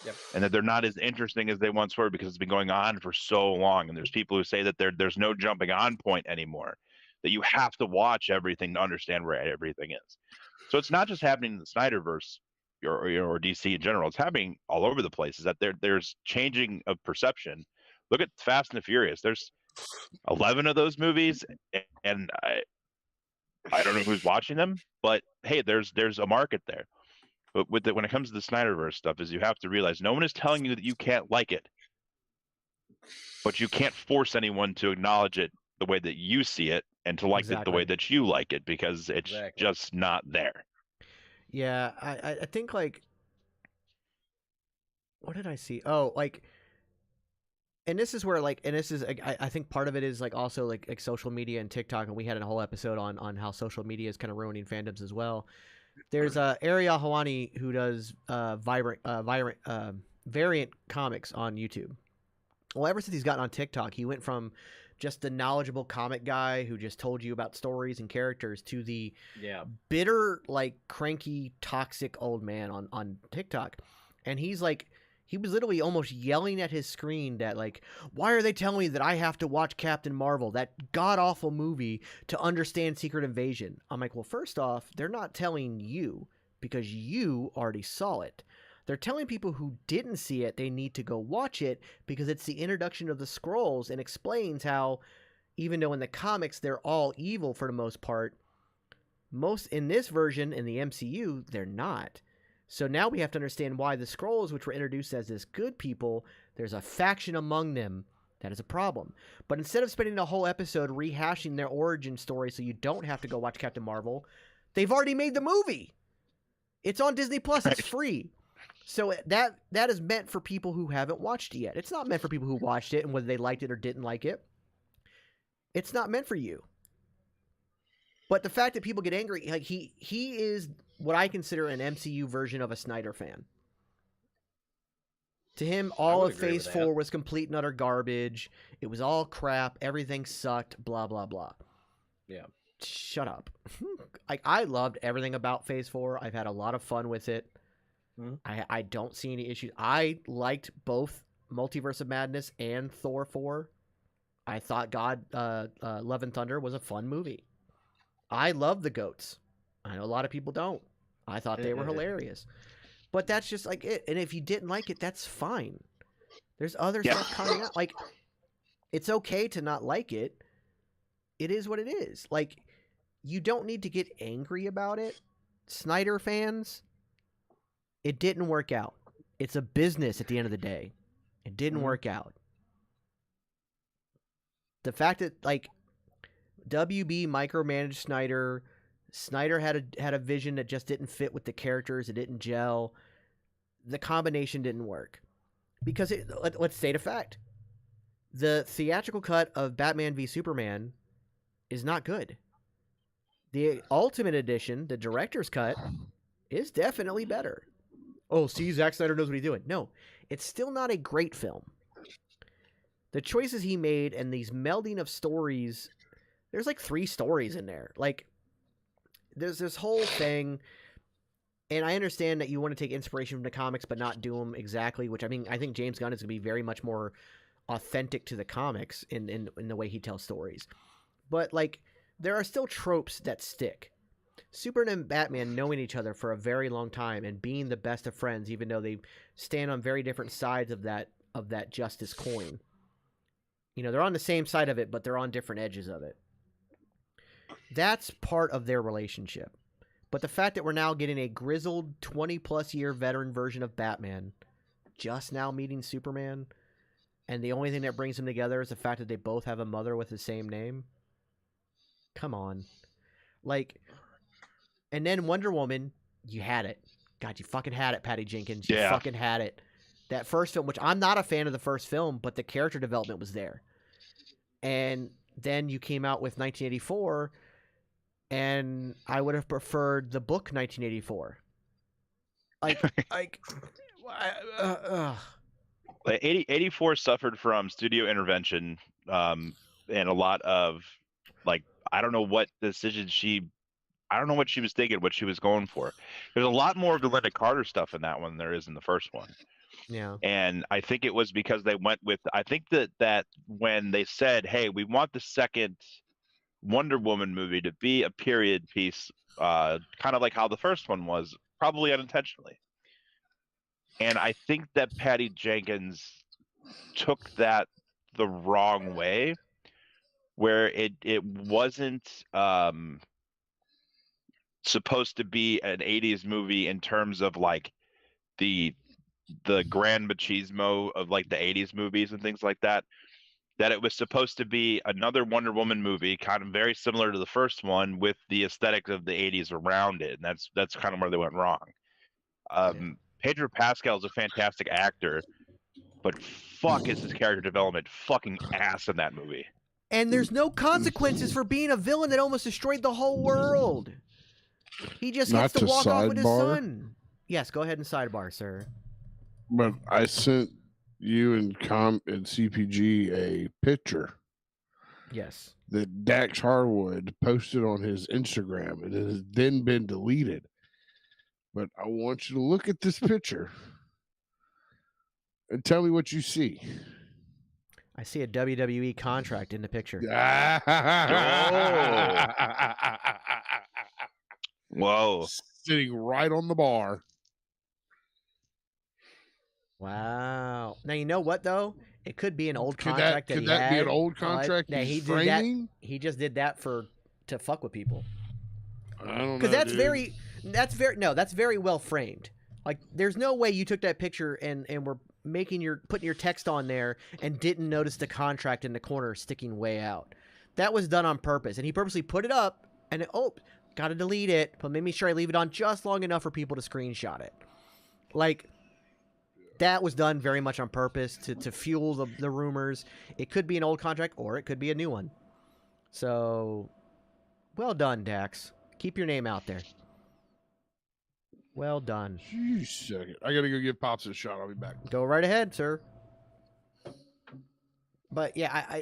Yep. And that they're not as interesting as they once were because it's been going on for so long. And there's people who say that there's no jumping on point anymore, that you have to watch everything to understand where everything is. So it's not just happening in the Snyderverse or DC in general. It's happening all over the place. Is that there's changing of perception. Look at Fast and the Furious. There's 11 of those movies, and I don't know who's watching them, but hey, there's a market there. But when it comes to the Snyderverse stuff, is you have to realize no one is telling you that you can't like it, but you can't force anyone to acknowledge it the way that you see it and to like it the way that you like it, because it's just not there. Yeah, I think like, what did I see? Oh, like, and this is where like, and this is I think part of it is like also like social media and TikTok, and we had a whole episode on how social media is kind of ruining fandoms as well. There's Ariel Hawani who does variant comics on YouTube. Well, ever since he's gotten on TikTok, he went from just the knowledgeable comic guy who just told you about stories and characters to the bitter, like cranky, toxic old man on TikTok. And he's like, he was literally almost yelling at his screen that like, why are they telling me that I have to watch Captain Marvel, that god-awful movie, to understand Secret Invasion? I'm like, well, first off, they're not telling you because you already saw it. They're telling people who didn't see it they need to go watch it because it's the introduction of the Skrulls and explains how, even though in the comics they're all evil for the most part, most in this version in the MCU, they're not. So now we have to understand why the Skrulls, which were introduced as this good people, there's a faction among them that is a problem. But instead of spending a whole episode rehashing their origin story so you don't have to go watch Captain Marvel, they've already made the movie. It's on Disney Plus. It's free. So that is meant for people who haven't watched it yet. It's not meant for people who watched it and whether they liked it or didn't like it. It's not meant for you. But the fact that people get angry, like he is what I consider an MCU version of a Snyder fan. To him, all of Phase 4 was complete and utter garbage. It was all crap. Everything sucked. Blah, blah, blah. Yeah. shut up. Like, I loved everything about Phase 4. I've had a lot of fun with it. I don't see any issues. I liked both Multiverse of Madness and Thor 4. I thought Love and Thunder was a fun movie. I love the goats. I know a lot of people don't. I thought they were hilarious. But that's just like it. And if you didn't like it, that's fine. There's other stuff coming out. Like, it's okay to not like it. It is what it is. Like, you don't need to get angry about it. Snyder fans, it didn't work out. It's a business at the end of the day. It didn't work out. The fact that, like, WB micromanaged Snyder. Snyder had a vision that just didn't fit with the characters. It didn't gel. The combination didn't work. Because, let's state a fact. The theatrical cut of Batman v Superman is not good. The Ultimate Edition, the director's cut, is definitely better. Oh, see, Zack Snyder knows what he's doing. No, it's still not a great film. The choices he made and these melding of stories, there's like 3 stories in there. Like, there's this whole thing, and I understand that you want to take inspiration from the comics but not do them exactly, which, I mean, I think James Gunn is going to be very much more authentic to the comics in the way he tells stories. But, like, there are still tropes that stick. Superman and Batman knowing each other for a very long time and being the best of friends, even though they stand on very different sides of that justice coin. You know, they're on the same side of it, but they're on different edges of it. That's part of their relationship. But the fact that we're now getting a grizzled 20-plus year veteran version of Batman just now meeting Superman, and the only thing that brings them together is the fact that they both have a mother with the same name. Come on. Like, and then Wonder Woman, you had it. God, you fucking had it, Patty Jenkins. You fucking had it. That first film, which I'm not a fan of the first film, but the character development was there. And then you came out with 1984, and I would have preferred the book 1984. Like 84 suffered from studio intervention, and a lot of, like, I don't know what decisions she was thinking, what she was going for. There's a lot more of the Linda Carter stuff in that one than there is in the first one. Yeah. And I think it was because they went with, I think that when they said, hey, we want the second Wonder Woman movie to be a period piece, kind of like how the first one was, probably unintentionally. And I think that Patty Jenkins took that the wrong way, where it wasn't supposed to be an 80s movie in terms of, like, the grand machismo of, like, the 80s movies and things like that. That it was supposed to be another Wonder Woman movie, kind of very similar to the first one, with the aesthetics of the 80s around it. And that's kind of where they went wrong. Pedro Pascal is a fantastic actor, but fuck is his character development fucking ass in that movie. And there's no consequences for being a villain that almost destroyed the whole world. He just gets to walk off with his son. Yes, go ahead and sidebar, sir. But I sent you and CPG a picture. Yes. That Dax Harwood posted on his Instagram. It has then been deleted. But I want you to look at this picture and tell me what you see. I see a WWE contract in the picture. Whoa. Sitting right on the bar. Wow. Now, you know what, though? It could be an old contract that he had. Could that be an old contract he framing? did that. He just did that to fuck with people. I don't know, because that's very well framed. Like, there's no way you took that picture and were putting your text on there and didn't notice the contract in the corner sticking way out. That was done on purpose, and he purposely put it up and gotta delete it, but make sure I leave it on just long enough for people to screenshot it. Like, that was done very much on purpose to fuel the rumors. It could be an old contract or it could be a new one. So, well done, Dax. Keep your name out there. Well done. Jeez, I gotta go give Pops a shot. I'll be back. Go right ahead, sir. But yeah,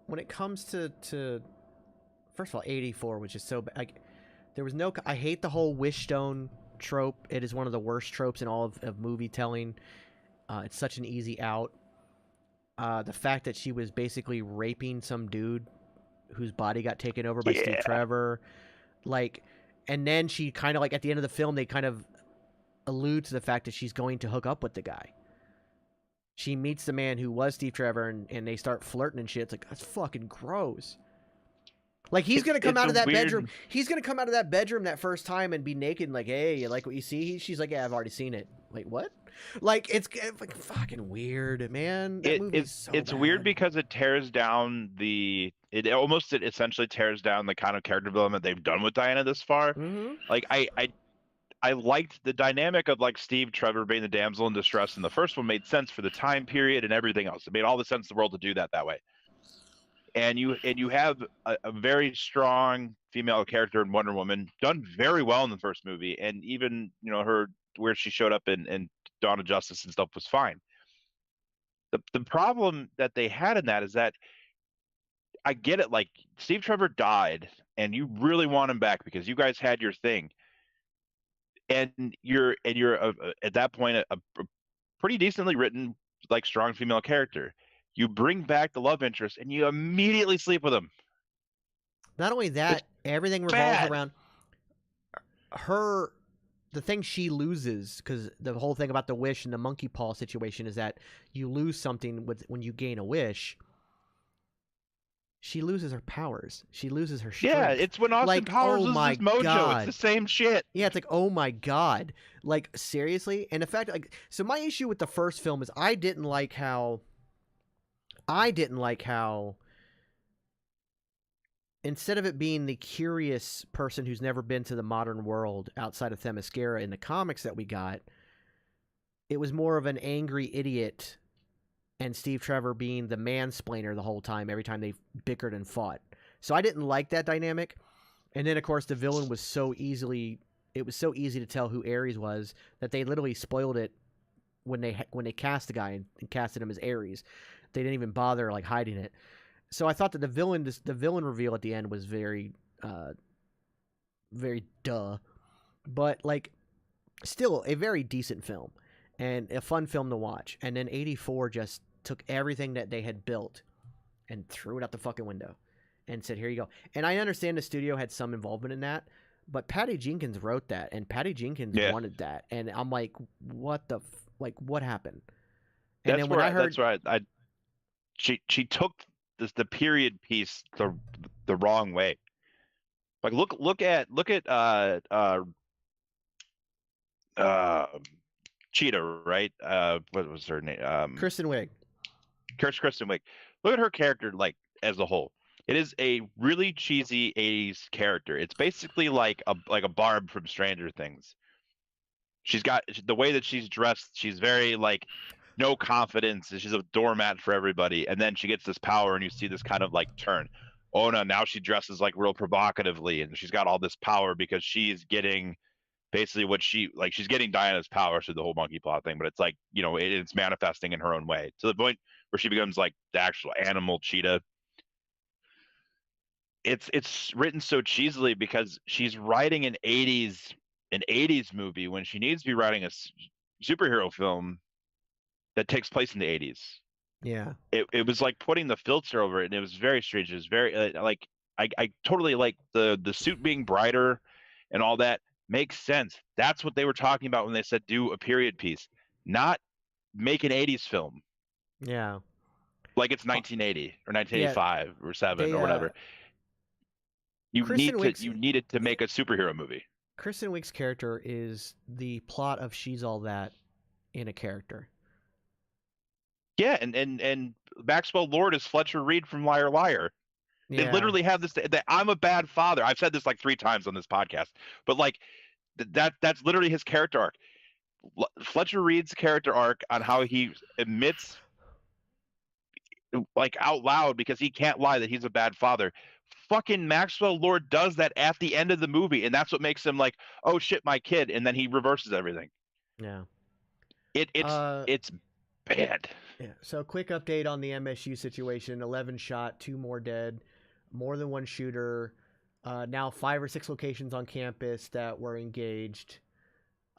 when it comes to first of all, 84, which is so bad. Like, there was no. I hate the whole wish stone trope. It is one of the worst tropes in all of movie telling. It's such an easy out. The fact that she was basically raping some dude whose body got taken over by Steve Trevor, like, and then she kind of, like, at the end of the film, they kind of allude to the fact that she's going to hook up with the guy. She meets the man who was Steve Trevor, and they start flirting and shit. It's like, that's fucking gross. Like, he's going to come out of that bedroom. He's going to come out of that bedroom that first time and be naked and like, hey, you like what you see? She's like, yeah, I've already seen it. Like, what? Like, it's like fucking weird, man. It's weird because it tears down it essentially tears down the kind of character development they've done with Diana this far. Mm-hmm. Like, I liked the dynamic of, like, Steve Trevor being the damsel in distress, and the first one made sense for the time period and everything else. It made all the sense in the world to do that way. And you have a very strong female character in Wonder Woman, done very well in the first movie, and even, you know, her where she showed up in Dawn of Justice and stuff was fine. The problem that they had in that is that, I get it, like, Steve Trevor died and you really want him back because you guys had your thing, and you're at that point a pretty decently written, like, strong female character. You bring back the love interest and you immediately sleep with him. Not only that, everything revolves around her. The thing she loses, because the whole thing about the wish and the monkey paw situation is that you lose something when you gain a wish. She loses her powers. She loses her strength. Yeah, it's when Austin Powers loses his mojo. God. It's the same shit. Yeah, it's like, oh my God. Like, seriously? And the fact, like, so my issue with the first film is I didn't like how instead of it being the curious person who's never been to the modern world outside of Themyscira in the comics that we got, it was more of an angry idiot and Steve Trevor being the mansplainer the whole time, every time they bickered and fought. So I didn't like that dynamic. And then, of course, the villain was so easy to tell who Ares was that they literally spoiled it when they cast the guy and casted him as Ares. They didn't even bother, like, hiding it. So I thought that the villain reveal at the end was very, very duh, but, like, still a very decent film and a fun film to watch. And then 84 just took everything that they had built and threw it out the fucking window and said, here you go. And I understand the studio had some involvement in that, but Patty Jenkins wrote that, and Patty Jenkins wanted that. And I'm like, what happened? And then when I heard... That's right. She took the period piece the wrong way. Like, look at Cheetah, right? What was her name? Kristen Wiig. Kristen Wiig. Look at her character, like, as a whole. It is a really cheesy 80s character. It's basically like a Barb from Stranger Things. She's got the way that she's dressed. She's very, like, no confidence. She's a doormat for everybody. And then she gets this power, and you see this kind of, like, turn. Oh no, now she dresses, like, real provocatively, and she's got all this power because she's getting basically she's getting Diana's power through the whole monkey paw thing, but it's like, you know, it's manifesting in her own way to the point where she becomes, like, the actual animal Cheetah. It's written so cheesily because she's writing an 80s movie when she needs to be writing a superhero film that takes place in the 80s. Yeah. It was like putting the filter over it, and it was very strange. It was very like, I totally like the suit being brighter and all that makes sense. That's what they were talking about when they said do a period piece, not make an 80s film. Yeah. Like it's 1980 or 1985 or 7 or whatever. You needed to make a superhero movie. Kristen Wiig's character is the plot of She's All That in a character. Yeah, and Maxwell Lord is Fletcher Reed from Liar Liar. Yeah. They literally have this. I'm a bad father. I've said this like 3 times on this podcast, but like that's literally his character arc. Fletcher Reed's character arc on how he admits, like, out loud because he can't lie that he's a bad father. Fucking Maxwell Lord does that at the end of the movie, and that's what makes him like, oh shit, my kid, and then he reverses everything. Yeah. It's bad. Yeah. So quick update on the MSU situation: 11 shot, 2 more dead, more than one shooter. Now 5 or 6 locations on campus that were engaged.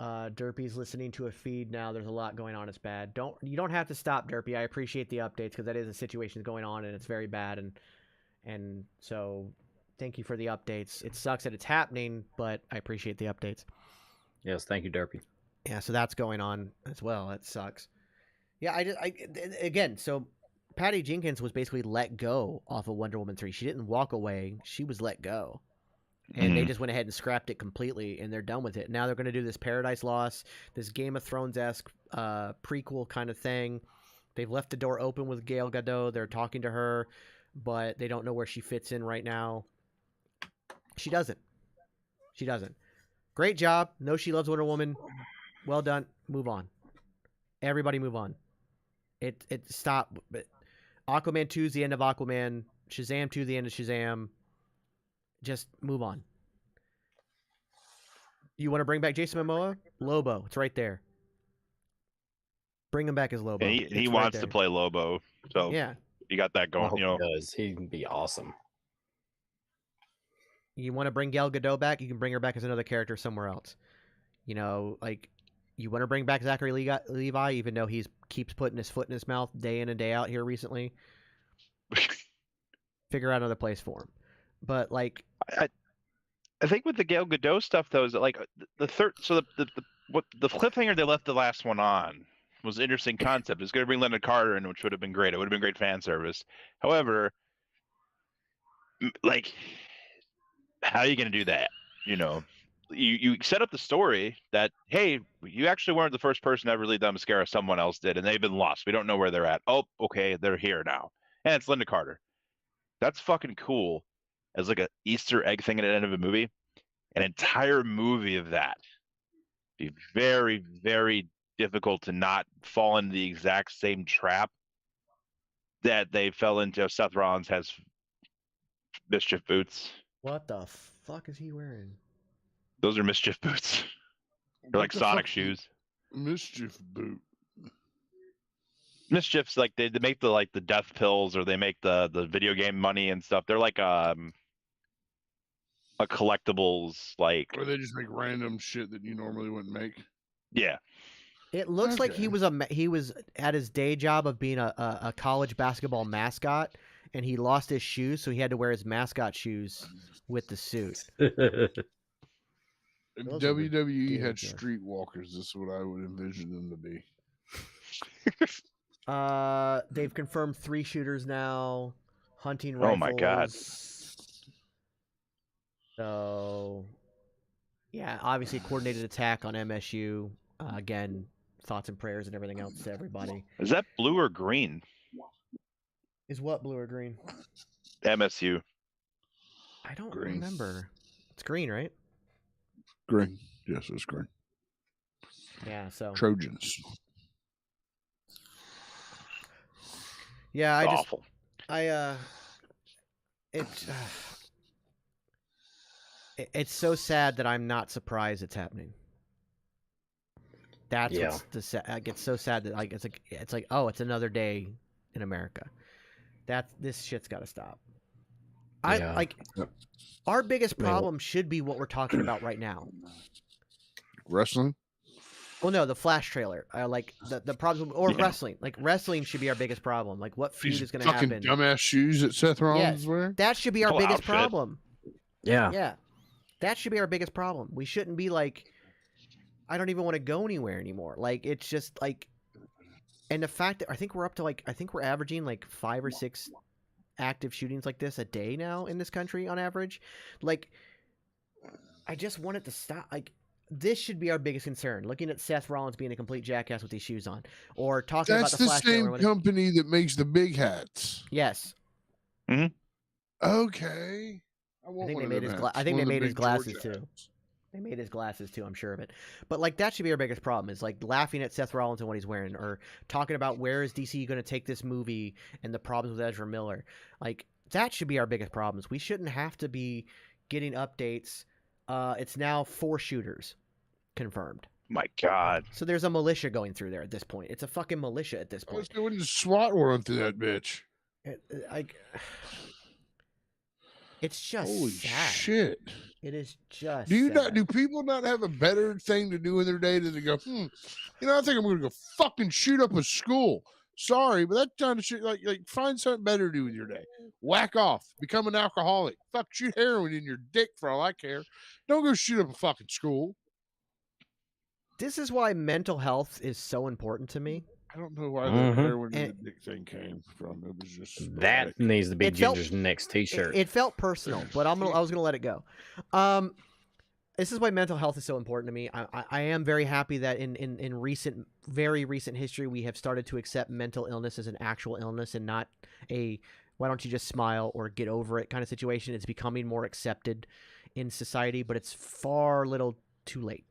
Derpy's listening to a feed now. There's a lot going on. It's bad. You don't have to stop, Derpy. I appreciate the updates because that is a situation going on and it's very bad. And so thank you for the updates. It sucks that it's happening, but I appreciate the updates. Yes, thank you, Derpy. Yeah, so that's going on as well. That sucks. Yeah, again, so Patty Jenkins was basically let go off of Wonder Woman 3. She didn't walk away. She was let go. And they just went ahead and scrapped it completely, and they're done with it. Now they're going to do this Paradise Lost, this Game of Thrones-esque prequel kind of thing. They've left the door open with Gal Gadot. They're talking to her, but they don't know where she fits in right now. She doesn't. She doesn't. Great job. Know she loves Wonder Woman. Well done. Move on. Everybody move on. It stop. Aquaman 2 is the end of Aquaman. Shazam 2 the end of Shazam. Just move on. You want to bring back Jason Momoa? Lobo. It's right there. Bring him back as Lobo. And he wants to play Lobo. So yeah, you got that going. He does. He can be awesome. You want to bring Gal Gadot back? You can bring her back as another character somewhere else. You know, like, you want to bring back Zachary Levi, even though he keeps putting his foot in his mouth day in and day out here recently. Figure out another place for him. But like, I think with the Gal Gadot stuff though is that, like, the third. So the cliffhanger they left the last one on was an interesting concept. It's going to bring Leonard Carter in, which would have been great. It would have been great fan service. However, like, how are you going to do that? You know, you set up the story that, hey, you actually weren't the first person to ever lead that mascara. Someone else did, and they've been lost. We don't know where they're at. Oh, okay, they're here now, and it's Linda Carter. That's fucking cool. As like an Easter egg thing at the end of a movie, an entire movie of that be very, very difficult to not fall into the exact same trap that they fell into. Seth Rollins has mischief boots. What the fuck is he wearing? Those are mischief boots. They're like Sonic shoes. Mischief boot. Mischief's like they make the death pills, or they make the video game money and stuff. They're like a collectibles, like, or they just make random shit that you normally wouldn't make. Yeah. It looks like he was at his day job of being a college basketball mascot, and he lost his shoes, so he had to wear his mascot shoes with the suit. If WWE had streetwalkers, this is what I would envision them to be. They've confirmed 3 shooters now. Hunting rifles. Oh my god. So, yeah, obviously coordinated attack on MSU. Again, thoughts and prayers and everything else to everybody. Is that blue or green? Is what blue or green? MSU. I don't remember. It's green, right? Green. Yes, it's green. Yeah, so. Trojans. Yeah, awful. It's so sad that I'm not surprised it's happening. That's what's I get so sad that it's like oh, it's another day in America. This shit's got to stop. Our biggest problem should be what we're talking about right now. Wrestling? Well, no, the Flash trailer. Like the problem, or wrestling. Like wrestling should be our biggest problem. Like what feud is going to happen? Dumbass shoes that Seth Rollins wearing. That should be our biggest problem. Yeah. Yeah. That should be our biggest problem. We shouldn't be like, I don't even want to go anywhere anymore. Like, it's just like, and the fact that I think we're averaging like 5 or 6 active shootings like this a day now in this country on average. Like, I just want it to stop. Like, this should be our biggest concern. Looking at Seth Rollins being a complete jackass with these shoes on, or talking about the Flash. That's the same company that makes the big hats. Yes. Mm-hmm. Okay. I think they made his glasses too. They made his glasses too, I'm sure of it. But like that should be our biggest problem, is like laughing at Seth Rollins and what he's wearing, or talking about where is DC going to take this movie and the problems with Ezra Miller. Like that should be our biggest problems. We shouldn't have to be getting updates. It's now 4 shooters confirmed. My God. So there's a militia going through there at this point. It's a fucking militia at this I was point. doing the SWAT run through that bitch. It's just holy sad. shit. It is just. Do people not have a better thing to do in their day than to go? I think I'm gonna go fucking shoot up a school. Sorry, but that kind of shit. Like find something better to do with your day. Whack off. Become an alcoholic. Fuck, shoot heroin in your dick for all I care. Don't go shoot up a fucking school. This is why mental health is so important to me. I don't know where the heroin in the dick thing came from. It was just that needs to be Ginger's next T-shirt. It felt personal, but I was gonna let it go. This is why mental health is so important to me. I am very happy that in very recent history we have started to accept mental illness as an actual illness and not a why don't you just smile or get over it kind of situation. It's becoming more accepted in society, but it's far little too late.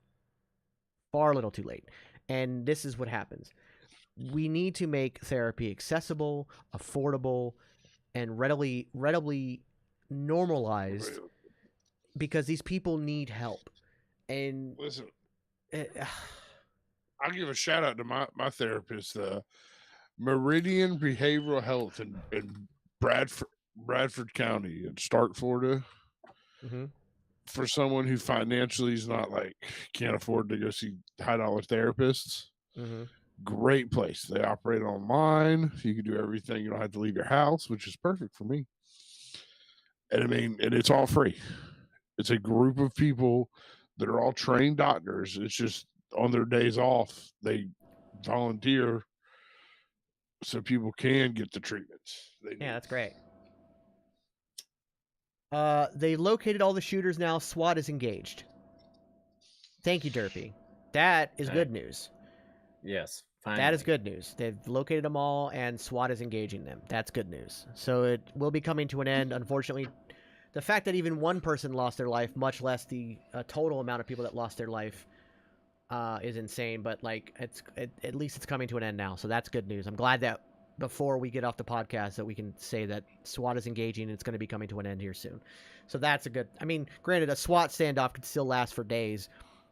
Far little too late. And this is what happens. We need to make therapy accessible, affordable, and readily normalized because these people need help. And listen, I'll give a shout out to my therapist, Meridian Behavioral Health in Bradford County in Stark, Florida. Mm-hmm. For someone who financially is not can't afford to go see high-dollar therapists. Mm-hmm. Great place. They operate online. You can do everything. You don't have to leave your house, which is perfect for me. And and it's all free. It's a group of people that are all trained doctors. It's just on their days off, they volunteer so people can get the treatments they need. Yeah, that's great. They located all the shooters now. SWAT is engaged. Thank you, Derpy. That is good news. Yes, finally. That is good news. They've located them all, and SWAT is engaging them. That's good news. So it will be coming to an end. Unfortunately, the fact that even one person lost their life, much less the total amount of people that lost their life, is insane. But at least it's coming to an end now. So that's good news. I'm glad that before we get off the podcast that we can say that SWAT is engaging and it's going to be coming to an end here soon. So that's a good, granted, a SWAT standoff could still last for days,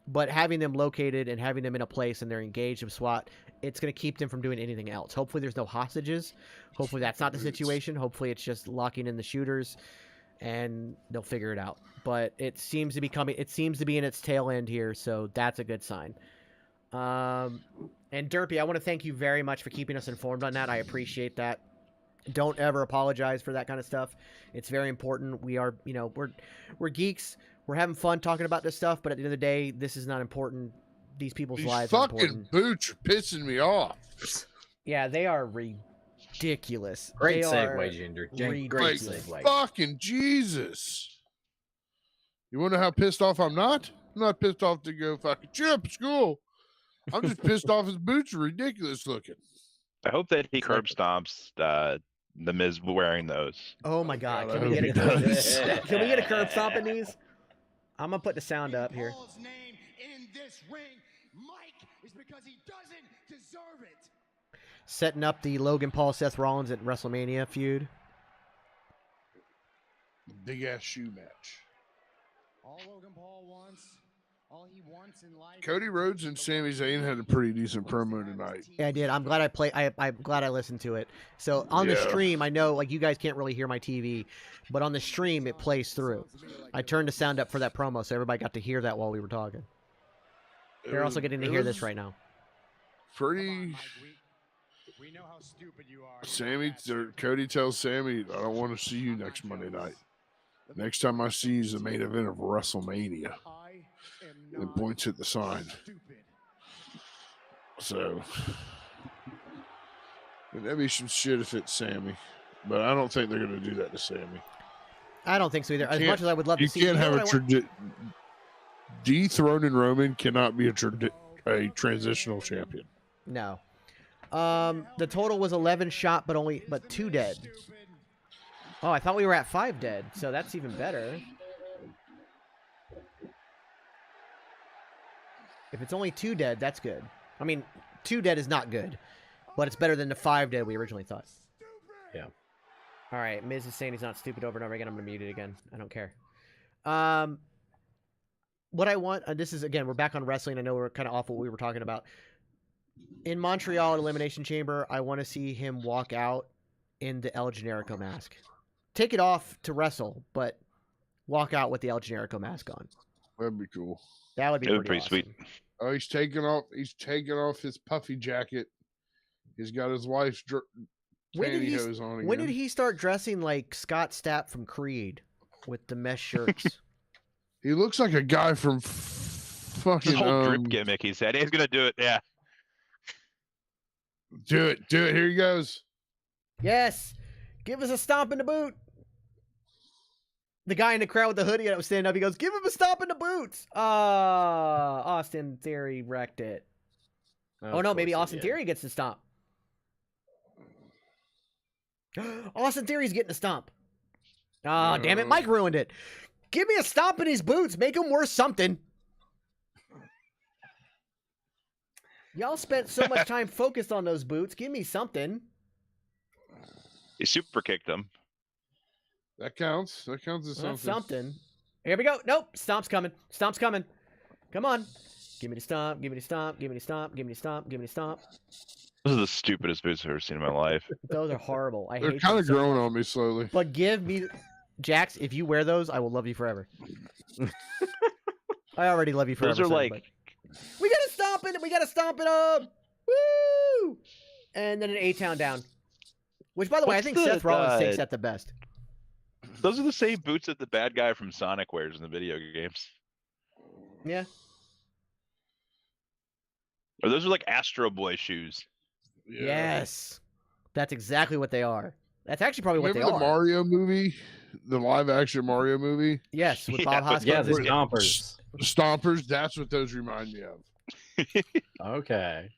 but having them located and having them in a place and they're engaged with SWAT, it's going to keep them from doing anything else. Hopefully there's no hostages. Hopefully that's not the situation. Hopefully it's just locking in the shooters and they'll figure it out. But it seems to be in its tail end here. So that's a good sign. And Derpy, I want to thank you very much for keeping us informed on that. I appreciate that. Don't ever apologize for that kind of stuff. It's very important. We are, we're geeks. We're having fun talking about this stuff, but at the end of the day, this is not important. These people's lives are important. Fucking boots are pissing me off. Yeah, they are ridiculous. Great segue, Ginger. Great segue. Fucking Jesus. You wonder how pissed off I'm not? I'm not pissed off to go fucking shoot up school. I'm just pissed off his boots are ridiculous looking. I hope that he curb stomps the Miz wearing those. Oh my God! Can we get a curb stomp in these? I'm gonna put the sound up here. Paul's name in this ring, Mike, is because he doesn't deserve it. Setting up the Logan Paul Seth Rollins at WrestleMania feud. Big ass shoe match. All Logan Paul wants. All he wants in life. Cody Rhodes and Sami Zayn had a pretty decent promo tonight. Yeah, I did. I'm glad I'm glad I listened to it. So on the stream, I know you guys can't really hear my TV, but on the stream it plays through. I turned the sound up for that promo, so everybody got to hear that while we were talking. They're also getting to hear this right now. Pretty. We know how stupid you are. Cody tells Sami, "I don't want to see you next Monday night. Next time I see you is the main event of WrestleMania." And points at the sign. So, that'd be some shit if it's Sami, but I don't think they're going to do that to Sami. I don't think so either. As much as I would love to see, you can't have a dethroning Roman cannot be a transitional champion. No. The total was 11 shot, but 2 dead. Oh, I thought we were at 5 dead, so that's even better. If it's only 2 dead, that's good. 2 dead is not good, but it's better than the 5 dead we originally thought. Yeah. All right, Miz is saying he's not stupid over and over again. I'm going to mute it again. I don't care. what I want, this is, again, we're back on wrestling. I know we're kind of off what we were talking about. In Montreal Elimination Chamber, I want to see him walk out in the El Generico mask. Take it off to wrestle, but walk out with the El Generico mask on. That'd be cool. That would be pretty awesome. Sweet. Oh, he's taking off his puffy jacket. He's got his wife's pantyhose on again. When did he start dressing like Scott Stapp from Creed with the mesh shirts? He looks like a guy from fucking His whole drip gimmick. He said he's gonna do it. Yeah. Do it. Here he goes. Yes. Give us a stomp in the boot. The guy in the crowd with the hoodie that was standing up, he goes, give him a stomp in the boots. Austin Theory wrecked it. Oh no, maybe Austin Theory gets the stomp. Austin Theory's getting a stomp. Oh, damn it. Mike ruined it. Give me a stomp in his boots. Make him worth something. Y'all spent so much time focused on those boots. Give me something. He super kicked him. That counts. That counts as something. That's something. Here we go. Nope. Stomp's coming. Stomp's coming. Come on. Give me the stomp. Give me the stomp. Give me the stomp. Give me the stomp. Give me the stomp. Those are the stupidest boots I've ever seen in my life. Those are horrible. They're kind of growing on me slowly. But give me... Jax, if you wear those, I will love you forever. I already love you forever. Those are like... But... We gotta stomp it! We gotta stomp it up! Woo! And then an A-Town down. Which, by the way, I think Seth Rollins takes that the best. Those are the same boots that the bad guy from Sonic wears in the video games. Yeah. Or those are like Astro Boy shoes. Yeah. Yes. That's exactly what they are. That's actually probably what they are. Remember the Mario movie? The live-action Mario movie? Yes, with Bob Hoskins. Yeah, the Stompers. Stompers, that's what those remind me of. Okay.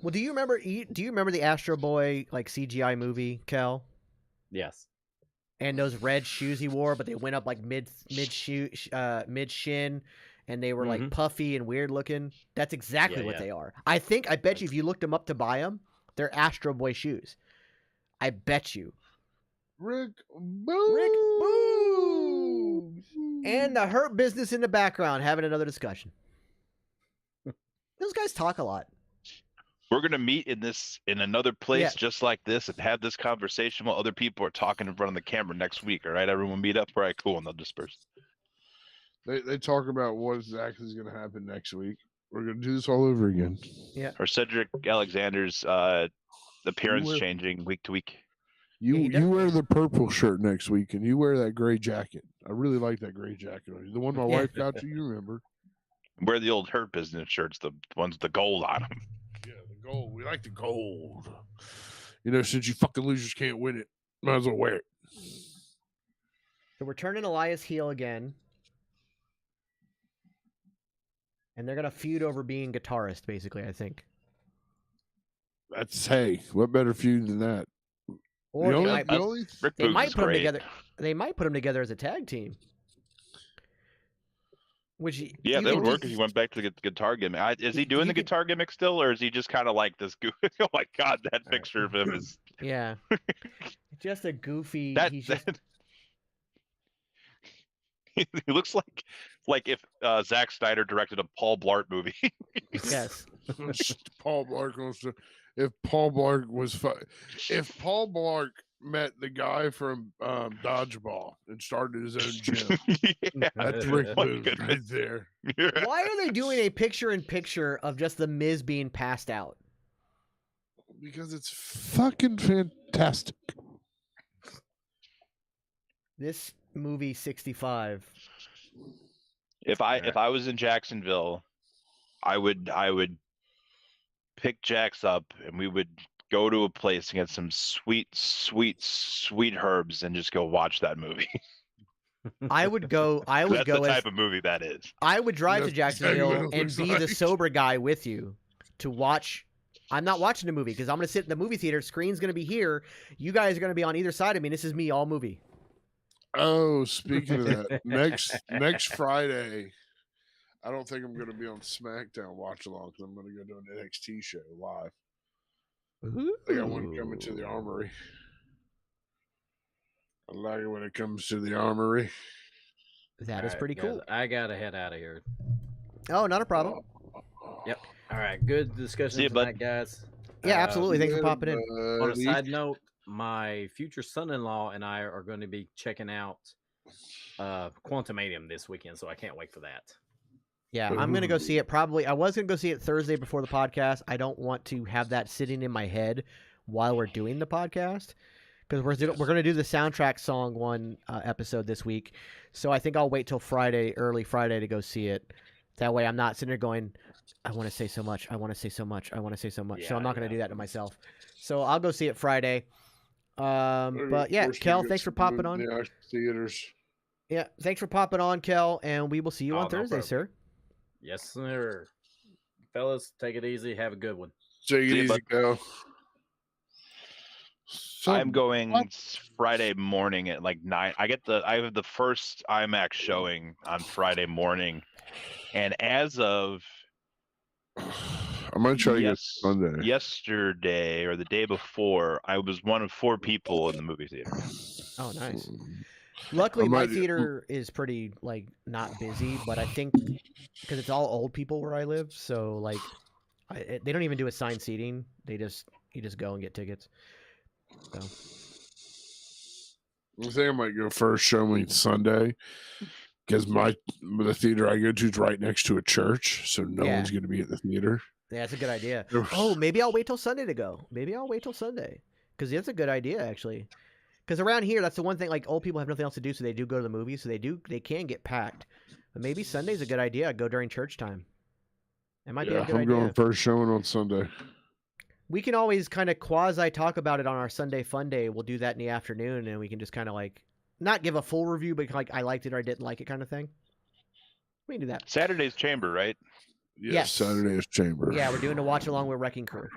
Well, do you remember the Astro Boy like CGI movie, Kel? Yes. And those red shoes he wore, but they went up like mid shin, and they were like puffy and weird looking. That's exactly what they are. I bet you if you looked them up to buy them, they're Astro Boy shoes. I bet you. Rick Boogs. And the Hurt Business in the background having another discussion. Those guys talk a lot. We're gonna meet in another place just like this and have this conversation while other people are talking in front of the camera next week. All right, everyone meet up. All right, cool, and they'll disperse. They talk about what exactly is going to happen next week. We're going to do this all over again. Yeah. Or Cedric Alexander's appearance changing week to week. You wear the purple shirt next week, and you wear that gray jacket. I really like that gray jacket on you. The one my wife got you, you remember? Wear the old Hurt Business shirts, the ones with the gold on them. Yeah, the gold. We like the gold. You know, since you fucking losers can't win it, might as well wear it. So we're turning Elias heel again. And they're going to feud over being guitarist, basically, I think. Hey, what better feud than that? Or they might put them together. They might put them together as a tag team. Which that would work if you went back to the guitar gimmick. Is he doing the guitar gimmick still, or is he just kind of like this goofy? Oh my god, that picture of him is just a goofy. He looks like if Zack Snyder directed a Paul Blart movie. Yes. Paul Blart if Paul Blart was if Paul Blart met the guy from Dodgeball and started his own gym. That's Rick Boogs right there. Why are they doing a picture-in-picture of just the Miz being passed out? Because it's fucking fantastic. This movie 65. If I was in Jacksonville, I would pick Jax up and we would go to a place and get some sweet herbs and just go watch that movie. I would go. That's the type of movie that is. I would drive to Jacksonville and be the sober guy with you to watch. I'm not watching the movie because I'm going to sit in the movie theater. Screen's going to be here. You guys are going to be on either side of me. This is me all movie. Oh, speaking of that, next Friday, I don't think I'm going to be on SmackDown watch along because I'm going to go do an NXT show live. I got one coming to the Armory. I like it when it comes to the Armory. That is pretty cool. I gotta head out of here. Oh, not a problem. Yep. All right. Good discussion tonight, guys. Yeah, absolutely. Thanks for popping in. On a side note, my future son-in-law and I are going to be checking out Quantumanium this weekend, so I can't wait for that. Yeah, I'm going to go see it probably. I was going to go see it Thursday before the podcast. I don't want to have that sitting in my head while we're doing the podcast because we're going to do the soundtrack song one episode this week. So I think I'll wait till Friday, early Friday, to go see it. That way I'm not sitting there going, I want to say so much. I want to say so much. I want to say so much. So I'm not going to do that to myself. So I'll go see it Friday. But yeah, Kel, thanks for popping on. Yeah, theaters. Yeah, thanks for popping on, Kel, and we will see you on Thursday, sir. Yes, sir. Fellas, take it easy. Have a good one. Take it easy, Kel. I'm going Friday morning at like 9. I have the first IMAX showing on Friday morning, and as of I'm gonna try to get Sunday. Yesterday or the day before, I was one of 4 people in the movie theater. Oh, nice. Luckily, my theater is pretty like not busy, but I think because it's all old people where I live, so like they don't even do assigned seating. You just go and get tickets. So I think I might go first showing Sunday because the theater I go to is right next to a church, so no one's going to be at the theater. Yeah, that's a good idea. Oh, maybe I'll wait till Sunday to go. Maybe I'll wait till Sunday because that's a good idea actually. Because around here, that's the one thing. Like old people have nothing else to do, so they do go to the movies. So they can get packed. But maybe Sunday's a good idea. Go during church time. It might be a good idea. I'm going first showing on Sunday. We can always kind of quasi talk about it on our Sunday Fun Day. We'll do that in the afternoon, and we can just kind of like not give a full review, but like I liked it or I didn't like it kind of thing. We can do that. Saturday's Chamber, right? Yes. Saturday is Chamber. Yeah, we're doing a watch along with Wrecking Crew.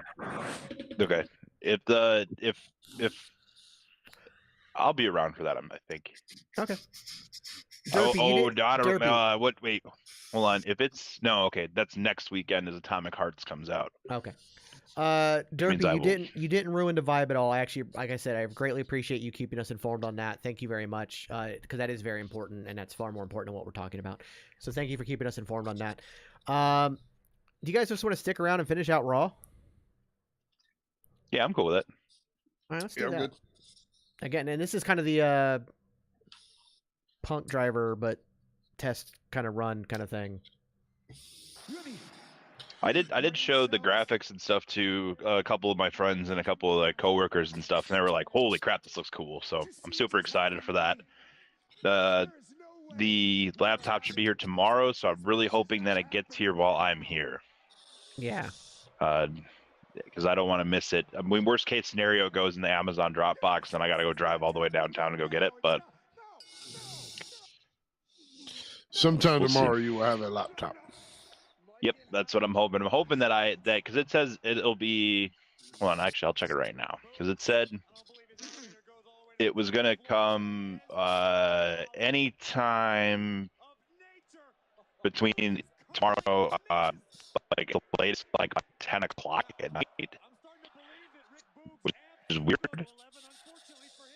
Okay. If I'll be around for that, I think. Okay. Derpy, wait, hold on. If it's okay, that's next weekend as Atomic Hearts comes out. Okay. Derpy, you didn't ruin the vibe at all. I actually, like I said, I greatly appreciate you keeping us informed on that. Thank you very much, because that is very important, and that's far more important than what we're talking about. So thank you for keeping us informed on that. Do you guys just want to stick around and finish out Raw? Yeah, I'm cool with it. All right, let's do that. Good. Again, and this is kind of the Punk driver, but test kind of run kind of thing. I did show the graphics and stuff to a couple of my friends and a couple of like coworkers and stuff, and they were like, "Holy crap, this looks cool!" So I'm super excited for that. The laptop should be here tomorrow, so I'm really hoping that it gets here while I'm here. Yeah. Because I don't want to miss it. I mean, worst case scenario goes in the Amazon Dropbox, then I got to go drive all the way downtown to go get it. But sometime tomorrow you will have a laptop. Yep, that's what I'm hoping. I'm hoping that because it says it'll be. Hold on, actually, I'll check it right now because it said it was gonna come anytime between tomorrow, like the latest, like 10 o'clock at night, which is weird.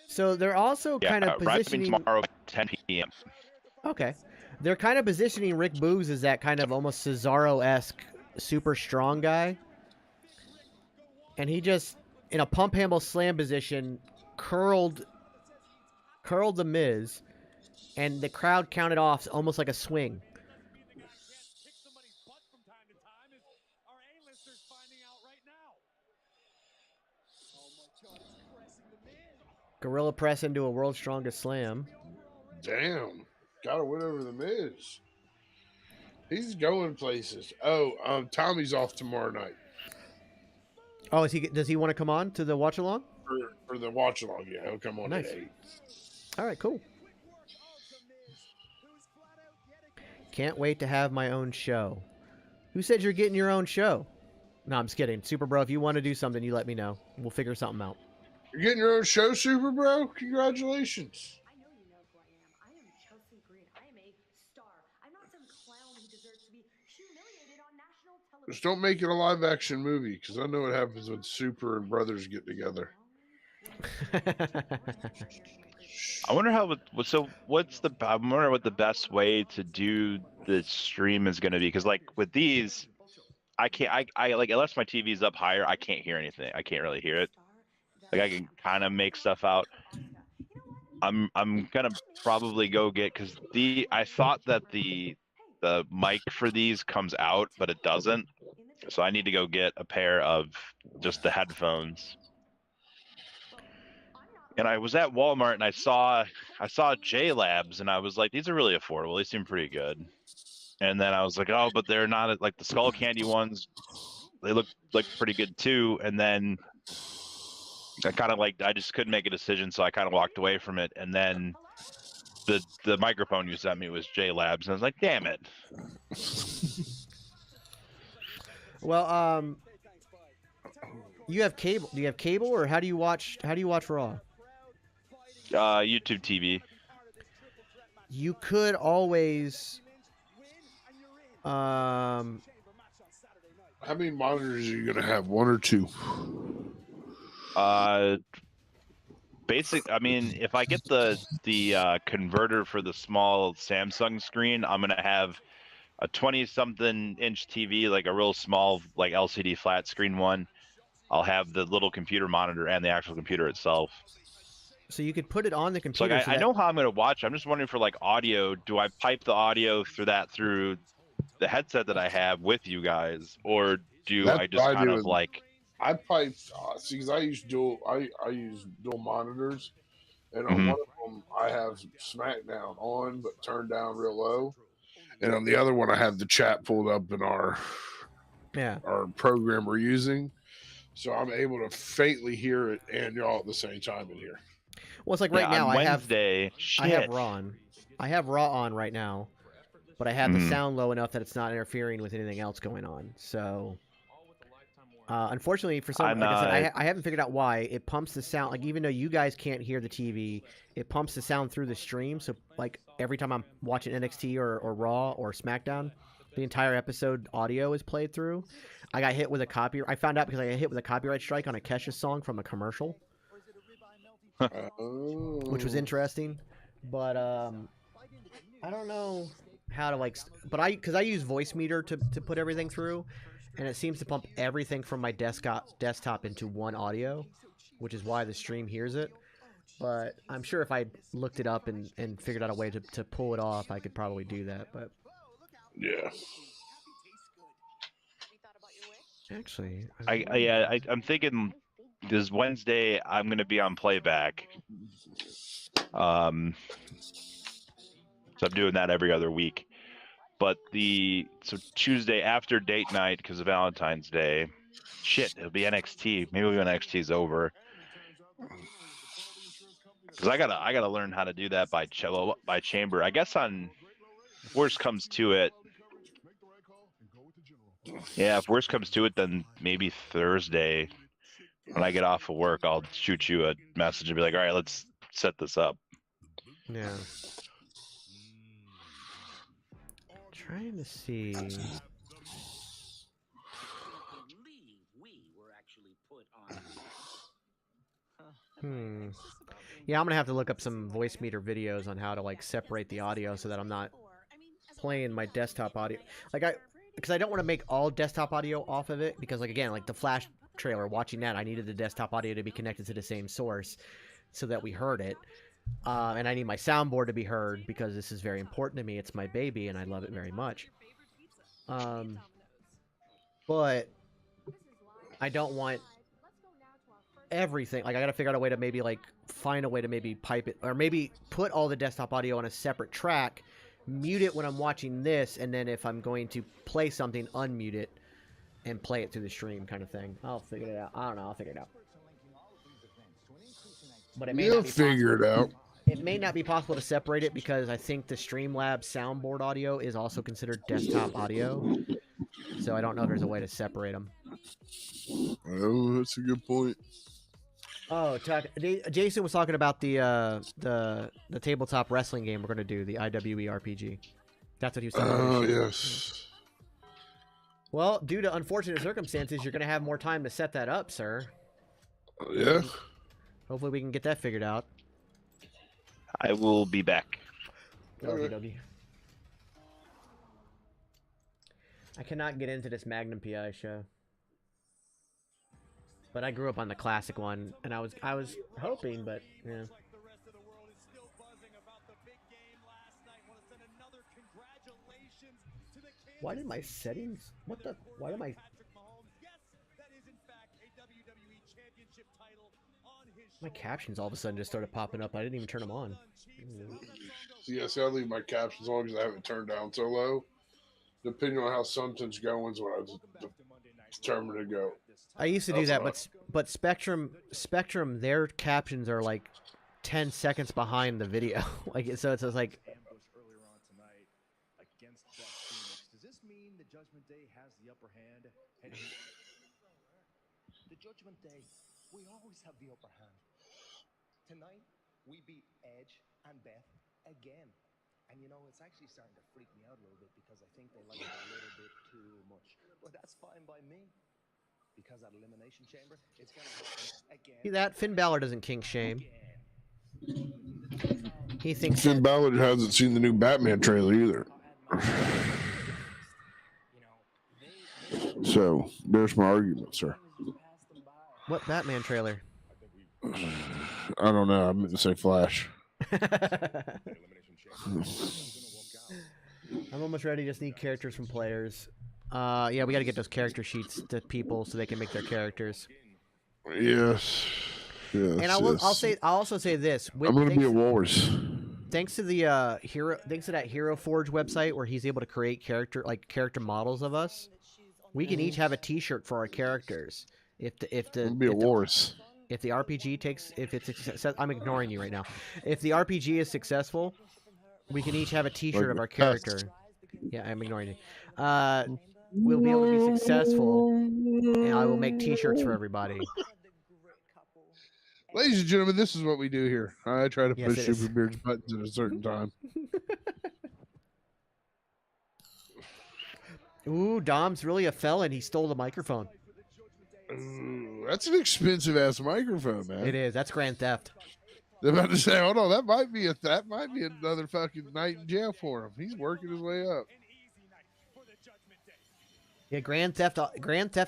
So they're also kind of positioning tomorrow at 10 p.m. Okay. They're kind of positioning Rick Boogs as that kind of almost Cesaro-esque super strong guy. And he just, in a pump handle slam position, curled the Miz, and the crowd counted off almost like a swing. Gorilla press into a world's strongest slam. Damn. Gotta win over the Miz. He's going places. Oh, Tommy's off tomorrow night. Oh, does he want to come on to the watch along? For the watch along, yeah. He'll come on nice. at 8. All right, cool. Can't wait to have my own show. Who said you're getting your own show? No, I'm just kidding. Super Bro, if you want to do something, you let me know. We'll figure something out. You're getting your own show, Super Bro? Congratulations. I know you know who I am. I am Chelsea Green. I am a star. I'm not some clown who deserves to be humiliated on national television. Just don't make it a live action movie, because I know what happens when Super and brothers get together. I wonder how. So what's the? I wonder what the best way to do the stream is going to be, because like with these, I can't. I like unless my TV's up higher, I can't hear anything. I can't really hear it. Like I can kind of make stuff out. I'm gonna probably go get, because I thought that the mic for these comes out, but it doesn't. So I need to go get a pair of just the headphones. And I was at Walmart and I saw J Labs and I was like, these are really affordable. They seem pretty good. And then I was like, oh, but they're not like the Skull Candy ones. They look like pretty good too. And then I just couldn't make a decision, so I kind of walked away from it. And then the microphone you sent me was J Labs, and I was like, damn it. Well, you have cable. Do you have cable, or how do you watch Raw? YouTube TV. You could always. How many monitors are you gonna have? One or two? I mean, if I get the converter for the small Samsung screen, I'm gonna have a 20-something inch TV, like a real small, like LCD flat screen one. I'll have the little computer monitor and the actual computer itself. So you could put it on the So computer. like, I know how I'm gonna watch. I'm just wondering for like audio. Do I pipe the audio through the headset that I have with you guys, or do I just kind of like? I pipe. See, because I use dual monitors, and on one of them I have SmackDown on but turned down real low, and on the other one I have the chat pulled up in our program we're using, so I'm able to faintly hear it and y'all at the same time in here. Well, it's like right now on Wednesday, I have Raw on. I have Raw on right now, but I have the sound low enough that it's not interfering with anything else going on. So, unfortunately, for some, like I said, I haven't figured out why it pumps the sound. Like even though you guys can't hear the TV, it pumps the sound through the stream. So like every time I'm watching NXT or Raw or SmackDown, the entire episode audio is played through. I got hit with a copyright. I found out because I got hit with a copyright strike on a Kesha song from a commercial. Which was interesting, but I don't know how to because I use Voice Meter to put everything through, and it seems to pump everything from my desktop into one audio, which is why the stream hears it. But I'm sure if I looked it up and figured out a way to pull it off, I could probably do that. But yeah, actually, I'm thinking. This Wednesday, I'm going to be on playback. So I'm doing that every other week. But so Tuesday after date night, because of Valentine's Day, it'll be NXT. Maybe when NXT's over. Because I gotta learn how to do that by chamber. I guess on worst comes to it. Yeah, if worst comes to it, then maybe Thursday. When I get off of work, I'll shoot you a message and be like, all right, let's set this up. Yeah. Trying to see. Yeah, I'm going to have to look up some Voice Meter videos on how to like separate the audio so that I'm not playing my desktop audio. Because I don't want to make all desktop audio off of it, because like again, like the Flash trailer, watching that, I needed the desktop audio to be connected to the same source so that we heard it, and I need my soundboard to be heard because this is very important to me. It's my baby and I love it very much, but I don't want everything. Like I gotta figure out a way to maybe like find a way to maybe pipe it, or maybe put all the desktop audio on a separate track, mute it when I'm watching this, and then if I'm going to play something, unmute it and play it through the stream, kind of thing. I'll figure it out. I don't know. I'll figure it out. But it may not be figure it out. It may not be possible to separate it because I think the Streamlabs soundboard audio is also considered desktop audio. So I don't know if there's a way to separate them. Oh, that's a good point. Oh, Jason was talking about the tabletop wrestling game we're going to do, the IWE RPG. That's what he was talking about. Oh, yes. Well, due to unfortunate circumstances, you're going to have more time to set that up, sir. Yeah. Hopefully we can get that figured out. I will be back. Okie dokie. I cannot get into this Magnum PI show. But I grew up on the classic one, and I was hoping, but yeah. Why did my settings? What the? Why did my? My captions all of a sudden just started popping up. I didn't even turn them on. Yeah, see, I leave my captions on because I have it turned down so low. Depending on how something's going is when I was determined to go. I used to do that, but Spectrum, their captions are like 10 seconds behind the video. Like so, it's like. Does this mean the Judgment Day has the upper hand? The Judgment Day, we always have the upper hand. Tonight, we beat Edge and Beth again. And you know, it's actually starting to freak me out a little bit because I think they like it a little bit too much. But that's fine by me. Because that Elimination Chamber, it's going to happen again. See that? Finn Balor doesn't kink shame. He thinks Finn Balor hasn't seen the new Batman trailer either. So there's my argument, sir. What Batman trailer? I don't know. I meant to say Flash. I'm almost ready. Just need characters from players. Yeah, we got to get those character sheets to people so they can make their characters. Yes. Yes. And I'll also say this. I'm going to be at Wars. Thanks to the thanks to that Hero Forge website where he's able to create character models of us, we can each have a T-shirt for our characters. If the RPG takes I'm ignoring you right now. If the RPG is successful, we can each have a T-shirt of our character. Yeah, I'm ignoring you. We'll be able to be successful, and I will make T-shirts for everybody. Ladies and gentlemen, this is what we do here. I try to push Superbeard's buttons at a certain time. Ooh, Dom's really a felon. He stole the microphone. Ooh, that's an expensive ass microphone, man. It is. That's grand theft. They're about to say, "Hold on, that might be another fucking night in jail for him." He's working his way up. Yeah, Grand Theft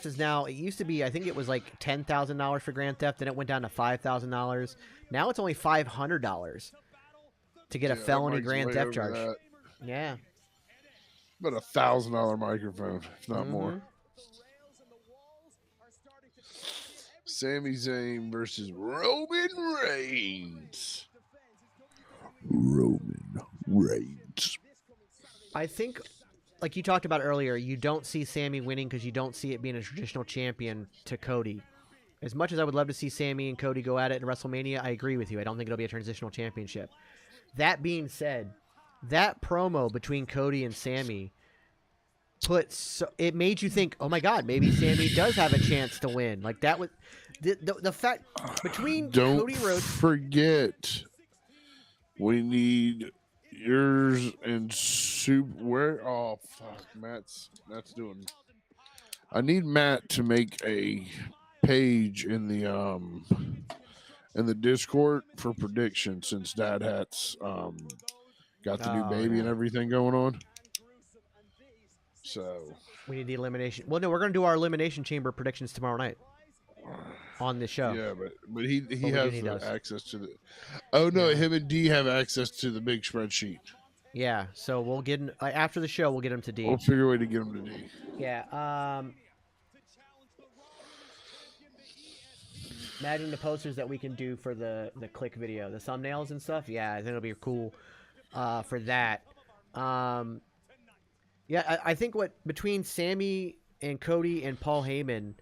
is now. It used to be, I think it was like $10,000 for Grand Theft, then it went down to $5,000. Now it's only $500 to get a felony Grand Theft charge. That. Yeah, about $1,000 microphone, if not more. Sami Zayn versus Roman Reigns. Roman Reigns. I think, like you talked about earlier, you don't see Sami winning because you don't see it being a traditional champion to Cody. As much as I would love to see Sami and Cody go at it in WrestleMania, I agree with you. I don't think it'll be a transitional championship. That being said, that promo between Cody and Sami it made you think, oh my God, maybe Sami does have a chance to win. Like that was the fact between Cody Rhodes. Forget, we need yours and Soup. Where? Oh fuck, Matt's doing. I need Matt to make a page in the Discord for prediction since Dad Hat's got the new baby and everything going on. So we need the elimination. Well, no, we're gonna do our elimination chamber predictions tomorrow night on the show. Yeah, but he has access to the. Oh no, him and D have access to the big spreadsheet. Yeah, so we'll get after the show. We'll get him to D. We'll figure a way to get him to D. Yeah. Adding the posters that we can do for the click video, the thumbnails and stuff. Yeah, I think it'll be cool for that. Yeah, I think between Sami and Cody and Paul Heyman,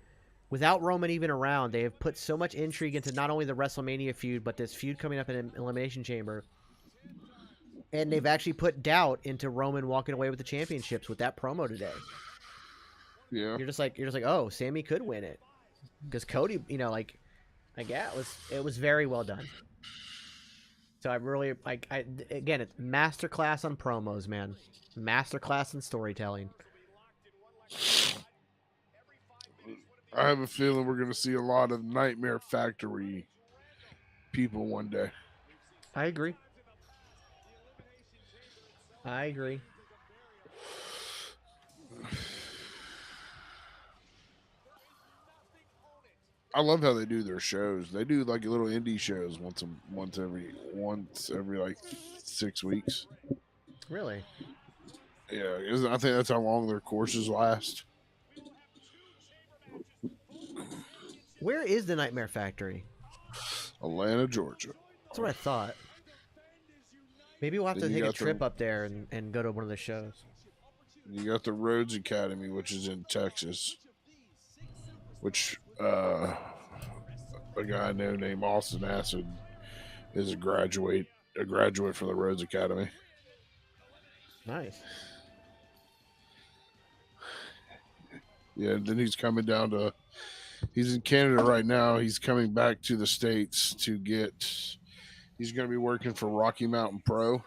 without Roman even around, they have put so much intrigue into not only the WrestleMania feud, but this feud coming up in Elimination Chamber. And they've actually put doubt into Roman walking away with the championships with that promo today. Yeah. You're just like, oh, Sami could win it. Because Cody, yeah, it was very well done. So I really, again, it's masterclass on promos, man. Masterclass in storytelling. I have a feeling we're going to see a lot of Nightmare Factory people one day. I agree. I agree. I love how they do their shows. They do like little indie shows once every like 6 weeks. Really? Yeah, I think that's how long their courses last. Where is the Nightmare Factory? Atlanta, Georgia. That's what I thought. Maybe we'll have to take a trip up there and go to one of the shows. You got the Rhodes Academy, which is in Texas, which a guy I know named Austin Acid is a graduate from the Rhodes Academy. Nice. Yeah, then he's coming down to. He's in Canada right now. He's coming back to the States to get. He's going to be working for Rocky Mountain Pro.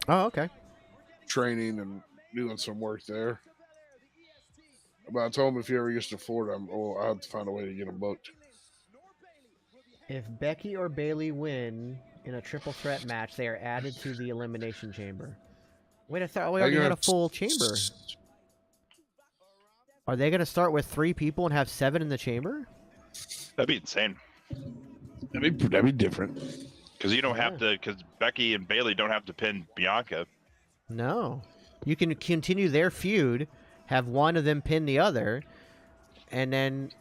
Oh, okay. Training and doing some work there. But I told him if he ever gets to Florida, I have to find a way to get him booked. If Becky or Bailey win in a triple threat match, they are added to the Elimination Chamber. Wait, I thought we already had a full chamber. Are they going to start with 3 people and have 7 in the chamber? That'd be insane. That'd be different. Because you don't have to. Because Becky and Bailey don't have to pin Bianca. No, you can continue their feud, have one of them pin the other, and then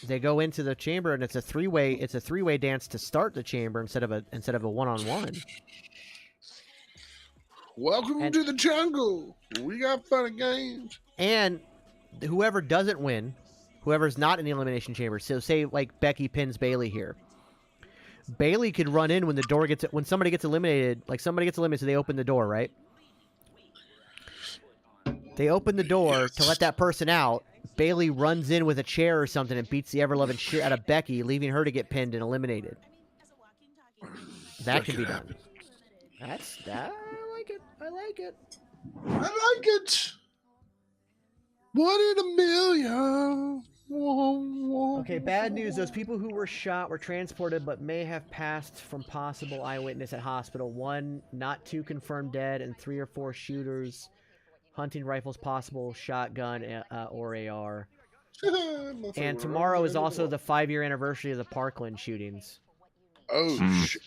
they go into the chamber, and it's a 3-way. It's a 3-way dance to start the chamber instead of a 1-on-1. Welcome to the jungle. We got fun and games. And whoever doesn't win, whoever's not in the Elimination Chamber, so say like Becky pins Bailey here. Bailey could run in when the door gets when somebody gets eliminated. Like somebody gets eliminated, so they open the door, right? They open the door to let that person out. Bailey runs in with a chair or something and beats the ever-loving shit out of Becky, leaving her to get pinned and eliminated. That could be done. That's that. I like it. I like it. I like it. 1 in a million. Okay, bad news. Those people who were shot were transported but may have passed from possible eyewitness at hospital. 1, not 2 confirmed dead, and 3 or 4 shooters. Hunting rifles possible, shotgun or AR. And tomorrow is also the 5-year anniversary of the Parkland shootings. Oh, shit.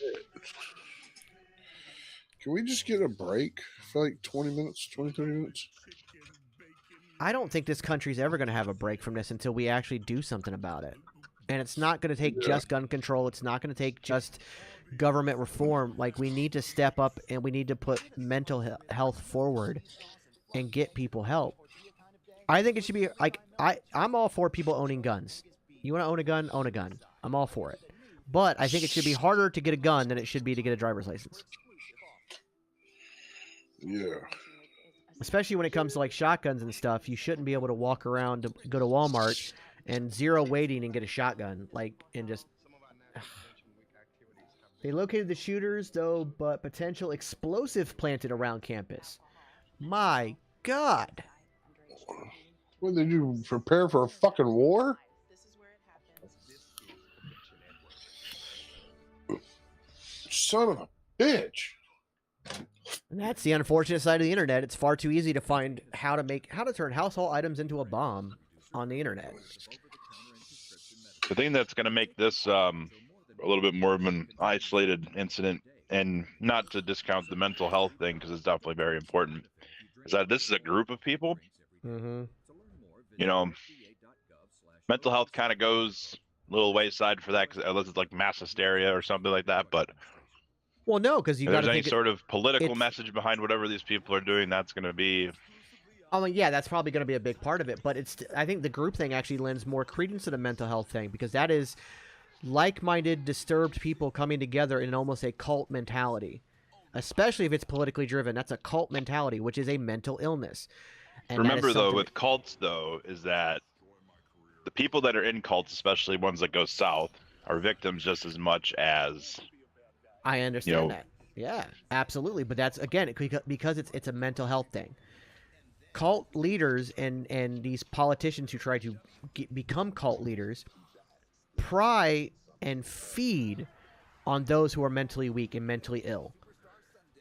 Can we just get a break for like 20 minutes, 20, 30 minutes? I don't think this country's ever going to have a break from this until we actually do something about it. And it's not going to take just gun control. It's not going to take just government reform. Like, we need to step up and we need to put mental health forward and get people help. I think it should be like, I'm all for people owning guns. You want to own a gun? Own a gun. I'm all for it. But I think it should be harder to get a gun than it should be to get a driver's license. Yeah. Especially when it comes to like shotguns and stuff, you shouldn't be able to walk around to go to Walmart and 0 waiting and get a shotgun, like, and just. They located the shooters though, but potential explosive planted around campus. My God. What did you prepare for a fucking war? Son of a bitch. And that's the unfortunate side of the internet. It's far too easy to find how to turn household items into a bomb on the internet. The thing that's going to make this a little bit more of an isolated incident, and not to discount the mental health thing because it's definitely very important, is that this is a group of people. Mm-hmm. You know, mental health kind of goes a little wayside for that, unless it's like mass hysteria or something like that. But well, no, because you got to think any sort of political message behind whatever these people are doing, that's going to be. I mean, yeah, that's probably going to be a big part of it. But I think the group thing actually lends more credence to the mental health thing, because that is like-minded, disturbed people coming together in almost a cult mentality. Especially if it's politically driven. That's a cult mentality, which is a mental illness. And remember, though, with cults, though, is that the people that are in cults, especially ones that go south, are victims just as much as. I understand that. Yeah, absolutely. But that's, again, because it's a mental health thing. Cult leaders and these politicians who try to become cult leaders pry and feed on those who are mentally weak and mentally ill.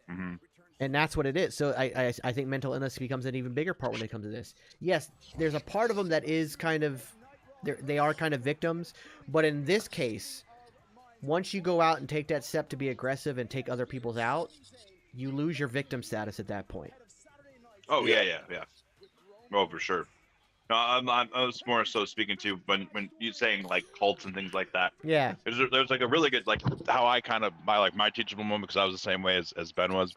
Mm-hmm. And that's what it is. So I think mental illness becomes an even bigger part when it comes to this. Yes, there's a part of them that is kind of, they are kind of victims. But in this case, once you go out and take that step to be aggressive and take other people's out, you lose your victim status at that point. Oh yeah. Oh, for sure. No, I was more so speaking to when you saying like cults and things like that. Yeah. There's like a really good, like how I kind of my teachable moment, because I was the same way as Ben was,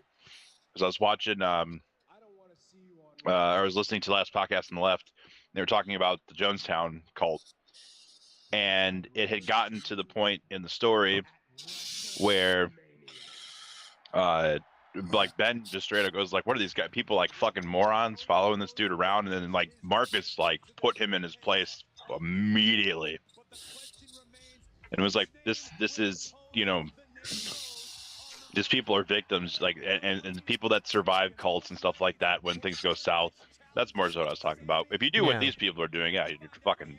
because I was watching I was listening to the last podcast on the left. They were talking about the Jonestown cult, and it had gotten to the point in the story where like Ben just straight up goes like, what are these guys, people like fucking morons following this dude around? And then like Marcus like put him in his place immediately, and it was like, this is, you know, these people are victims, like, and people that survive cults and stuff like that when things go south. That's more so what I was talking about. If you do what these people are doing, yeah, you're fucking,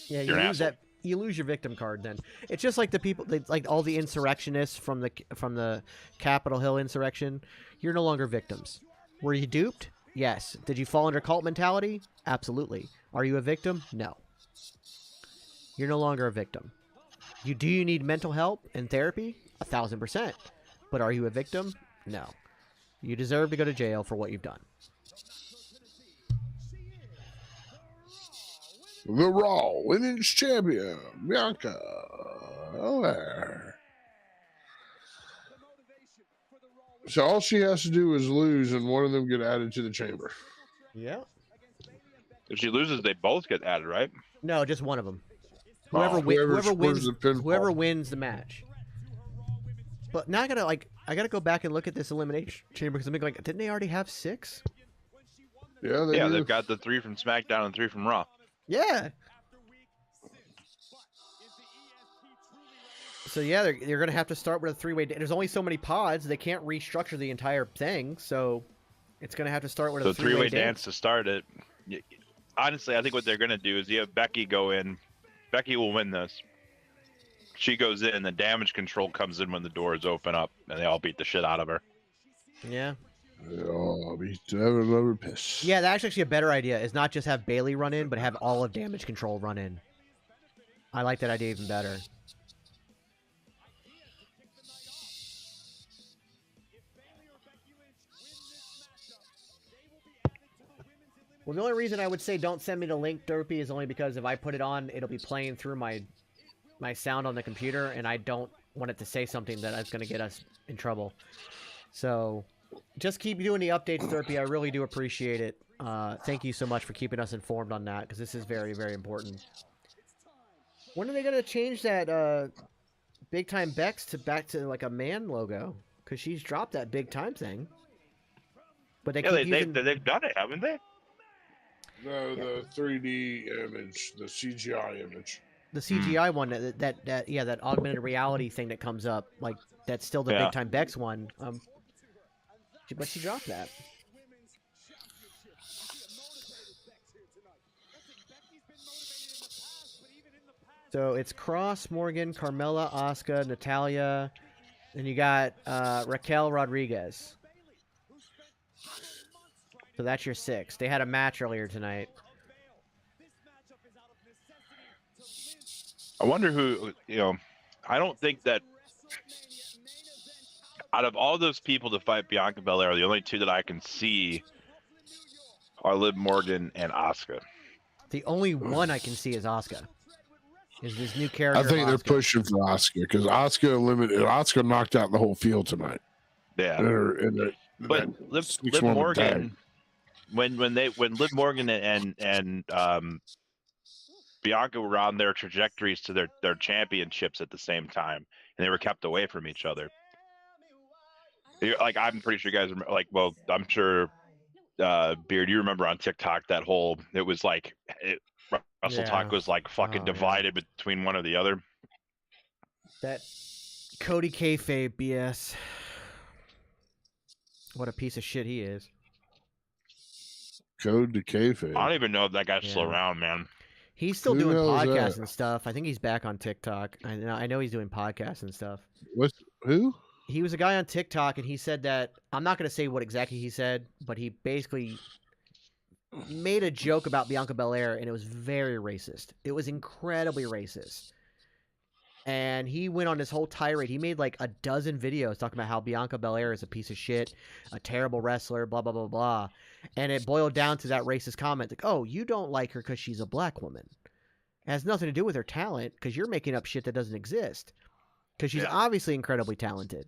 yeah, you're an asshole. You lose your victim card. Then it's just like the people, like all the insurrectionists from the Capitol Hill insurrection. You're no longer victims. Were you duped? Yes. Did you fall under cult mentality? Absolutely. Are you a victim? No. You're no longer a victim. Do you need mental help and therapy? 1,000%. But are you a victim? No. You deserve to go to jail for what you've done. The Raw Women's Champion, Bianca Belair. So all she has to do is lose, and one of them get added to the chamber. Yeah. If she loses, they both get added, right? No, just one of them. Whoever wins the match. But now I gotta go back and look at this elimination chamber, because I'm like, didn't they already have 6? Yeah, they've got the 3 from SmackDown and 3 from Raw. Yeah. So yeah, you're gonna have to start with a 3-way. There's only so many pods; they can't restructure the entire thing, so it's gonna have to start with a 3-way dance to start it. Honestly, I think what they're gonna do is you have Becky go in. Becky will win this. She goes in, the damage control comes in when the doors open up, and they all beat the shit out of her. Yeah. I'll be having another piss. Yeah, that's actually a better idea. Is not just have Bailey run in, but have all of damage control run in. I like that idea even better. Well, the only reason I would say don't send me the link, Derpy, is only because if I put it on, it'll be playing through my sound on the computer, and I don't want it to say something that is going to get us in trouble. So just keep doing the updates, Derpy. I really do appreciate it. Thank you so much for keeping us informed on that, because this is very, very important. When are they going to change that Big Time Bex back to like a man logo? Because she's dropped that Big Time thing. But they they've done it, haven't they? No, the 3D image, the CGI image. The CGI one, that augmented reality thing that comes up, like that's still the Big Time Bex one. But she dropped that. So it's Cross, Morgan, Carmella, Asuka, Natalia, and you got Raquel Rodriguez. So that's your 6. They had a match earlier tonight. I wonder who, I don't think that out of all those people to fight Bianca Belair, the only 2 that I can see are Liv Morgan and Asuka. The only one I can see is Asuka. Is this new character? I think they're pushing for Asuka, because Asuka knocked out the whole field tonight. Yeah. But Liv Morgan, when Liv Morgan and Bianca were on their trajectories to their championships at the same time, and they were kept away from each other. Like, I'm pretty sure you guys remember, like, well, I'm sure, Beard, you remember on TikTok that whole, it was like, Wrestle Talk was like fucking divided between one or the other. That Cody Kayfabe BS. What a piece of shit he is. Code to Kayfabe. I don't even know if that guy's still around, man. He's still doing podcasts and stuff. I think he's back on TikTok. I know he's doing podcasts and stuff. Who? He was a guy on TikTok, and he said that I'm not going to say what exactly he said, but he basically made a joke about Bianca Belair, and it was very racist. It was incredibly racist. And he went on this whole tirade. He made like a dozen videos talking about how Bianca Belair is a piece of shit, a terrible wrestler, blah, blah, blah, blah. And it boiled down to that racist comment. Like, oh, you don't like her because she's a black woman. It has nothing to do with her talent because you're making up shit that doesn't exist. Because she's obviously incredibly talented.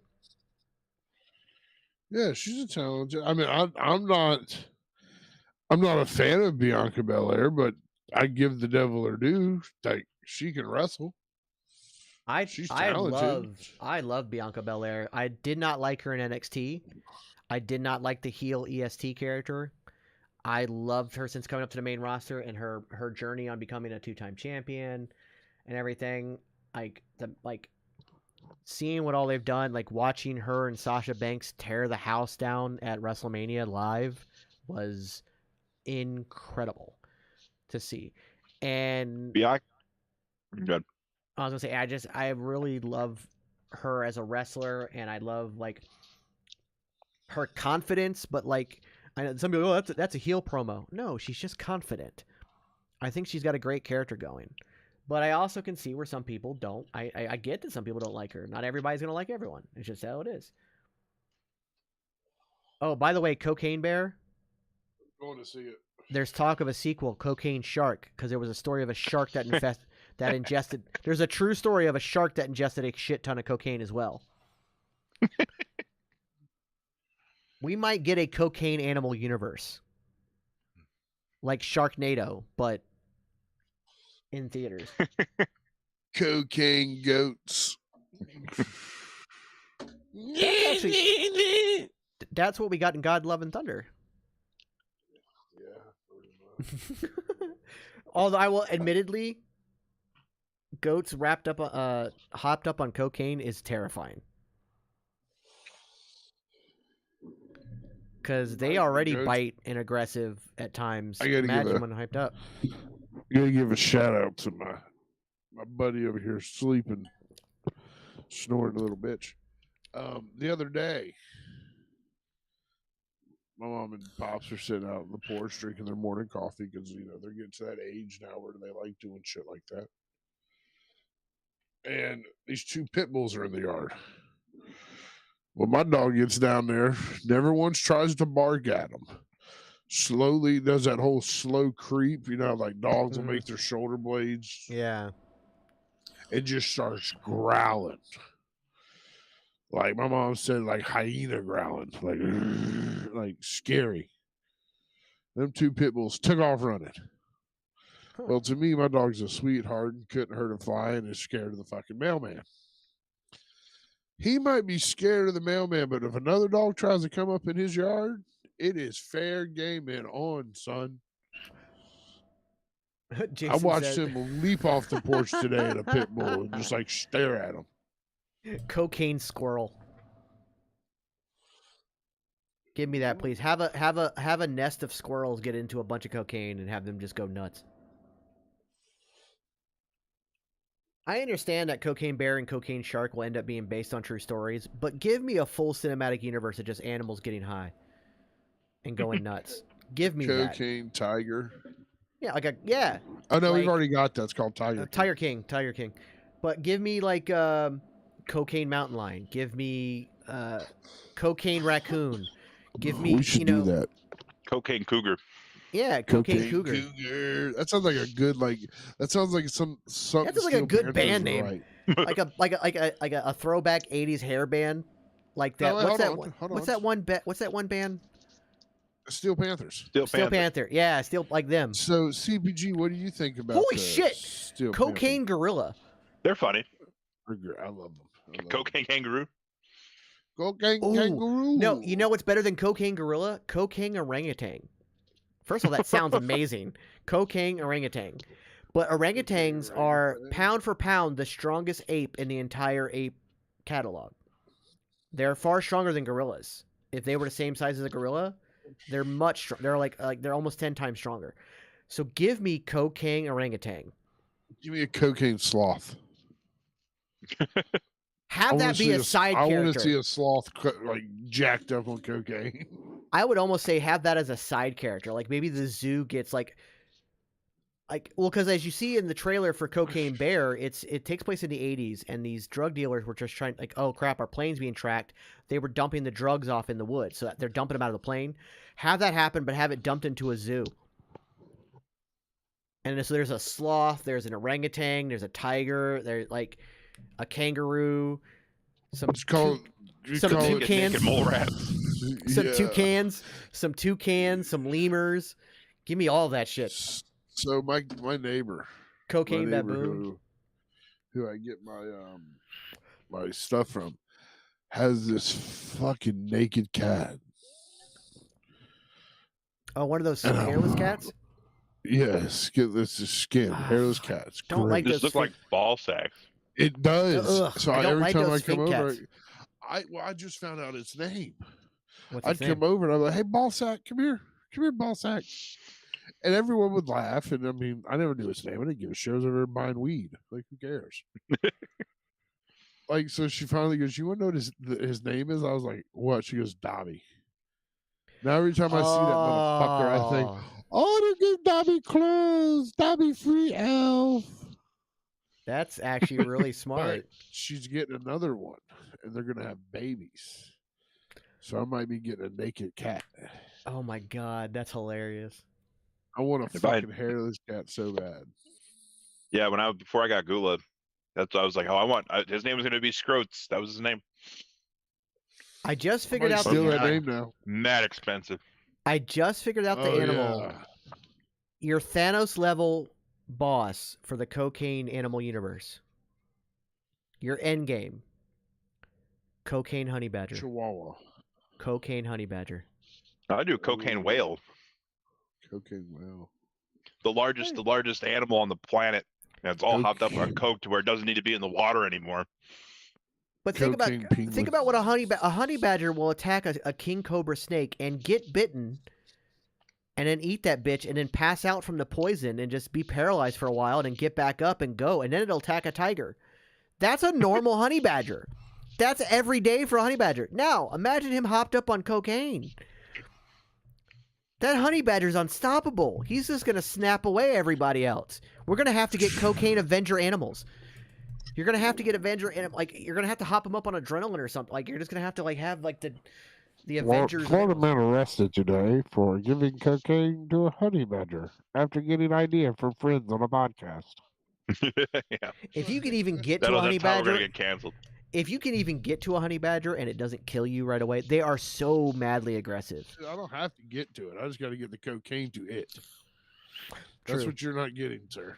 Yeah, she's a talented. I mean, I'm not a fan of Bianca Belair, but I give the devil her due. Like, she can wrestle. She's talented. I love Bianca Belair. I did not like her in NXT. I did not like the heel EST character. I loved her since coming up to the main roster and her journey on becoming a 2-time champion and everything. Like seeing what all they've done, like watching her and Sasha Banks tear the house down at WrestleMania live was incredible to see. And yeah, good. I was gonna say, I really love her as a wrestler, and I love like her confidence. But like, I know some people, oh, that's a heel promo. No, she's just confident. I think she's got a great character going. But I also can see where some people don't. I get that some people don't like her. Not everybody's gonna like everyone. It's just how it is. Oh, by the way, Cocaine Bear. Going to see it. There's talk of a sequel, Cocaine Shark, because there was a story of a shark that ingested. There's a true story of a shark that ingested a shit ton of cocaine as well. We might get a cocaine animal universe, like Sharknado, but in theaters. Cocaine goats. That's what we got in God, Love, and Thunder. Yeah. Although I will admittedly, goats hopped up on cocaine is terrifying. Because they already bite and aggressive at times. Imagine when hyped up. I gotta give a shout out to my buddy over here sleeping, snoring a little bitch. The other day, my mom and pops are sitting out on the porch drinking their morning coffee because they're getting to that age now where they like doing shit like that. And these 2 pit bulls are in the yard. Well, my dog gets down there, never once tries to bark at them. Slowly does that whole slow creep, like dogs will make their shoulder blades. Yeah. It just starts growling. Like my mom said, like hyena growling, like scary. Them 2 pit bulls took off running. Huh. Well, to me, my dog's a sweetheart and couldn't hurt a fly and is scared of the fucking mailman. He might be scared of the mailman, but if another dog tries to come up in his yard, it is fair game and on, son. I watched him leap off the porch today at a pit bull and just like stare at him. Cocaine squirrel. Give me that, please. Have a nest of squirrels get into a bunch of cocaine and have them just go nuts. I understand that Cocaine Bear and Cocaine Shark will end up being based on true stories, but give me a full cinematic universe of just animals getting high and going nuts. Give me Cocaine that. Tiger. Yeah, Oh no, we've already got that. It's called Tiger King. Tiger King. But give me like Cocaine Mountain Lion. Give me Cocaine Raccoon. Give me we should do that. Cocaine Cougar. Yeah, Cocaine Cougar. That sounds like a good That sounds like something. That sounds like a good band name. Right. like a throwback '80s hair band, like that. No, what's that one band? Steel Panthers. Steel Panther. Yeah, like them. So CPG, what do you think about? Holy shit! Cocaine Gorilla. They're funny. I love them. Cocaine Kangaroo. Cocaine Kangaroo. No, you know what's better than Cocaine Gorilla? Cocaine Orangutan. First of all, that sounds amazing. Cocaine orangutan. But orangutans are, pound for pound, the strongest ape in the entire ape catalog. They're far stronger than gorillas. If they were the same size as a gorilla, they're much they're like they're almost 10 times stronger. So give me cocaine orangutan. Give me a cocaine sloth. Have that be a side character. I want to see a sloth like jacked up on cocaine. I would almost say have that as a side character. Like maybe the zoo gets like well, because as you see in the trailer for Cocaine Bear, it takes place in the 80s, and these drug dealers were just trying like, oh crap, our plane's being tracked. They were dumping the drugs off in the woods, so they're dumping them out of the plane. Have that happen, but have it dumped into a zoo. And so there's a sloth, there's an orangutan, there's a tiger, there's like a kangaroo, some toucans, some toucans, some lemurs. Give me all that shit. So my neighbor, Cocaine Baboon, who I get my stuff from, has this fucking naked cat. Oh, one of those hairless cats? Yes, this is skin, hairless cats. Don't like those. Look like ball sacks. It does. Ugh, so every time I come over, I just found out its name. I'd come over and I'm like, hey, ball sack, come here, ball sack. And everyone would laugh, and I mean, I never knew his name. I didn't give a shit. I was over buying weed. Like, who cares? Like, so she finally goes, "You want to know what his name is?" I was like, "What?" She goes, "Dobby." Now every time I see that motherfucker, I think, "Oh, they give Dobby clothes, Dobby free elf." That's actually really smart. She's getting another one, and they're gonna have babies. So I might be getting a naked cat. Oh my god, that's hilarious. I want a fucking hairless cat so bad. Yeah, before I got Gula, that's what I was like, his name was going to be Scroats. That was his name. I just figured out that name now. Mad expensive. I just figured out the animal. Yeah. Your Thanos level boss for the cocaine animal universe. Your end game. Cocaine honey badger. Chihuahua. Cocaine honey badger. I do cocaine whale. Cocaine whale. The largest animal on the planet. And it's all hopped up on coke to where it doesn't need to be in the water anymore. But think about what a honey badger will attack a king cobra snake and get bitten, and then eat that bitch and then pass out from the poison and just be paralyzed for a while and then get back up and go, and then it'll attack a tiger. That's a normal honey badger. That's every day for a honey badger. Now imagine him hopped up on cocaine. That honey badger's unstoppable. He's just going to snap away everybody else. We're going to have to get cocaine Avenger animals. You're going to have to get Avenger, like, you're going to have to hop them up on adrenaline or something. Like, you're just going to have to, like, have, like, the Avengers. Florida man arrested today for giving cocaine to a honey badger after getting idea from friends on a podcast. Yeah. If you can even get to a honey badger, we're going to get canceled. If you can even get to a honey badger and it doesn't kill you right away, they are so madly aggressive. I don't have to get to it. I just got to get the cocaine to it. That's what you're not getting, sir.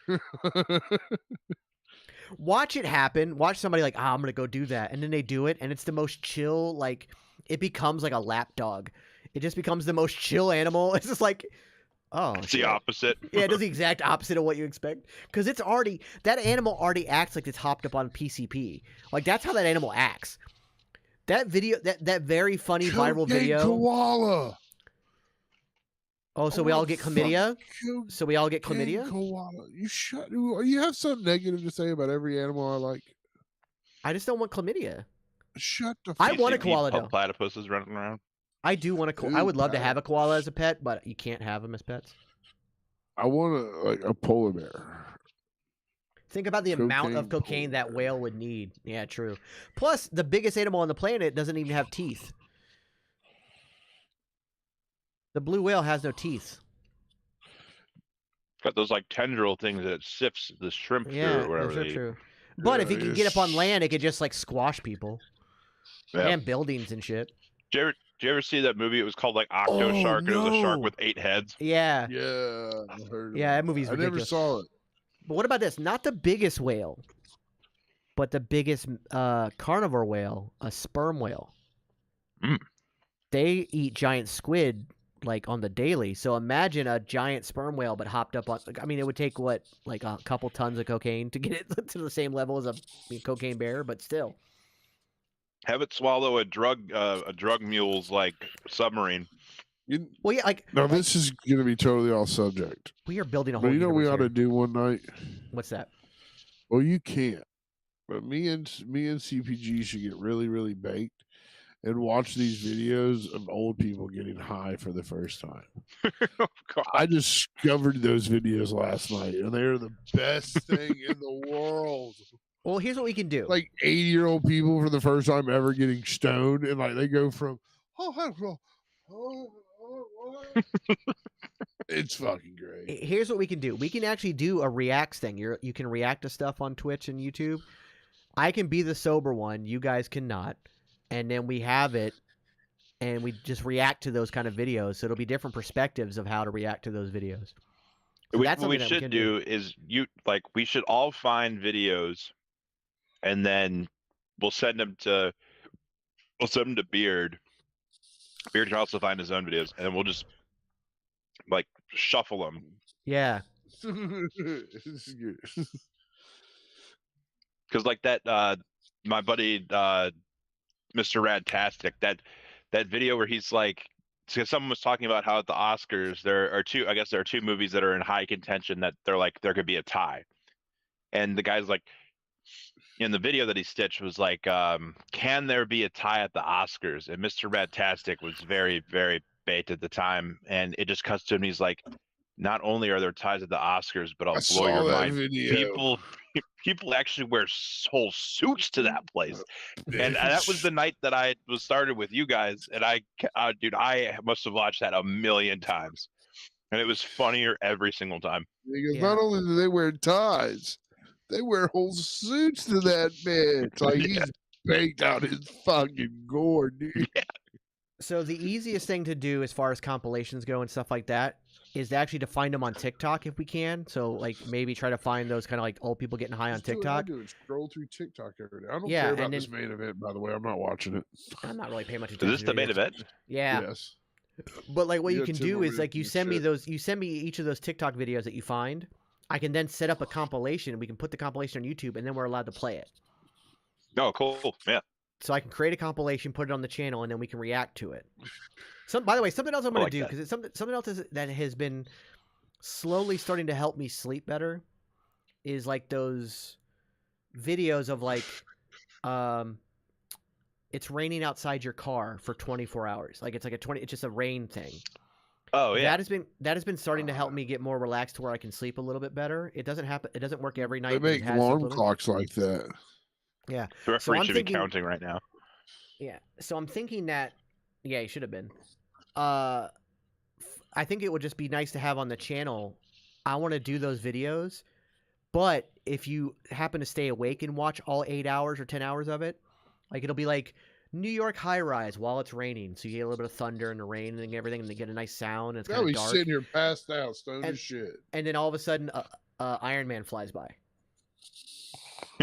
Watch it happen. Watch somebody like, I'm going to go do that. And then they do it. And it's the most chill, like, it becomes like a lap dog. It just becomes the most chill animal. It's just like, oh, it's the opposite. Yeah, it does the exact opposite of what you expect. Because that animal already acts like it's hopped up on PCP. Like, that's how that animal acts. That video, that very funny viral video. Koala. Oh, so we all get chlamydia? So we all get chlamydia? Koala. You have something negative to say about every animal I like. I just don't want chlamydia. Shut the fuck up. I want a koala, though. Platypuses running around. I do want a I would love to have a koala as a pet, but you can't have them as pets. I want a polar bear. Think about the amount of cocaine that whale would need. Yeah, true. Plus, the biggest animal on the planet doesn't even have teeth. The blue whale has no teeth. Got those like tendril things that it sifts the shrimp through or whatever. Those are true. But if it can get up on land, it could just like squash people and buildings and shit. Did you ever see that movie? It was called like Octo Shark, and it was a shark with 8 heads. Yeah. Yeah. I heard that movie's ridiculous. I never saw it. But what about this? Not the biggest whale, but the biggest carnivore whale, a sperm whale. Mm. They eat giant squid like on the daily. So imagine a giant sperm whale, but hopped up on. I mean, it would take what, like a couple tons of cocaine to get it to the same level as a cocaine bear, but still. Have it swallow a drug mule's like submarine. Well, yeah, like. No, this is going to be totally off subject. We are building a whole. But you know what we ought to do one night? What's that? Well, you can't. But me and CPG should get really, really baked and watch these videos of old people getting high for the first time. Oh, God. I discovered those videos last night, and they're the best thing in the world. Well, here's what we can do. Like 80-year-old people for the first time ever getting stoned, and like they go from it's fucking great. Here's what we can do. We can actually do a reacts thing. You can react to stuff on Twitch and YouTube. I can be the sober one. You guys cannot. And then we have it, and we just react to those kind of videos. So it'll be different perspectives of how to react to those videos. So What we should do is we should all find videos, and then we'll send them to Beard. Beard can also find his own videos, and then we'll just like shuffle them. Yeah. Because like that, my buddy Mr. Radtastic, that video where he's like, because someone was talking about how at the Oscars there are two movies that are in high contention that they're like there could be a tie, and the guy's like, in the video that he stitched was like, can there be a tie at the Oscars? And Mr. Radtastic was very, very bait at the time, and it just cuts to him. And he's like, not only are there ties at the Oscars, but I'll blow your mind. Video. People actually wear whole suits to that place, and that was the night that I was started with you guys. And I must have watched that a million times, and it was funnier every single time. Because not only do they wear ties, they wear whole suits to that bitch. Like he's baked out his fucking gore, dude. Yeah. So the easiest thing to do as far as compilations go and stuff like that is actually to find them on TikTok if we can. So like maybe try to find those kind of like old people getting high on TikTok. I do is scroll through TikTok every day. I don't care about this main event, by the way. I'm not watching it. I'm not really paying much attention. Is this the main event? Yeah. Yes. But like what you can do is like you send me each of those TikTok videos that you find. I can then set up a compilation. We can put the compilation on YouTube, and then we're allowed to play it. Oh, cool. Yeah. So I can create a compilation, put it on the channel, and then we can react to it. By the way, something else I'm going to do, because it's something else that has been slowly starting to help me sleep better, is like those videos of like, it's raining outside your car for 24 hours. Like it's just a rain thing. Oh yeah. That has been starting to help me get more relaxed to where I can sleep a little bit better. It doesn't happen. It doesn't work every night. They make alarm clocks like that. Yeah. The referee should be counting right now. Yeah. So I'm thinking that, yeah, he should have been. I think it would just be nice to have on the channel. I want to do those videos, but if you happen to stay awake and watch all 8 hours or 10 hours of it, like it'll be like New York high rise while it's raining, so you get a little bit of thunder and the rain and everything, and they get a nice sound. And it's kind of dark. Sitting here passed out, stoned as shit. And then all of a sudden, Iron Man flies by.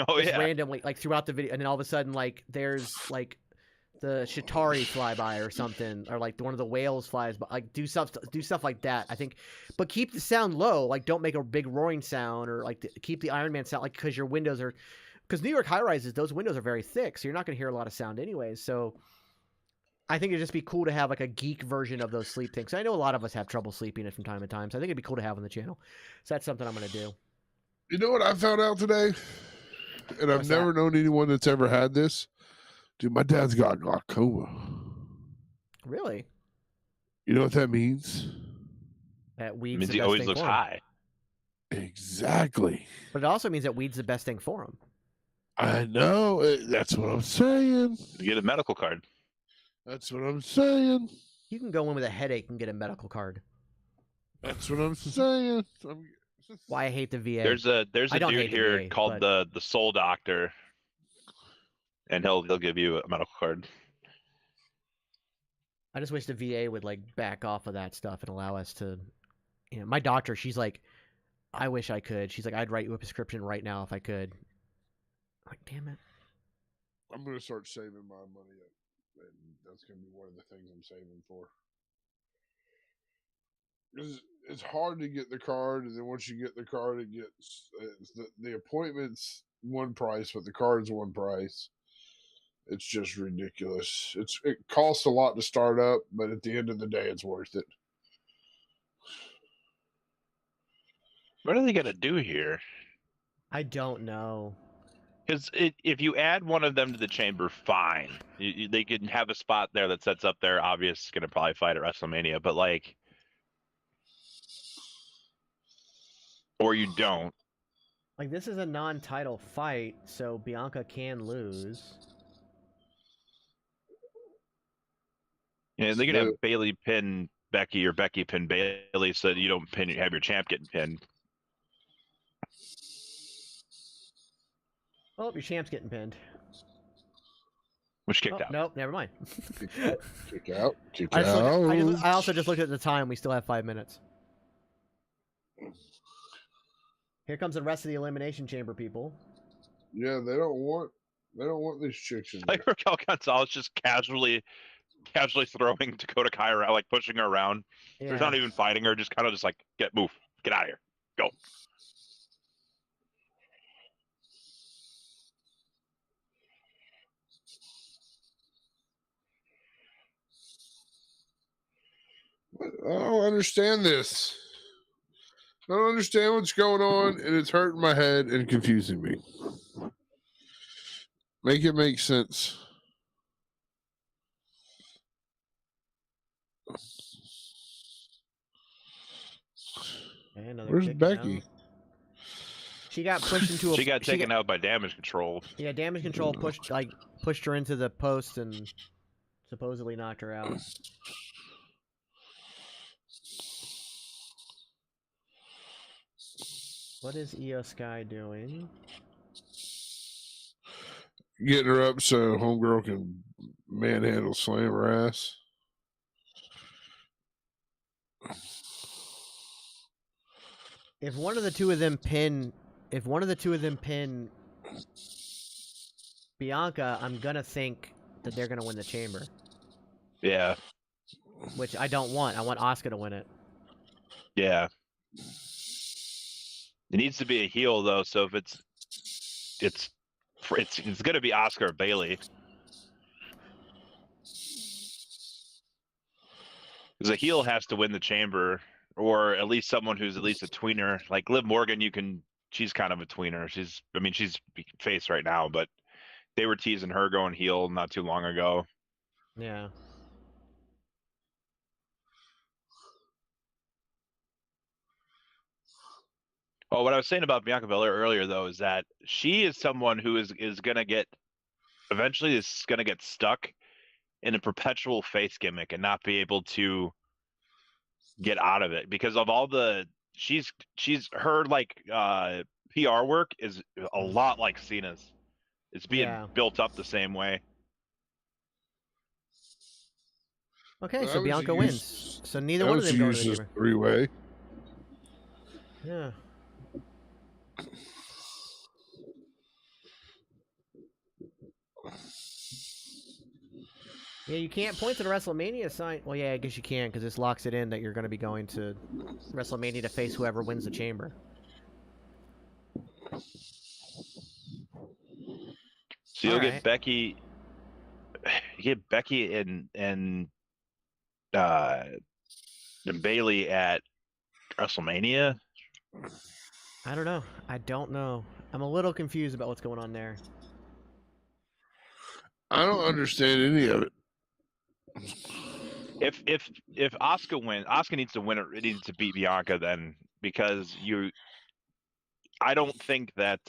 Oh yeah. Randomly, like throughout the video, and then all of a sudden, like there's like the Chitauri fly by or something, or like one of the whales flies by. Like do stuff like that. I think, but keep the sound low. Like don't make a big roaring sound, or like keep the Iron Man sound, like because your windows are. Because New York high rises, those windows are very thick, so you're not going to hear a lot of sound anyways. So I think it'd just be cool to have like a geek version of those sleep things. I know a lot of us have trouble sleeping from time to time, so I think it'd be cool to have on the channel. So that's something I'm going to do. You know what I found out today? And I've never known anyone that's ever had this. Dude, my dad's got glaucoma. Really? You know what that means? That weed's means the he best always thing looks for him. high. Exactly. But it also means that weed's the best thing for him. I know. That's what I'm saying. You get a medical card. That's what I'm saying. You can go in with a headache and get a medical card. That's what I'm saying. Why I hate the VA. There's a dude here VA, called the Soul Doctor, and he'll give you a medical card. I just wish the VA would like back off of that stuff and allow us to. You know, my doctor, she's like, I wish I could. She's like, I'd write you a prescription right now if I could. I'm like, damn it. I'm gonna start saving my money up, and that's gonna be one of the things I'm saving for. It's hard to get the card, and then once you get the card, it gets the appointment's one price, but the card's one price. It's just ridiculous. It costs a lot to start up, but at the end of the day, it's worth it. What are they gonna do here? I don't know. Because if you add one of them to the chamber, fine. They can have a spot there that sets up their obvious going to probably fight at WrestleMania, but like, or you don't. Like, this is a non-title fight, so Bianca can lose. Yeah, they can have Bailey pin Becky or Becky pin Bailey so that you don't have your champ getting pinned. Oh, your champ's getting pinned. Which kicked out. Nope, never mind. Kick out. Kick I out. also just looked at the time. We still have 5 minutes. Here comes the rest of the Elimination Chamber people. Yeah, they don't want these chicks in there. Like Raquel Gonzalez just casually throwing Dakota Kai around, like pushing her around. Yeah. There's not even fighting her, just kind of just like move, get out of here, go. I don't understand this. I don't understand what's going on, and it's hurting my head and confusing me. Make it make sense. Where's Becky? Out. She got pushed into a. She got taken out by damage control. Yeah, damage control pushed her into the post and supposedly knocked her out. What is Io Sky doing? Getting her up so homegirl can manhandle slam her ass. If one of the two of them pin Bianca, I'm gonna think that they're gonna win the chamber. Yeah. Which I don't want. I want Asuka to win it. Yeah. It needs to be a heel though, so if it's gonna be Asuka or Bailey. Because a heel has to win the chamber, or at least someone who's at least a tweener. Like Liv Morgan, she's kind of a tweener. She's face right now, but they were teasing her going heel not too long ago. Yeah. Oh, what I was saying about Bianca Belair earlier, though, is that she is someone who is going to get stuck in a perpetual face gimmick and not be able to get out of it because of all the her like PR work is a lot like Cena's. It's being built up the same way. Okay, so Bianca wins. So neither one of them go to the chamber. Three-way. Yeah. Yeah, you can't point to the WrestleMania sign. Well, yeah, I guess you can because this locks it in that you're going to be going to WrestleMania to face whoever wins the chamber. So you'll get Becky. You get Becky and Bailey at WrestleMania. I don't know. I don't know. I'm a little confused about what's going on there. I don't understand any of it. If Asuka wins, Asuka needs to win it. It needs to beat Bianca then, because I don't think that.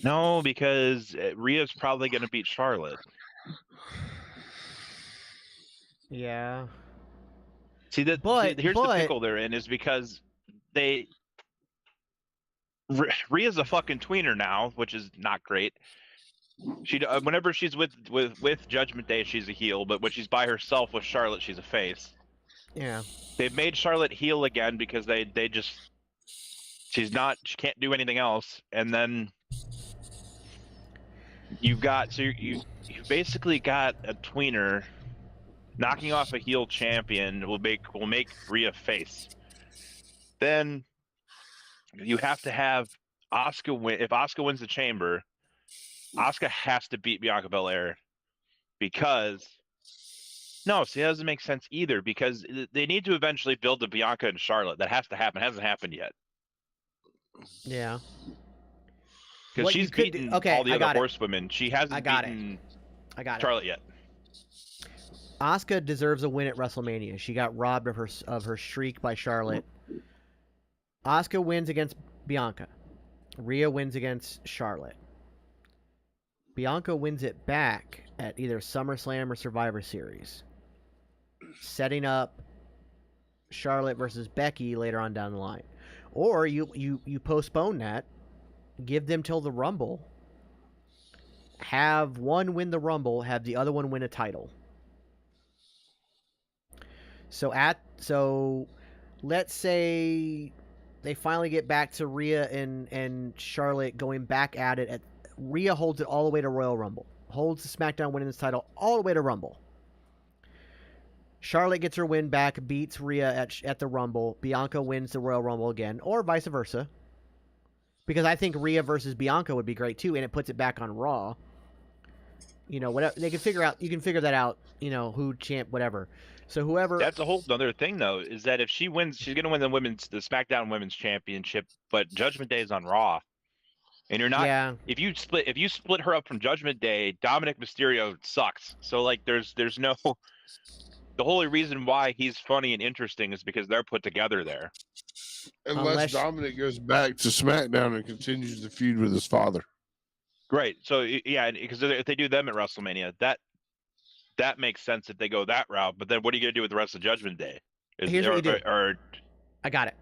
No, because Rhea's probably going to beat Charlotte. Yeah. See that? Here's the pickle they're in, is because Rhea's a fucking tweener now, which is not great. She whenever she's with Judgment Day, she's a heel, but when she's by herself with Charlotte, she's a face. Yeah. They've made Charlotte heel again because she can't do anything else, and then you basically got a tweener knocking off a heel champion will make Rhea face. Then you have to have Asuka win. If Asuka wins the chamber, Asuka has to beat Bianca Belair because that doesn't make sense either, because they need to eventually build the Bianca and Charlotte. That has to happen. It hasn't happened yet. Yeah. Because she's beaten all the other horsewomen. She hasn't beaten Charlotte yet. Asuka deserves a win at WrestleMania. She got robbed of her streak by Charlotte. Asuka wins against Bianca. Rhea wins against Charlotte. Bianca wins it back at either SummerSlam or Survivor Series, setting up Charlotte versus Becky later on down the line. Or you postpone that, give them till the Rumble, have one win the Rumble, have the other one win a title. So let's say they finally get back to Rhea and Charlotte going back at it. Rhea holds it all the way to Royal Rumble. Holds the SmackDown Women's title all the way to Rumble. Charlotte gets her win back, beats Rhea at the Rumble. Bianca wins the Royal Rumble again, or vice versa. Because I think Rhea versus Bianca would be great too, and it puts it back on Raw. Whatever they can figure out. You can figure that out. Who champ, whatever. So whoever. That's a whole other thing, though, is that if she wins, she's going to win the SmackDown Women's Championship, but Judgment Day is on Raw, and you're not. Yeah. If you split her up from Judgment Day, Dominic Mysterio sucks. So there's no. The only reason why he's funny and interesting is because they're put together there. Unless Dominic goes back to SmackDown and continues the feud with his father. Right. So yeah, because if they do them at WrestleMania, that makes sense if they go that route. But then what are you going to do with the rest of Judgment Day? Here's what you do. I got it.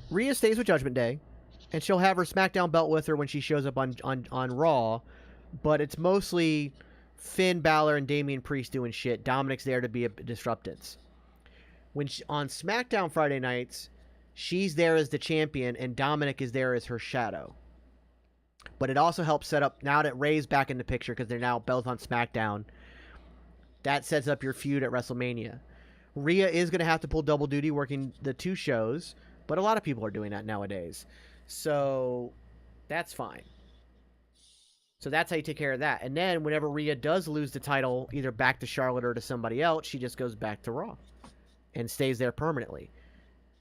Rhea stays with Judgment Day, and she'll have her SmackDown belt with her when she shows up on Raw. But it's mostly Finn Balor and Damian Priest doing shit. Dominic's there to be a disruptance. On SmackDown Friday nights, she's there as the champion, and Dominic is there as her shadow. But it also helps set up, now that Ray's back in the picture, because they're now both on SmackDown, that sets up your feud at WrestleMania. Rhea is going to have to pull double duty working the two shows, but a lot of people are doing that nowadays. So that's fine. So that's how you take care of that. And then whenever Rhea does lose the title, either back to Charlotte or to somebody else, she just goes back to Raw and stays there permanently.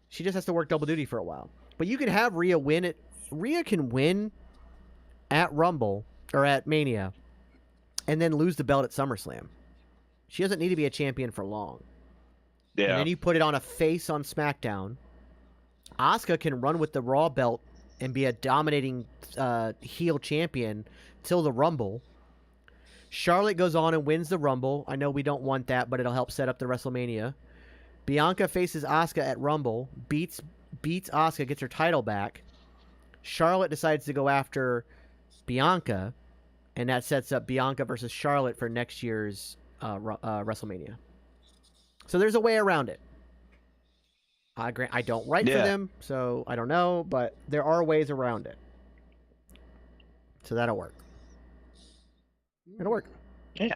She just has to work double duty for a while. But you can have Rhea win it. Rhea can win at Rumble or at Mania and then lose the belt at SummerSlam. She doesn't need to be a champion for long. Yeah. And then you put it on a face on SmackDown. Asuka can run with the Raw belt and be a dominating heel champion till the Rumble. Charlotte goes on and wins the Rumble. I know we don't want that, but it'll help set up the WrestleMania. Bianca faces Asuka at Rumble, beats Asuka, gets her title back. Charlotte decides to go after Bianca, and that sets up Bianca versus Charlotte for next year's WrestleMania. So there's a way around it. I don't write for them, so I don't know, but there are ways around it. So that'll work. It'll work. Yeah.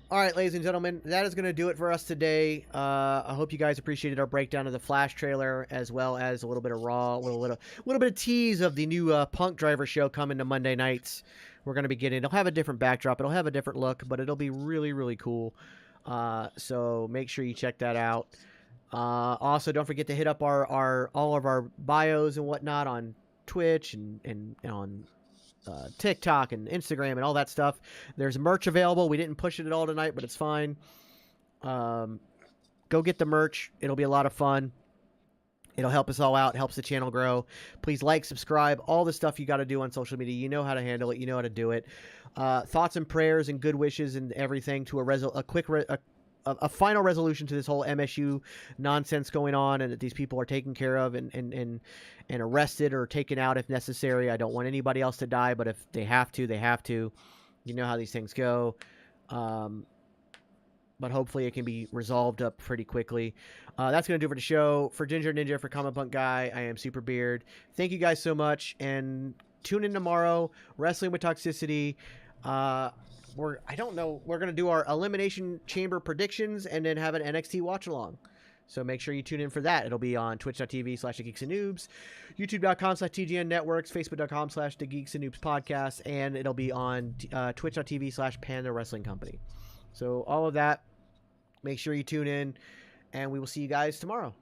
All right, ladies and gentlemen, that is going to do it for us today. I hope you guys appreciated our breakdown of the Flash trailer, as well as a little bit of Raw, a little bit of tease of the new Punk Driver show coming to Monday nights. We're going to be getting. It'll have a different backdrop. It'll have a different look, but it'll be really, really cool. So make sure you check that out. Also, don't forget to hit up all of our bios and whatnot on Twitch and on TikTok and Instagram and all that stuff. There's merch available. We didn't push it at all tonight, but it's fine. Go get the merch. It'll be a lot of fun. It'll help us all out. It helps the channel grow. Please like, subscribe, all the stuff you got to do on social media. You know how to handle it. You know how to do it. Thoughts and prayers and good wishes and everything to a final resolution to this whole MSU nonsense going on, and that these people are taken care of and arrested or taken out if necessary. I don't want anybody else to die, but if they have to, they have to. You know how these things go. But hopefully it can be resolved up pretty quickly. That's going to do it for the show. For Ginger Ninja, for Comic Punk Guy, I am Super Beard. Thank you guys so much, and tune in tomorrow. Wrestling with Toxicity. I don't know. We're going to do our Elimination Chamber predictions and then have an NXT watch along. So make sure you tune in for that. It'll be on twitch.tv/thegeeksandnoobs, youtube.com/TGN Networks, facebook.com/The Geeks and Noobs Podcast, and it'll be on twitch.tv/Panda Wrestling Company. So all of that, make sure you tune in, and we will see you guys tomorrow.